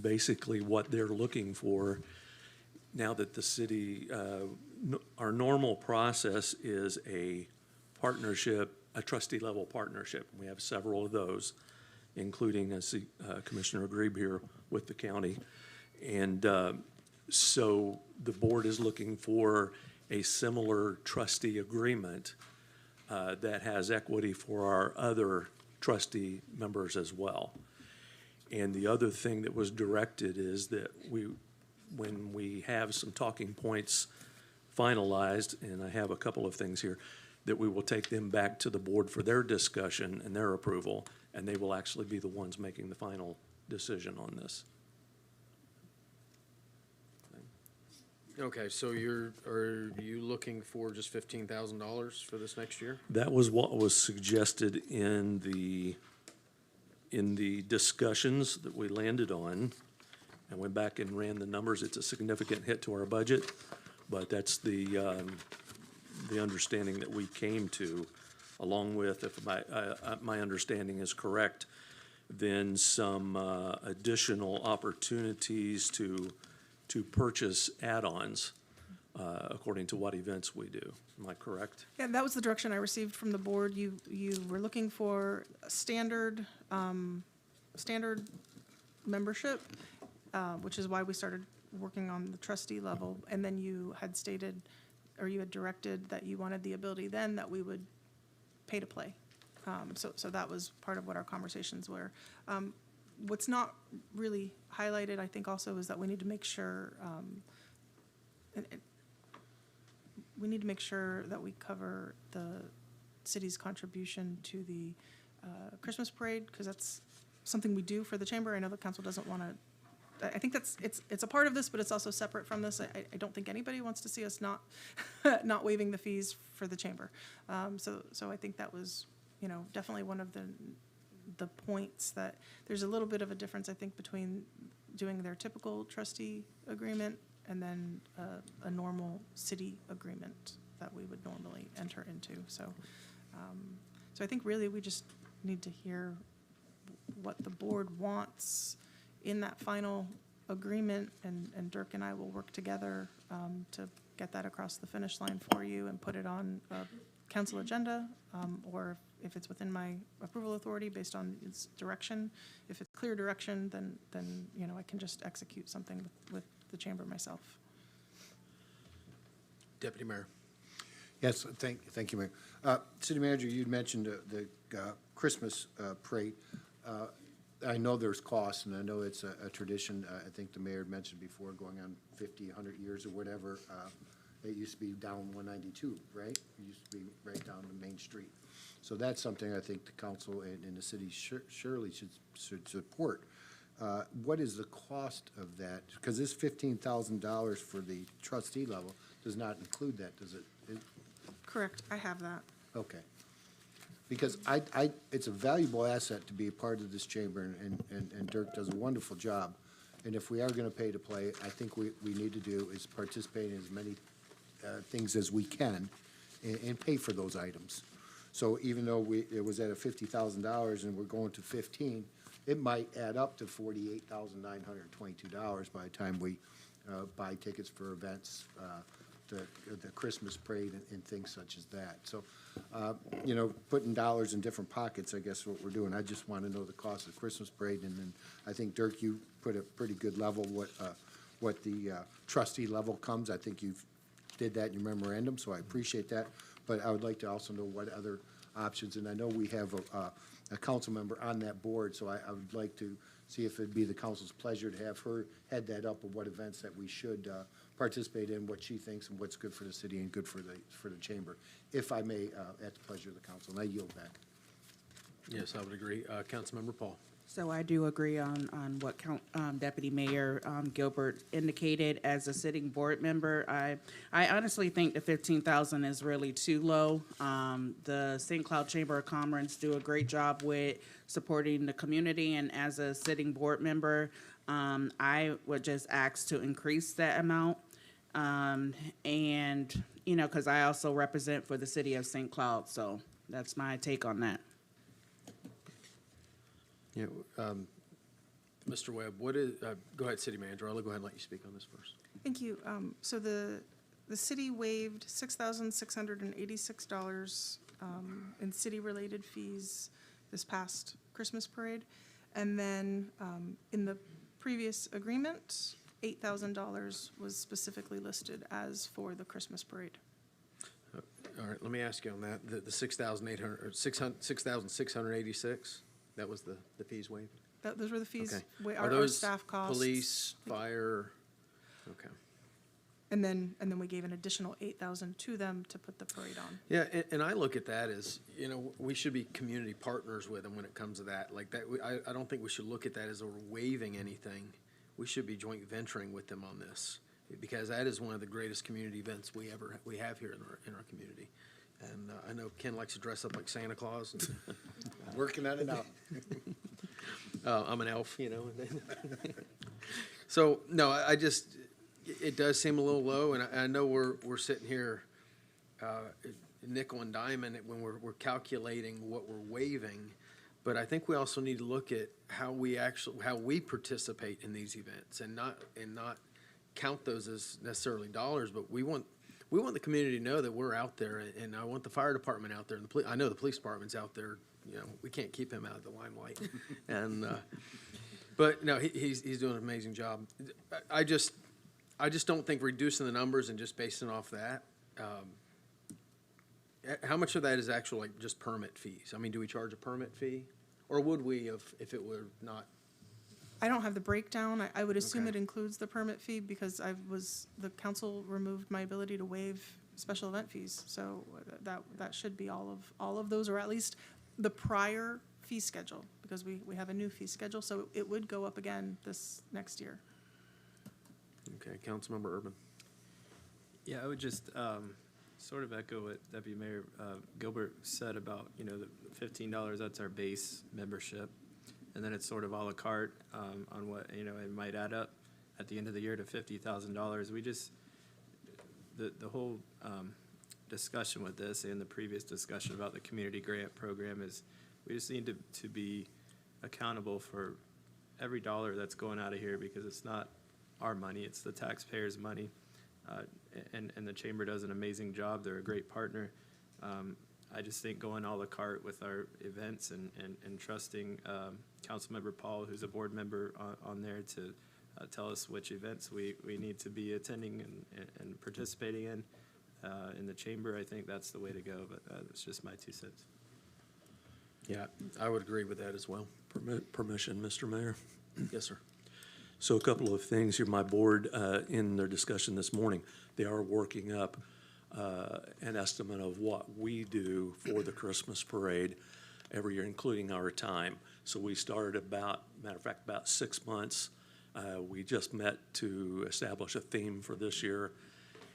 basically what they're looking for now that the city, our normal process is a partnership, a trustee-level partnership. We have several of those, including, as Commissioner Grebe here with the county. And so the board is looking for a similar trustee agreement that has equity for our other trustee members as well. And the other thing that was directed is that when we have some talking points finalized, and I have a couple of things here, that we will take them back to the board for their discussion and their approval, and they will actually be the ones making the final decision on this. Okay, so are you looking for just $15,000 for this next year? That was what was suggested in the discussions that we landed on. I went back and ran the numbers. It's a significant hit to our budget, but that's the understanding that we came to, along with, if my understanding is correct, then some additional opportunities to purchase add-ons according to what events we do. Am I correct? Yeah, that was the direction I received from the board. You were looking for a standard membership, which is why we started working on the trustee level. And then you had stated, or you had directed that you wanted the ability then that we would pay to play. So that was part of what our conversations were. What's not really highlighted, I think also, is that we need to make sure, we need to make sure that we cover the city's contribution to the Christmas parade, because that's something we do for the chamber. I know the council doesn't want to, I think it's a part of this, but it's also separate from this. I don't think anybody wants to see us not waiving the fees for the chamber. So I think that was, definitely one of the points that there's a little bit of a difference, I think, between doing their typical trustee agreement and then a normal city agreement that we would normally enter into. So I think really we just need to hear what the board wants in that final agreement, and Dirk and I will work together to get that across the finish line for you and put it on a council agenda, or if it's within my approval authority based on its direction. If it's clear direction, then, you know, I can just execute something with the chamber myself. Deputy Mayor. Yes, thank you, Mayor. City Manager, you'd mentioned the Christmas parade. I know there's costs, and I know it's a tradition. I think the mayor had mentioned before, going on 50, 100 years or whatever. It used to be down 192, right? It used to be right down the main street. So that's something I think the council and the city surely should support. What is the cost of that? Because this $15,000 for the trustee level does not include that, does it? Correct, I have that. Okay. Because it's a valuable asset to be a part of this chamber, and Dirk does a wonderful job. And if we are gonna pay to play, I think we need to do is participate in as many things as we can and pay for those items. So even though it was at a $50,000 and we're going to 15, it might add up to $48,922 by the time we buy tickets for events, the Christmas parade and things such as that. So, you know, putting dollars in different pockets, I guess what we're doing. I just want to know the cost of the Christmas parade, and then I think, Dirk, you put a pretty good level what the trustee level comes. I think you've did that in your memorandum, so I appreciate that. But I would like to also know what other options, and I know we have a council member on that board, so I would like to see if it'd be the council's pleasure to have her head that up of what events that we should participate in, what she thinks, and what's good for the city and good for the chamber, if I may, at the pleasure of the council, and I yield back. Yes, I would agree. Councilmember Paul. So I do agree on what Deputy Mayor Gilbert indicated. As a sitting board member, I honestly think the 15,000 is really too low. The St. Cloud Chamber of Commerce do a great job with supporting the community, and as a sitting board member, I would just ask to increase that amount. And, you know, because I also represent for the city of St. Cloud, so that's my take on that. Yeah, Mr. Webb, what is, go ahead, City Manager. I'll go ahead and let you speak on this first. Thank you. So the city waived $6,686 in city-related fees this past Christmas parade. And then in the previous agreement, $8,000 was specifically listed as for the Christmas parade. All right, let me ask you on that. The 6,686, that was the fees waived? Those were the fees, Okay. our those staff costs. police, fire? Okay. And then we gave an additional $8,000 to them to put the parade on. Yeah, and I look at that as, you know, we should be community partners with them when it comes to that. Like that, I don't think we should look at that as we're waiving anything. We should be joint venturing with them on this, because that is one of the greatest community events we have here in our community. And I know Ken likes to dress up like Santa Claus. And, Working on it now. I'm an elf, you know. So, no, I just, it does seem a little low, and I know we're sitting here nickel and diamond when we're calculating what we're waiving, but I think we also need to look at how we participate in these events and not count those as necessarily dollars, but we want the community to know that we're out there, and I want the fire department out there, and I know the police department's out there. You know, we can't keep him out of the limelight, and but no, he's doing an amazing job. I just don't think reducing the numbers and just basing off that. How much of that is actual, like, just permit fees? I mean, do we charge a permit fee, or would we if it were not? I don't have the breakdown. I would assume Okay. it includes the permit fee because the council removed my ability to waive special event fees. So that should be all of those, or at least the prior fee schedule, because we have a new fee schedule, so it would go up again this next year. Okay, Councilmember Urban. Yeah, I would just sort of echo what Deputy Mayor Gilbert said about, you know, the $15, that's our base membership. And then it's sort of a la carte on what, you know, it might add up at the end of the year to $50,000. We just, the whole discussion with this and the previous discussion about the community grant program is we just need to be accountable for every dollar that's going out of here, because it's not our money, it's the taxpayers' money. And the chamber does an amazing job. They're a great partner. I just think going a la carte with our events and trusting Councilmember Paul, who's a board member on there, to tell us which events we need to be attending and participating in the chamber. I think that's the way to go, but it's just my 2 cents. Yeah, I would agree with that as well. Permission, Mr. Mayor? Yes, sir. So a couple of things here. My board, in their discussion this morning, they are working up an estimate of what we do for the Christmas parade every year, including our time. So we started about 6 months. We just met to establish a theme for this year.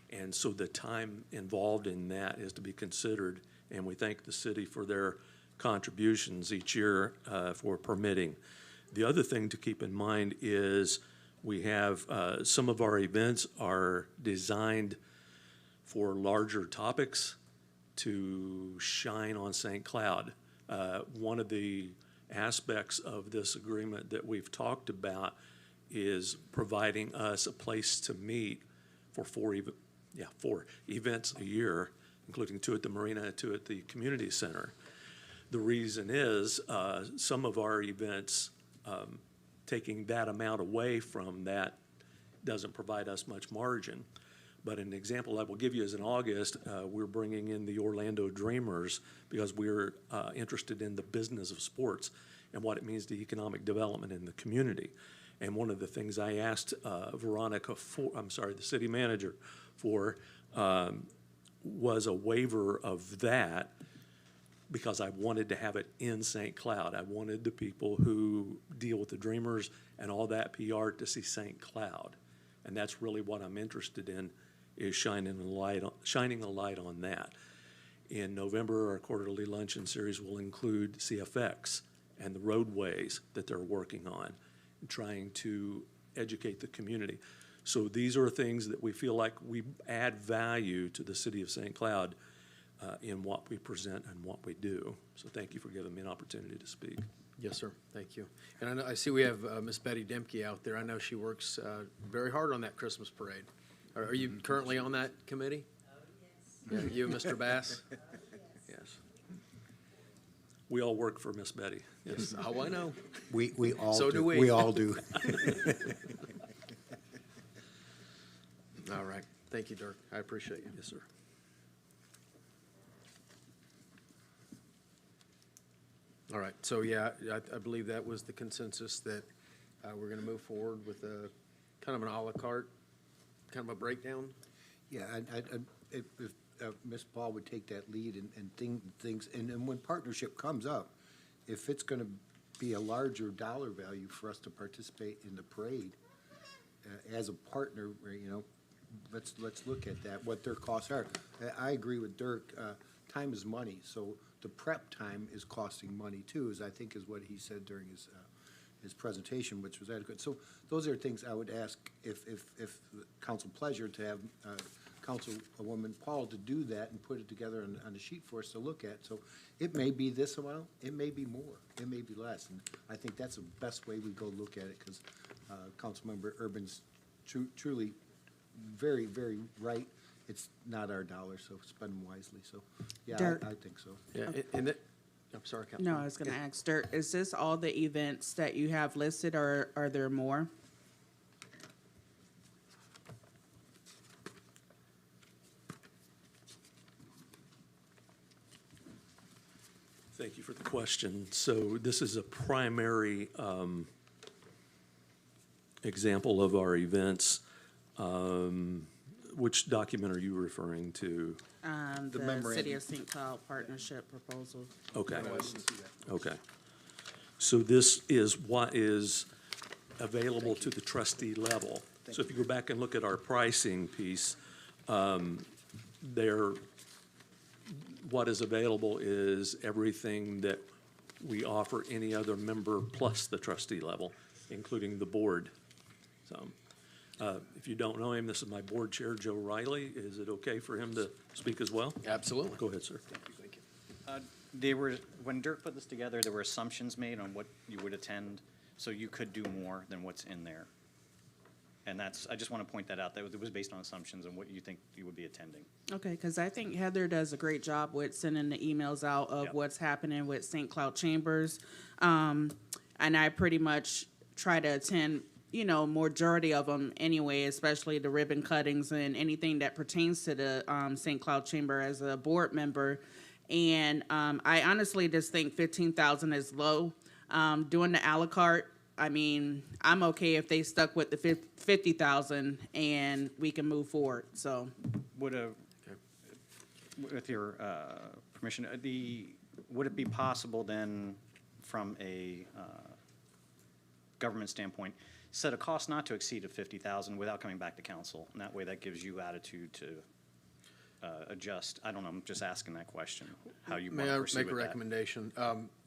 And so the time involved in that is to be considered. And we thank the city for their contributions each year for permitting. The other thing to keep in mind is we have some of our events are designed for larger topics to shine on St. Cloud. One of the aspects of this agreement that we've talked about is providing us a place to meet for 4 events a year, including 2 at the marina and 2 at the community center. The reason is some of our events, taking that amount away from that doesn't provide us much margin. But an example I will give you is in August, we're bringing in the Orlando Dreamers because we're interested in the business of sports and what it means to economic development in the community. And one of the things I asked the city manager for, was a waiver of that because I wanted to have it in St. Cloud. I wanted the people who deal with the Dreamers and all that PR to see St. Cloud. And that's really what I'm interested in, is shining a light on that. In November, our quarterly luncheon series will include CFX and the roadways that they're working on, and trying to educate the community. So these are things that we feel like we add value to the city of St. Cloud in what we present and what we do. So thank you for giving me an opportunity to speak. Yes, sir. Thank you. And I know, I see we have Miss Betty Demke out there. I know she works very hard on that Christmas parade. Are you currently on that committee? Oh, yes. Yeah, you and Mr. Bass? Yes. We all work for Miss Betty. Yes. Oh, I know. We all So do. do we. We all do. All right. Thank you, Dirk. I appreciate you. Yes, sir. All right. So, yeah, I believe that was the consensus that we're going to move forward with a kind of an à la carte, kind of a breakdown. Yeah, if Ms. Paul would take that lead and things, and when partnership comes up, if it's going to be a larger dollar value for us to participate in the parade as a partner, you know, let's look at that, what their costs are. I agree with Dirk, time is money, so the prep time is costing money too, as I think is what he said during his presentation, which was adequate. So those are things I would ask if council pleasure to have Councilwoman Paul to do that and put it together on a sheet for us to look at. So it may be this amount, it may be more, it may be less, and I think that's the best way we go look at it, because Councilmember Urban's truly very, very right. It's not our dollar, so spend them wisely. So, yeah, Dirk. I think so. Yeah, and that, I'm sorry, Councilman. No, I was going to ask Dirk, is this all the events that you have listed, or are there more? Thank you for the question. So this is a primary example of our events. Which document are you referring to? The City of St. Cloud Partnership Proposal. Okay. Okay. So this is what is available to the trustee level. So if you go back and look at our pricing piece, what is available is everything that we offer any other member plus the trustee level, including the board. So if you don't know him, this is my board chair, Joe Riley. Is it okay for him to speak as well? Absolutely. Go ahead, sir. Thank you. When Dirk put this together, there were assumptions made on what you would attend, so you could do more than what's in there. And that's, I just want to point that out, that it was based on assumptions and what you think you would be attending. Okay, because I think Heather does a great job with sending the emails out of Yep. what's happening with St. Cloud Chambers. And I pretty much try to attend, majority of them anyway, especially the ribbon cuttings and anything that pertains to the St. Cloud Chamber as a board member. And I honestly just think 15,000 is low. Doing the a la carte, I mean, I'm okay if they stuck with the 50,000 and we can move forward, so. With your permission, would it be possible then, from a government standpoint, set a cost not to exceed of 50,000 without coming back to council? And that way that gives you latitude to adjust. I don't know, I'm just asking that question, how you want May to I proceed make a with that. recommendation?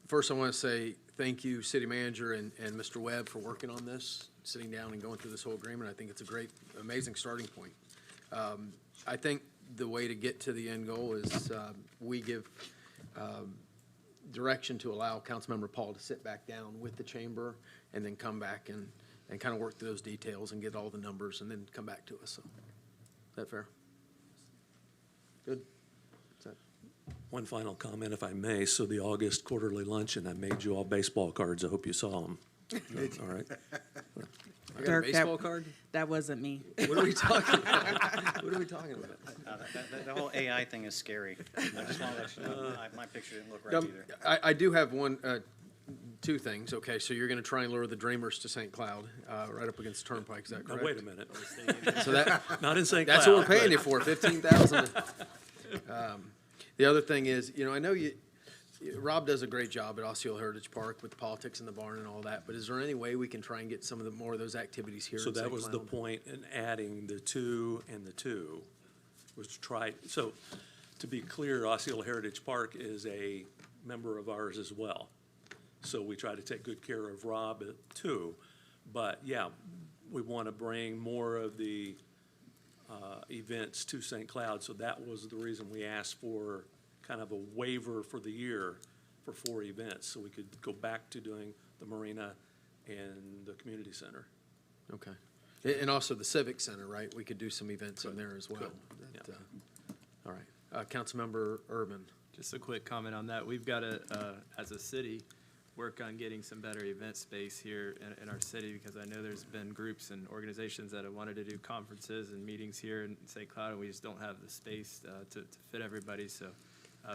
First, I want to say thank you, City Manager and Mr. Webb, for working on this, sitting down and going through this whole agreement. I think it's a great, amazing starting point. I think the way to get to the end goal is we give direction to allow Councilmember Paul to sit back down with the chamber and then come back and kind of work through those details and get all the numbers and then come back to us. So, is that fair? Good. One final comment, if I may. So the August quarterly luncheon, I made you all baseball cards. I hope you saw them. All right. I got a baseball card? That wasn't me. What are we talking about? What are we talking about? The whole AI thing is scary. I just want to let you know, my picture didn't look right either. I do have two things. Okay, so you're going to try and lure the Dreamers to St. Cloud, right up against the Turnpike. Is that Now, correct? wait a minute. So that Not in St. That's what Cloud, we're paying but- you for, 15,000. The other thing is, I know Rob does a great job at Osceola Heritage Park with the politics in the barn and all that. But is there any way we can try and get some of more of those activities here? So in St. that was the Cloud? point in adding the 2 and the 2, was to try, so to be clear, Osceola Heritage Park is a member of ours as well. So we try to take good care of Rob too. But yeah, we want to bring more of the events to St. Cloud. So that was the reason we asked for kind of a waiver for the year for 4 events. So we could go back to doing the marina and the community center. Okay. And also the Civic Center, right? We could do some events in there as well. Could, All right. Councilmember Urban. Just a quick comment on that. We've got to, as a city, work on getting some better event space here in our city, because I know there's been groups and organizations that have wanted to do conferences and meetings here in St. Cloud, and we just don't have the space to fit everybody. So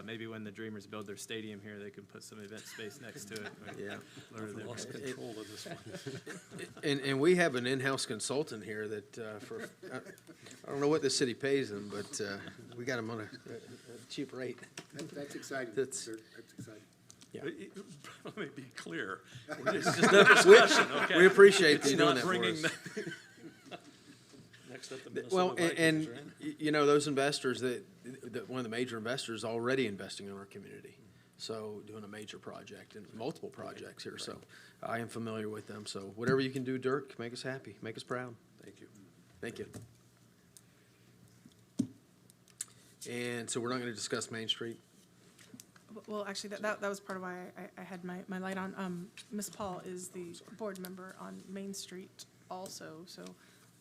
maybe when the Dreamers build their stadium here, they can put some event space next to it. Yeah. I've lost control of this one. And we have an in-house consultant here that I don't know what the city pays them, but we got him on a cheap rate. That's exciting. That's exciting. Yeah. Let me be clear. It's just a discussion, okay? We appreciate It's you doing not that for bringing us. the- Next up, the Minnesota Well, Vikings, right? Those investors that one of the major investors already investing in our community. So doing a major project and multiple projects here. So I am familiar with them. So whatever you can do, Dirk, make us happy, make us proud. Thank you. Thank you. And so we're not going to discuss Main Street. Well, actually, that was part of why I had my light on. Ms. Paul is the board member on Main Street also, so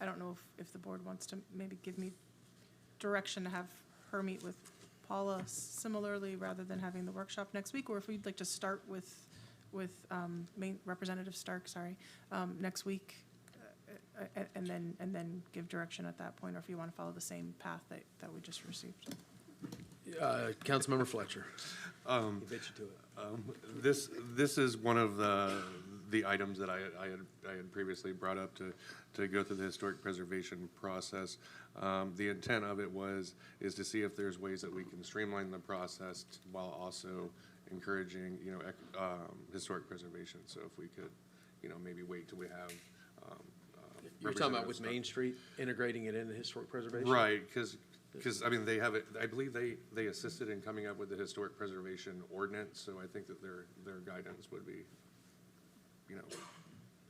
I don't know if the board wants to maybe give me direction to have her meet with Paula similarly rather than having the workshop next week, or if we'd like to start with Representative Stark, next week, and then give direction at that point, or if you want to follow the same path that we just received. Councilmember Fletcher. He beat you to it. This is one of the items that I had previously brought up to go through the historic preservation process. The intent of it is to see if there's ways that we can streamline the process while also encouraging, historic preservation. So if we could, maybe wait till we have. You're talking about with representatives Main Street, integrating it into historic preservation? Right, because I mean, they have it, I believe they assisted in coming up with the historic preservation ordinance, so I think that their guidance would be,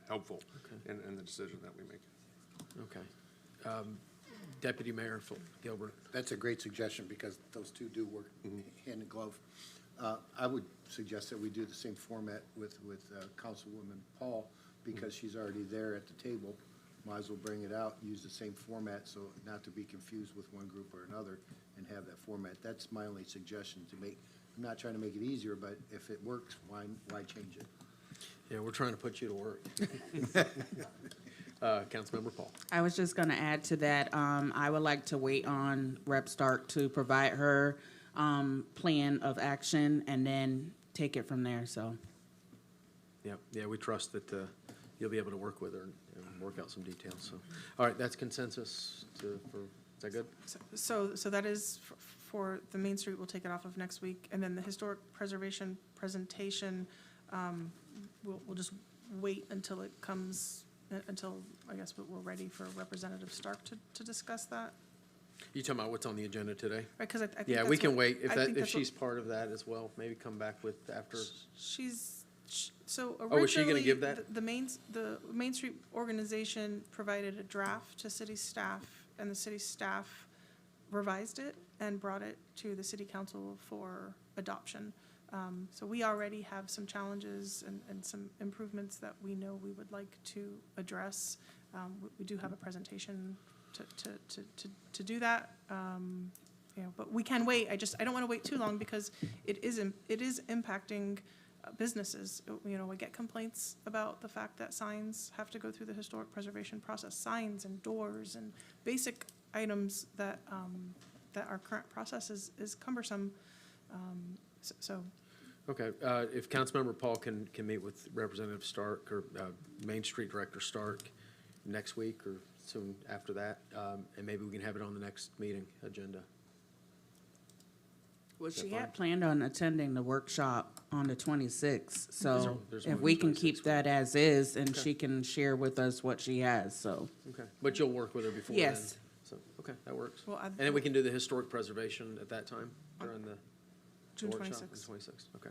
helpful in the decision that we make. Okay. Deputy Mayor Gilbert. That's a great suggestion, because those two do work hand in glove. I would suggest that we do the same format with Councilwoman Paul, because she's already there at the table, might as well bring it out, use the same format, so not to be confused with one group or another, and have that format. That's my only suggestion to make. I'm not trying to make it easier, but if it works, why change it? Yeah, we're trying to put you to work. Councilmember Paul. I was just gonna add to that, I would like to wait on Rep. Stark to provide her, plan of action and then take it from there, so. Yeah, we trust that you'll be able to work with her and work out some details, so. All right, that's consensus is that good? So that is for the Main Street, we'll take it off of next week, and then the historic preservation presentation, we'll just wait until it comes, until, I guess, we're ready for Representative Stark to discuss that? You talking about what's on the agenda today? Right, 'cause I think Yeah, we that's can what- wait, I think if that's what- she's part of that as well, maybe come back with after. So Oh, was she gonna originally, give that? the Main Street organization provided a draft to city staff, and the city staff revised it and brought it to the city council for adoption. So we already have some challenges and some improvements that we know we would like to address. We do have a presentation to do that. But we can wait. I don't want to wait too long because it is impacting businesses. We get complaints about the fact that signs have to go through the historic preservation process, signs and doors and basic items that our current process is cumbersome. So. Okay, if Councilmember Paul can meet with Representative Stark or Main Street Director Stark next week or soon after that, and maybe we can have it on the next meeting agenda. Well, Is that she fine? had planned on attending the workshop on the 26th, so There's if one we on can 26th, keep that as is, and Okay. she can share with us what she has, so. Okay, but you'll work with her before then? Yes. So, okay, that works. Well, And then we can do the historic preservation at that time during the June workshop? 26th. June 26th, okay.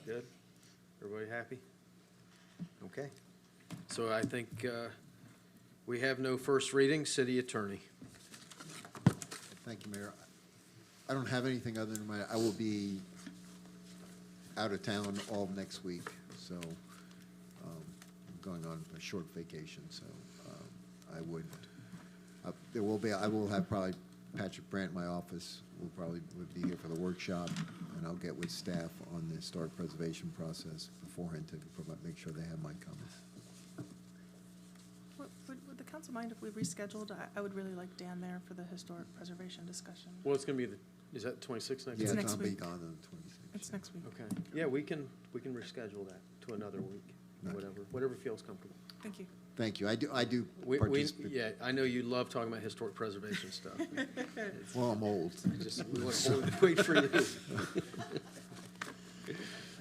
Good? Everybody happy? Okay. So I think we have no first reading. City Attorney. Thank you, Mayor. I don't have anything other than I will be out of town all of next week, so I'm going on a short vacation, so I will have probably Patrick Brandt in my office, would be here for the workshop, and I'll get with staff on the historic preservation process beforehand to make sure they have my comments. Would the council mind if we rescheduled? I would really like Dan there for the historic preservation discussion. Well, it's going to be is that 26th next Yeah, week? next I'll be week. gone on the 26th. It's next week. Okay. Yeah, we can reschedule that to another week, whatever feels comfortable. Thank you. Thank you. I do We, participate. yeah, I know you love talking about historic preservation stuff. Well, I'm old. We want to wait for you.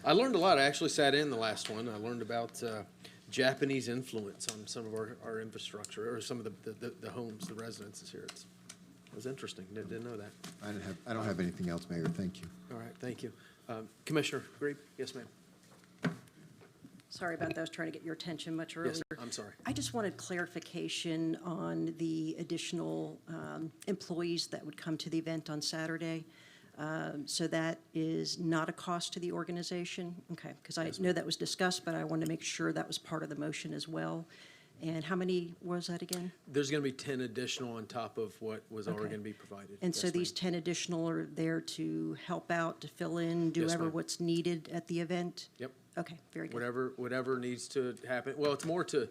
I learned a lot. I actually sat in the last one. I learned about Japanese influence on some of our infrastructure, or some of the homes, the residences here. It was interesting. Didn't know that. I don't have anything else, Mayor. Thank you. All right, thank you. Commissioner Grebe? Yes, ma'am. Sorry about that. I was trying to get your attention much earlier. Yes, I'm sorry. I just wanted clarification on the additional employees that would come to the event on Saturday. So that is not a cost to the organization? Okay, because I know that was discussed, but I wanted to make sure that was part of the motion as well. And how many was that again? There's going to be 10 additional on top of what was already Okay. going to be provided. And so Yes, these ma'am. 10 additional are there to help out, to fill in, do Yes, whatever ma'am. what's needed at the event? Yep. Okay, very good. Whatever needs to happen. Well, it's more to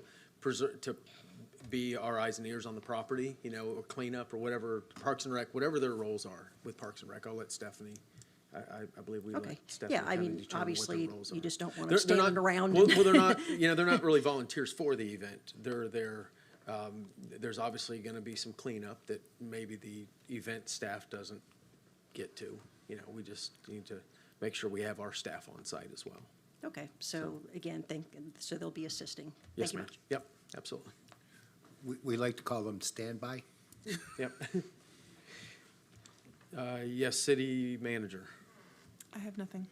be our eyes and ears on the property, or cleanup or whatever, Parks and Rec, whatever their roles are with Parks and Rec. I'll let Stephanie, I believe we let Okay. Stephanie Yeah, I kind of mean, determine what their obviously, roles you are. just don't want They're- them they're standing not- around. Well, they're not, they're not really volunteers for the event. They're there, there's obviously going to be some cleanup that maybe the event staff doesn't get to. We just need to make sure we have our staff on site as well. Okay, so again, so they'll be assisting. Yes, Thank you ma'am. much. Yep, absolutely. We like to call them standby. Yep. Yes, city manager. I have nothing.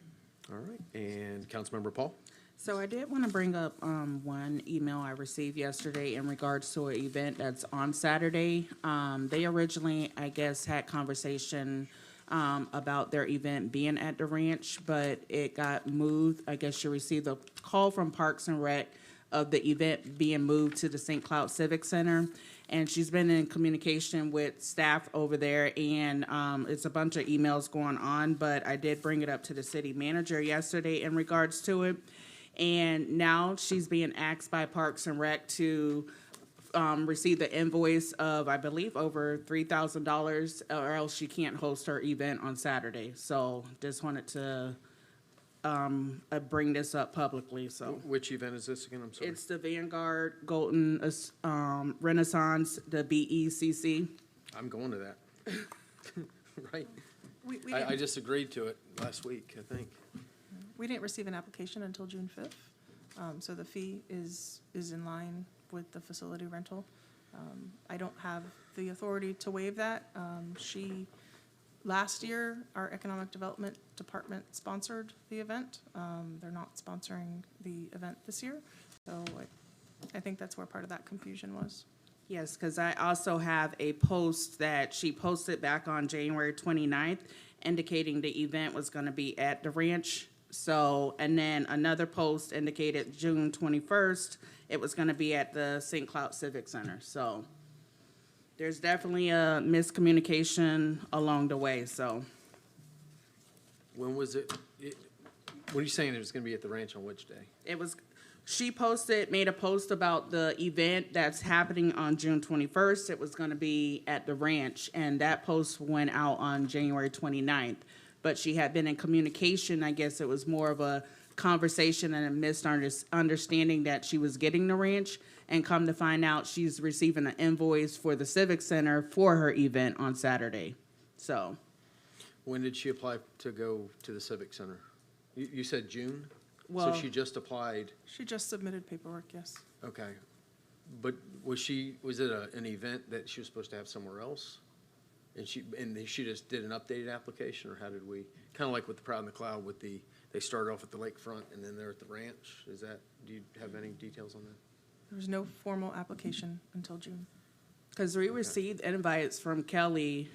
All right, and Councilmember Paul? So I did want to bring up one email I received yesterday in regards to an event that's on Saturday. They originally, I guess, had conversation about their event being at the ranch, but it got moved. I guess you received a call from Parks and Rec of the event being moved to the St. Cloud Civic Center. And she's been in communication with staff over there, and it's a bunch of emails going on, but I did bring it up to the city manager yesterday in regards to it. And now she's being asked by Parks and Rec to receive the invoice of, I believe, over $3,000, or else she can't host her event on Saturday. So just wanted to bring this up publicly, so. Which event is this again? I'm sorry. It's the Vanguard Golden Renaissance, the BECC. I'm going to that. Right. We I didn't- just agreed to it last week, I think. We didn't receive an application until June 5th, so the fee is in line with the facility rental. I don't have the authority to waive that. Last year, our Economic Development Department sponsored the event. They're not sponsoring the event this year, so I think that's where part of that confusion was. Yes, because I also have a post that she posted back on January 29th indicating the event was going to be at the ranch. So, and then another post indicated June 21st, it was going to be at the St. Cloud Civic Center. So there's definitely a miscommunication along the way, so. When was it? What are you saying it was going to be at the ranch on which day? It was, she made a post about the event that's happening on June 21st. It was going to be at the ranch, and that post went out on January 29th. But she had been in communication, I guess it was more of a conversation and a misunderstanding that she was getting the ranch, and come to find out she's receiving an invoice for the Civic Center for her event on Saturday, so. When did she apply to go to the Civic Center? You said June? So Well- she just applied, She just submitted paperwork, yes. okay. But was it an event that she was supposed to have somewhere else? And she just did an updated application, or how did we, kind of like with the Proud in the Cloud with they started off at the lakefront and then they're at the ranch? Do you have any details on that? There was no formal application until June. Because we received invites from Kelly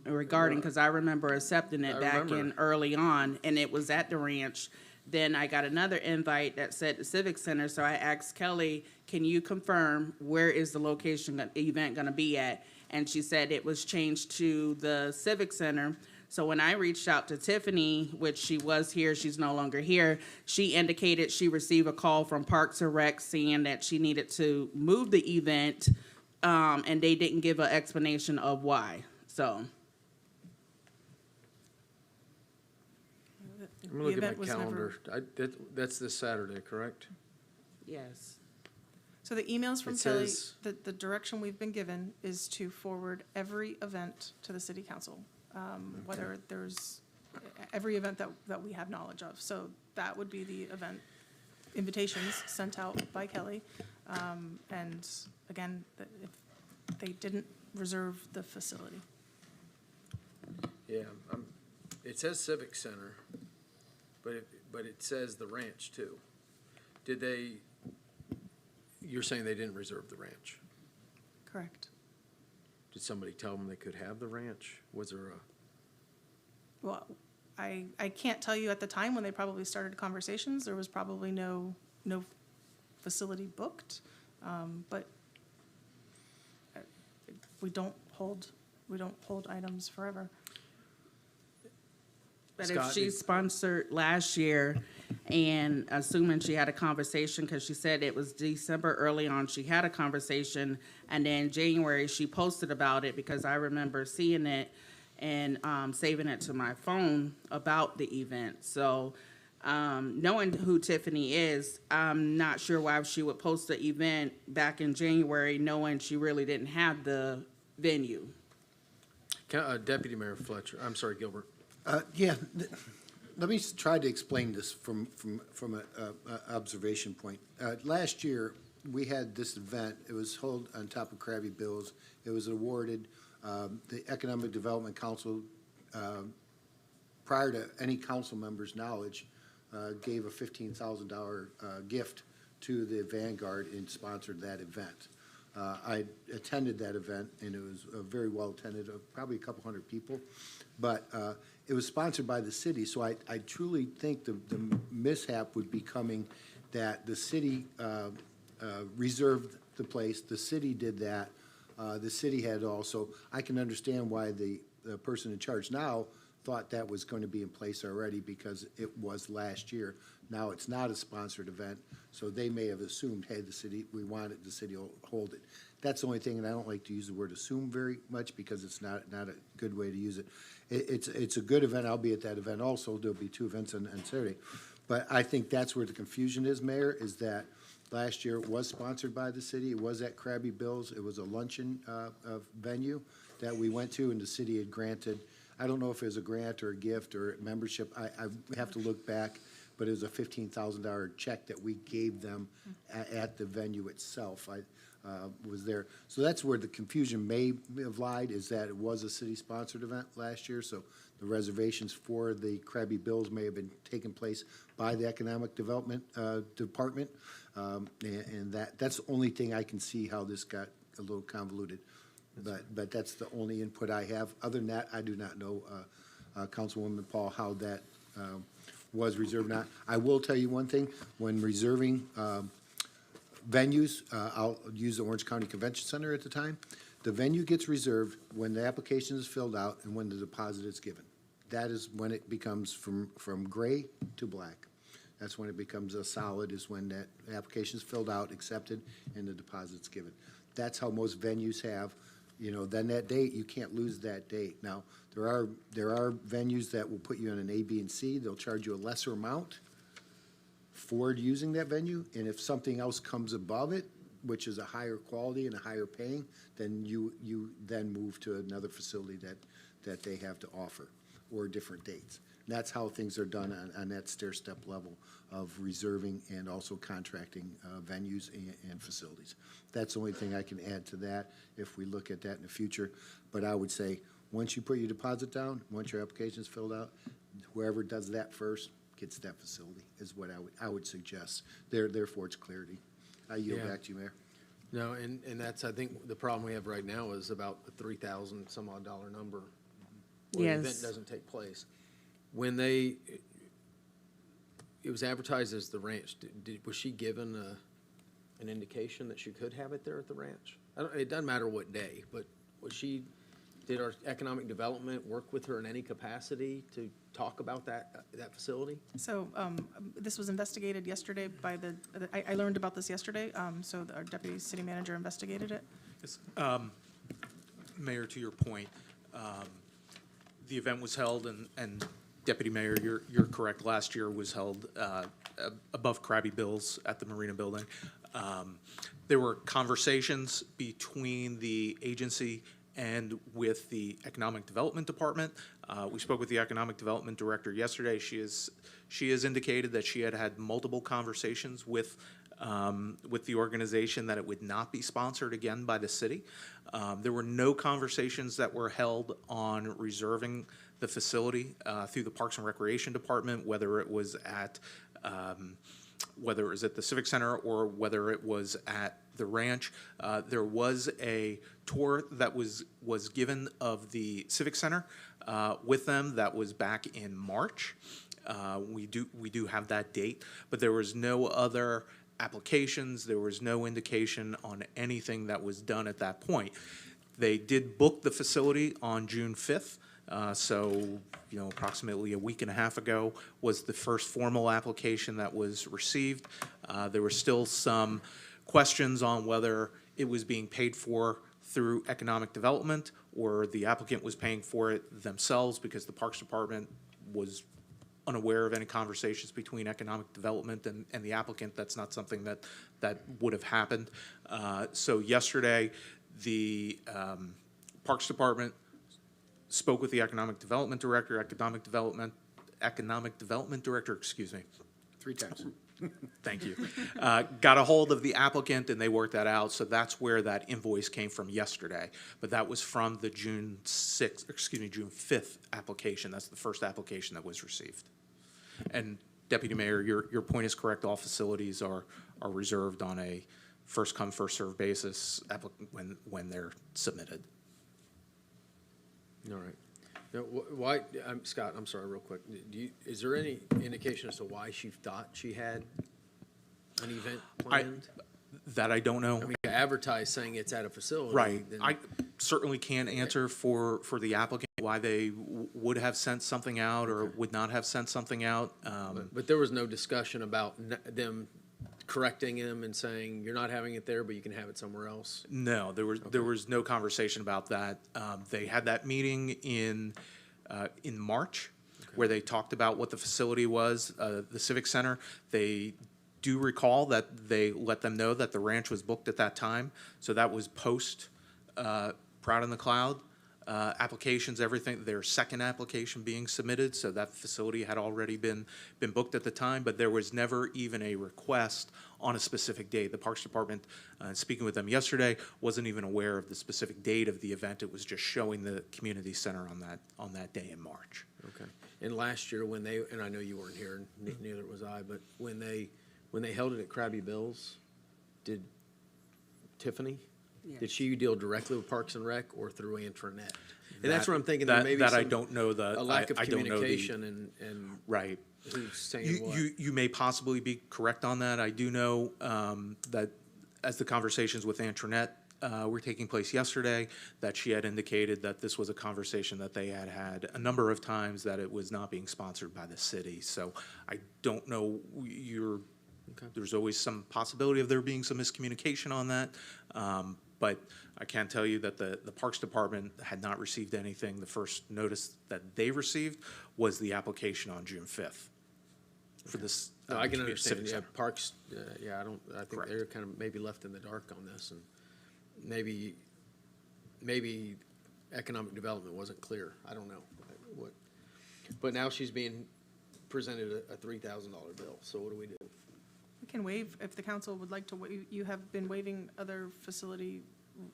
regarding, because I remember accepting it back in early on, and it was at the ranch. Then I got another invite that said the Civic Center, so I asked Kelly, can you confirm where is the location that the event going to be at? And she said it was changed to the Civic Center. So when I reached out to Tiffany, which she was here, she's no longer here, she indicated she received a call from Parks and Rec saying that she needed to move the event, and they didn't give an explanation of why, so. I'm looking at my calendar. That's this Saturday, correct? Yes. So the emails from It Kelly, says- the direction we've been given is to forward every event to the city council, whether there's, every event that we have knowledge of. So that would be the event invitations sent out by Kelly. And again, if they didn't reserve the facility. Yeah, it says Civic Center, but it says the ranch too. You're saying they didn't reserve the ranch? Correct. Did somebody tell them they could have the ranch? Was there Well, I can't tell you at the time when they probably started conversations, there was probably no facility booked. But we don't hold items forever. But if Scott, she sponsored last year, and assuming she had a conversation, because she said it was December early on, she had a conversation, and then January, she posted about it, because I remember seeing it and saving it to my phone about the event. So knowing who Tiffany is, I'm not sure why she would post the event back in January, knowing she really didn't have the venue. Deputy Mayor Fletcher, I'm sorry, Gilbert. Let me try to explain this from an observation point. Last year, we had this event. It was held on top of Krabby Bill's. It was awarded. The Economic Development Council, prior to any council member's knowledge, gave a $15,000 gift to the Vanguard and sponsored that event. I attended that event, and it was very well attended, probably a couple hundred people. But it was sponsored by the city, so I truly think the mishap would be coming that the city reserved the place, the city did that, the city had also, I can understand why the person in charge now thought that was going to be in place already because it was last year. Now it's not a sponsored event, so they may have assumed, hey, we want it, the city will hold it. That's the only thing, and I don't like to use the word assume very much because it's not a good way to use it. It's a good event. I'll be at that event also. There'll be 2 events on Saturday. But I think that's where the confusion is, Mayor, is that last year it was sponsored by the city. It was at Krabby Bill's. It was a luncheon venue that we went to, and the city had granted, I don't know if it was a grant or a gift or membership. I have to look back, but it was a $15,000 check that we gave them at the venue itself. I was there. So that's where the confusion may have lied, is that it was a city-sponsored event last year, so the reservations for the Krabby Bills may have been taken place by the Economic Development Department, and that's the only thing I can see how this got a little convoluted. But that's the only input I have. Other than that, I do not know, Councilwoman Paul, how that was reserved or not. I will tell you one thing, when reserving venues, I'll use the Orange County Convention Center at the time. The venue gets reserved when the application is filled out and when the deposit is given. That is when it becomes from gray to black. That's when it becomes a solid, is when that application is filled out, accepted, and the deposit's given. That's how most venues have, then that date, you can't lose that date. Now, there are venues that will put you on an A, B, and C. They'll charge you a lesser amount for using that venue, and if something else comes above it, which is a higher quality and a higher paying, then you then move to another facility that they have to offer, or different dates. And that's how things are done on that stair-step level of reserving and also contracting venues and facilities. That's the only thing I can add to that if we look at that in the future. But I would say, once you put your deposit down, once your application is filled out, whoever does that first gets that facility, is what I would suggest. Therefore, it's clarity. I yield back to you, Mayor. No, and that's, I think, the problem we have right now is about the $3,000 some odd dollar number where the event doesn't take place. When it was advertised as the ranch, was she given an indication that she could have it there at the ranch? It doesn't matter what day, but did our economic development work with her in any capacity to talk about that facility? So this was investigated yesterday by I learned about this yesterday, so our deputy city manager investigated it. Yes. Mayor, to your point, the event was held, and Deputy Mayor, you're correct, last year was held above Krabby Bill's at the Marina Building. There were conversations between the agency and with the Economic Development Department. We spoke with the Economic Development Director yesterday. She has indicated that she had multiple conversations with the organization that it would not be sponsored again by the city. There were no conversations that were held on reserving the facility through the Parks and Recreation Department, whether it was at the Civic Center or whether it was at the ranch. There was a tour that was given of the Civic Center with them that was back in March. We do have that date, but there was no other applications. There was no indication on anything that was done at that point. They did book the facility on June 5th. So, approximately a week and a half ago was the first formal application that was received. There were still some questions on whether it was being paid for through economic development or the applicant was paying for it themselves, because the Parks Department was unaware of any conversations between economic development and the applicant. That's not something that would have happened. So yesterday, the Parks Department spoke with the economic development director, economic development director, excuse me. 3 times. Thank you. Got a hold of the applicant and they worked that out. So that's where that invoice came from yesterday. But that was from the June 5th application. That's the first application that was received. And Deputy Mayor, your point is correct. All facilities are reserved on a first come, first served basis when they're submitted. All right. Now, why, Scott, I'm sorry, real quick. Is there any indication as to why she thought she had an event planned? That I don't know. I mean, you advertise saying it's at a facility. Right. then- I certainly can't answer for the applicant why they would have sent something out or would not have sent something out. But there was no discussion about them correcting him and saying, you're not having it there, but you can have it somewhere else? No, there was no conversation about that. They had that meeting in March where they talked about what the facility was, the Civic Center. They do recall that they let them know that the ranch was booked at that time. So that was post Proud in the Cloud applications, everything, their second application being submitted. So that facility had already been booked at the time, but there was never even a request on a specific date. The Parks Department, speaking with them yesterday, wasn't even aware of the specific date of the event. It was just showing the community center on that day in March. Okay. And last year when they, and I know you weren't here, and neither was I, but when they held it at Krabby Bill's, did Tiffany, did she deal directly with Parks and Rec or through Intranet? And that's what I'm thinking, there may be I don't know a lack of I don't know the- communication and Right. who's saying what. You may possibly be correct on that. I do know that as the conversations with Antoinette were taking place yesterday, that she had indicated that this was a conversation that they had had a number of times, that it was not being sponsored by the city. So I don't know, there's always some possibility of there being some miscommunication on that. But I can tell you that the Parks Department had not received anything. The first notice that they received was the application on June 5th for this. No, I can community understand, civic yeah, center. Parks, I think they're kind of maybe left in the dark on this, and maybe economic development wasn't clear, I don't know what. But now she's being presented a $3,000 bill, so what do we do? We can waive, if the council would like to, you have been waiving other facility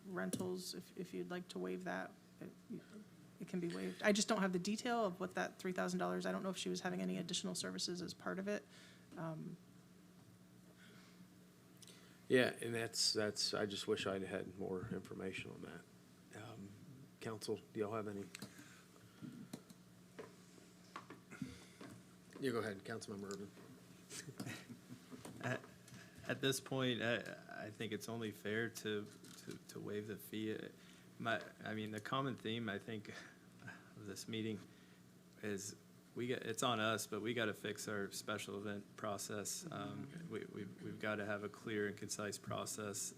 rentals, if you'd like to waive that, it can be waived. I just don't have the detail of what that $3,000, I don't know if she was having any additional services as part of it. Yeah, and that's, I just wish I'd had more information on that. Council, do y'all have any? You go ahead, Councilmember Urban. At this point, I think it's only fair to waive the fee. I mean, the common theme, I think, of this meeting is it's on us, but we got to fix our special event process. We've got to have a clear and concise process.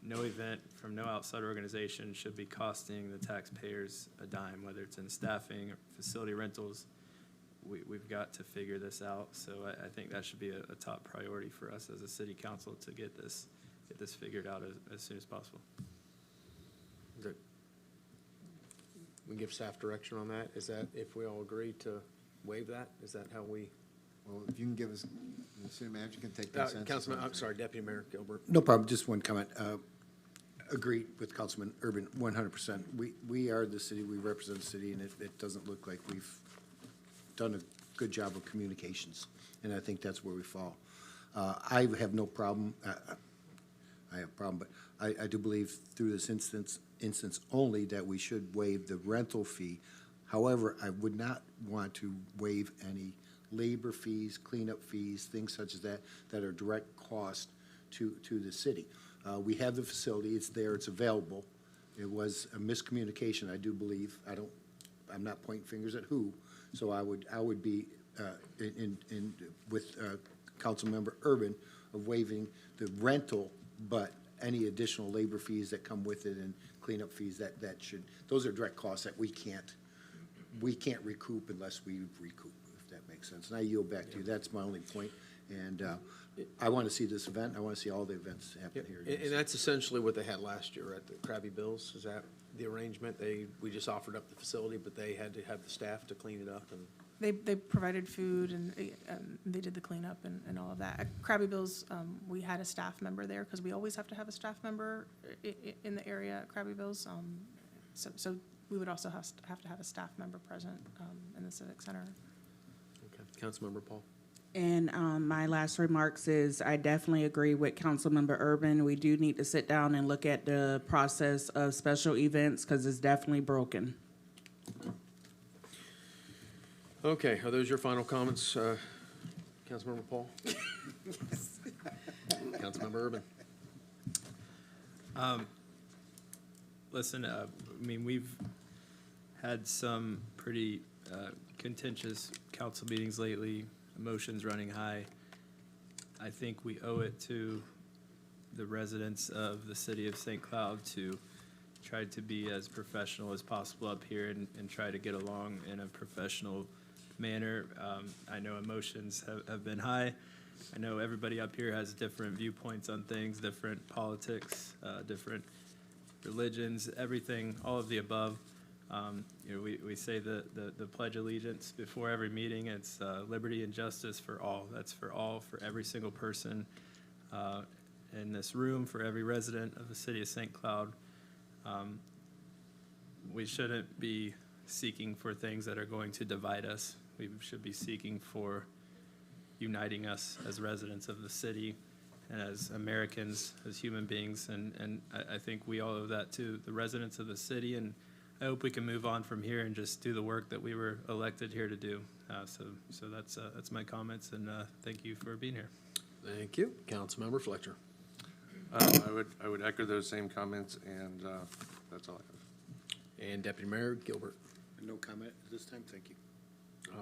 No event from no outside organization should be costing the taxpayers a dime, whether it's in staffing or facility rentals. We've got to figure this out, so I think that should be a top priority for us as a city council to get this figured out as soon as possible. Good. We give staff direction on that? Is that, if we all agree to waive that, is that how we? Well, if you can give us, the city manager can take that census. Councilman, on. I'm sorry, Deputy Mayor Gilbert. No problem, just one comment. Agreed with Councilman Urban 100%. We are the city, we represent the city, and it doesn't look like we've done a good job of communications, and I think that's where we fall. I have no problem, I have a problem, but I do believe through this instance only that we should waive the rental fee. However, I would not want to waive any labor fees, cleanup fees, things such as that are direct cost to the city. We have the facility, it's there, it's available. It was a miscommunication, I do believe. I'm not pointing fingers at who, so I would be with Councilmember Urban of waiving the rental, but any additional labor fees that come with it and cleanup fees those are direct costs that we can't recoup unless we recoup, if that makes sense. And I yield back to you. That's my only point. And I want to see this event. I want to see all the events happen here. And that's essentially what they had last year at the Krabby Bill's. Is that the arrangement? We just offered up the facility, but they had to have the staff to clean it up and. They provided food and they did the cleanup and all of that. At Krabby Bill's, we had a staff member there because we always have to have a staff member in the area at Krabby Bill's. So we would also have to have a staff member present in the Civic Center. Okay, Councilmember Paul. And my last remarks is I definitely agree with Councilmember Urban. We do need to sit down and look at the process of special events because it's definitely broken. Okay, are those your final comments, Councilmember Paul? Councilmember Urban? Listen, I mean, we've had some pretty contentious council meetings lately, emotions running high. I think we owe it to the residents of the city of St. Cloud to try to be as professional as possible up here and try to get along in a professional manner. I know emotions have been high. I know everybody up here has different viewpoints on things, different politics, different religions, everything, all of the above. You know, we say the Pledge of Allegiance before every meeting. It's liberty and justice for all. That's for all, for every single person in this room, for every resident of the city of St. Cloud. We shouldn't be seeking for things that are going to divide us. We should be seeking for uniting us as residents of the city and as Americans, as human beings. And I think we all owe that to the residents of the city. And I hope we can move on from here and just do the work that we were elected here to do. So that's my comments, and thank you for being here. Thank you. Councilmember Fletcher? I would echo those same comments, and that's all I have. And Deputy Mayor Gilbert? No comment at this time, thank you.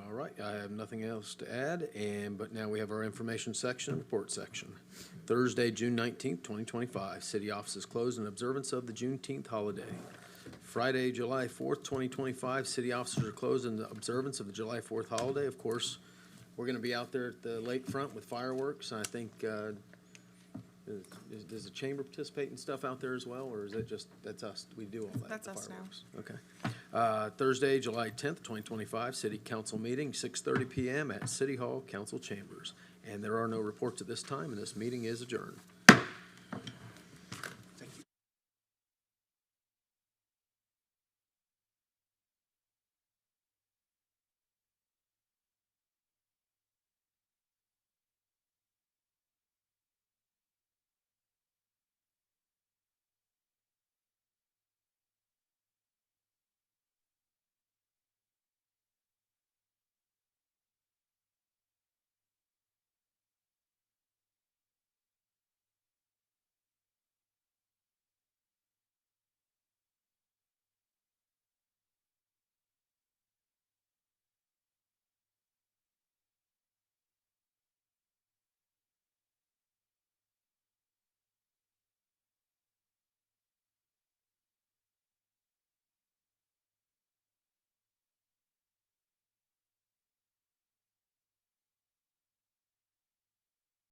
All right, I have nothing else to add, but now we have our information section, report section. Thursday, June 19th, 2025, city offices closed in observance of the Juneteenth holiday. Friday, July 4th, 2025, city offices are closed in the observance of the July 4th holiday. Of course, we're going to be out there at the lakefront with fireworks. I think, does the chamber participate in stuff out there as well, or is it just, that's us, we do all that? That's the us now. fireworks? Okay. Thursday, July 10th, 2025, city council meeting, 6:30 PM at City Hall Council Chambers. And there are no reports at this time, and this meeting is adjourned.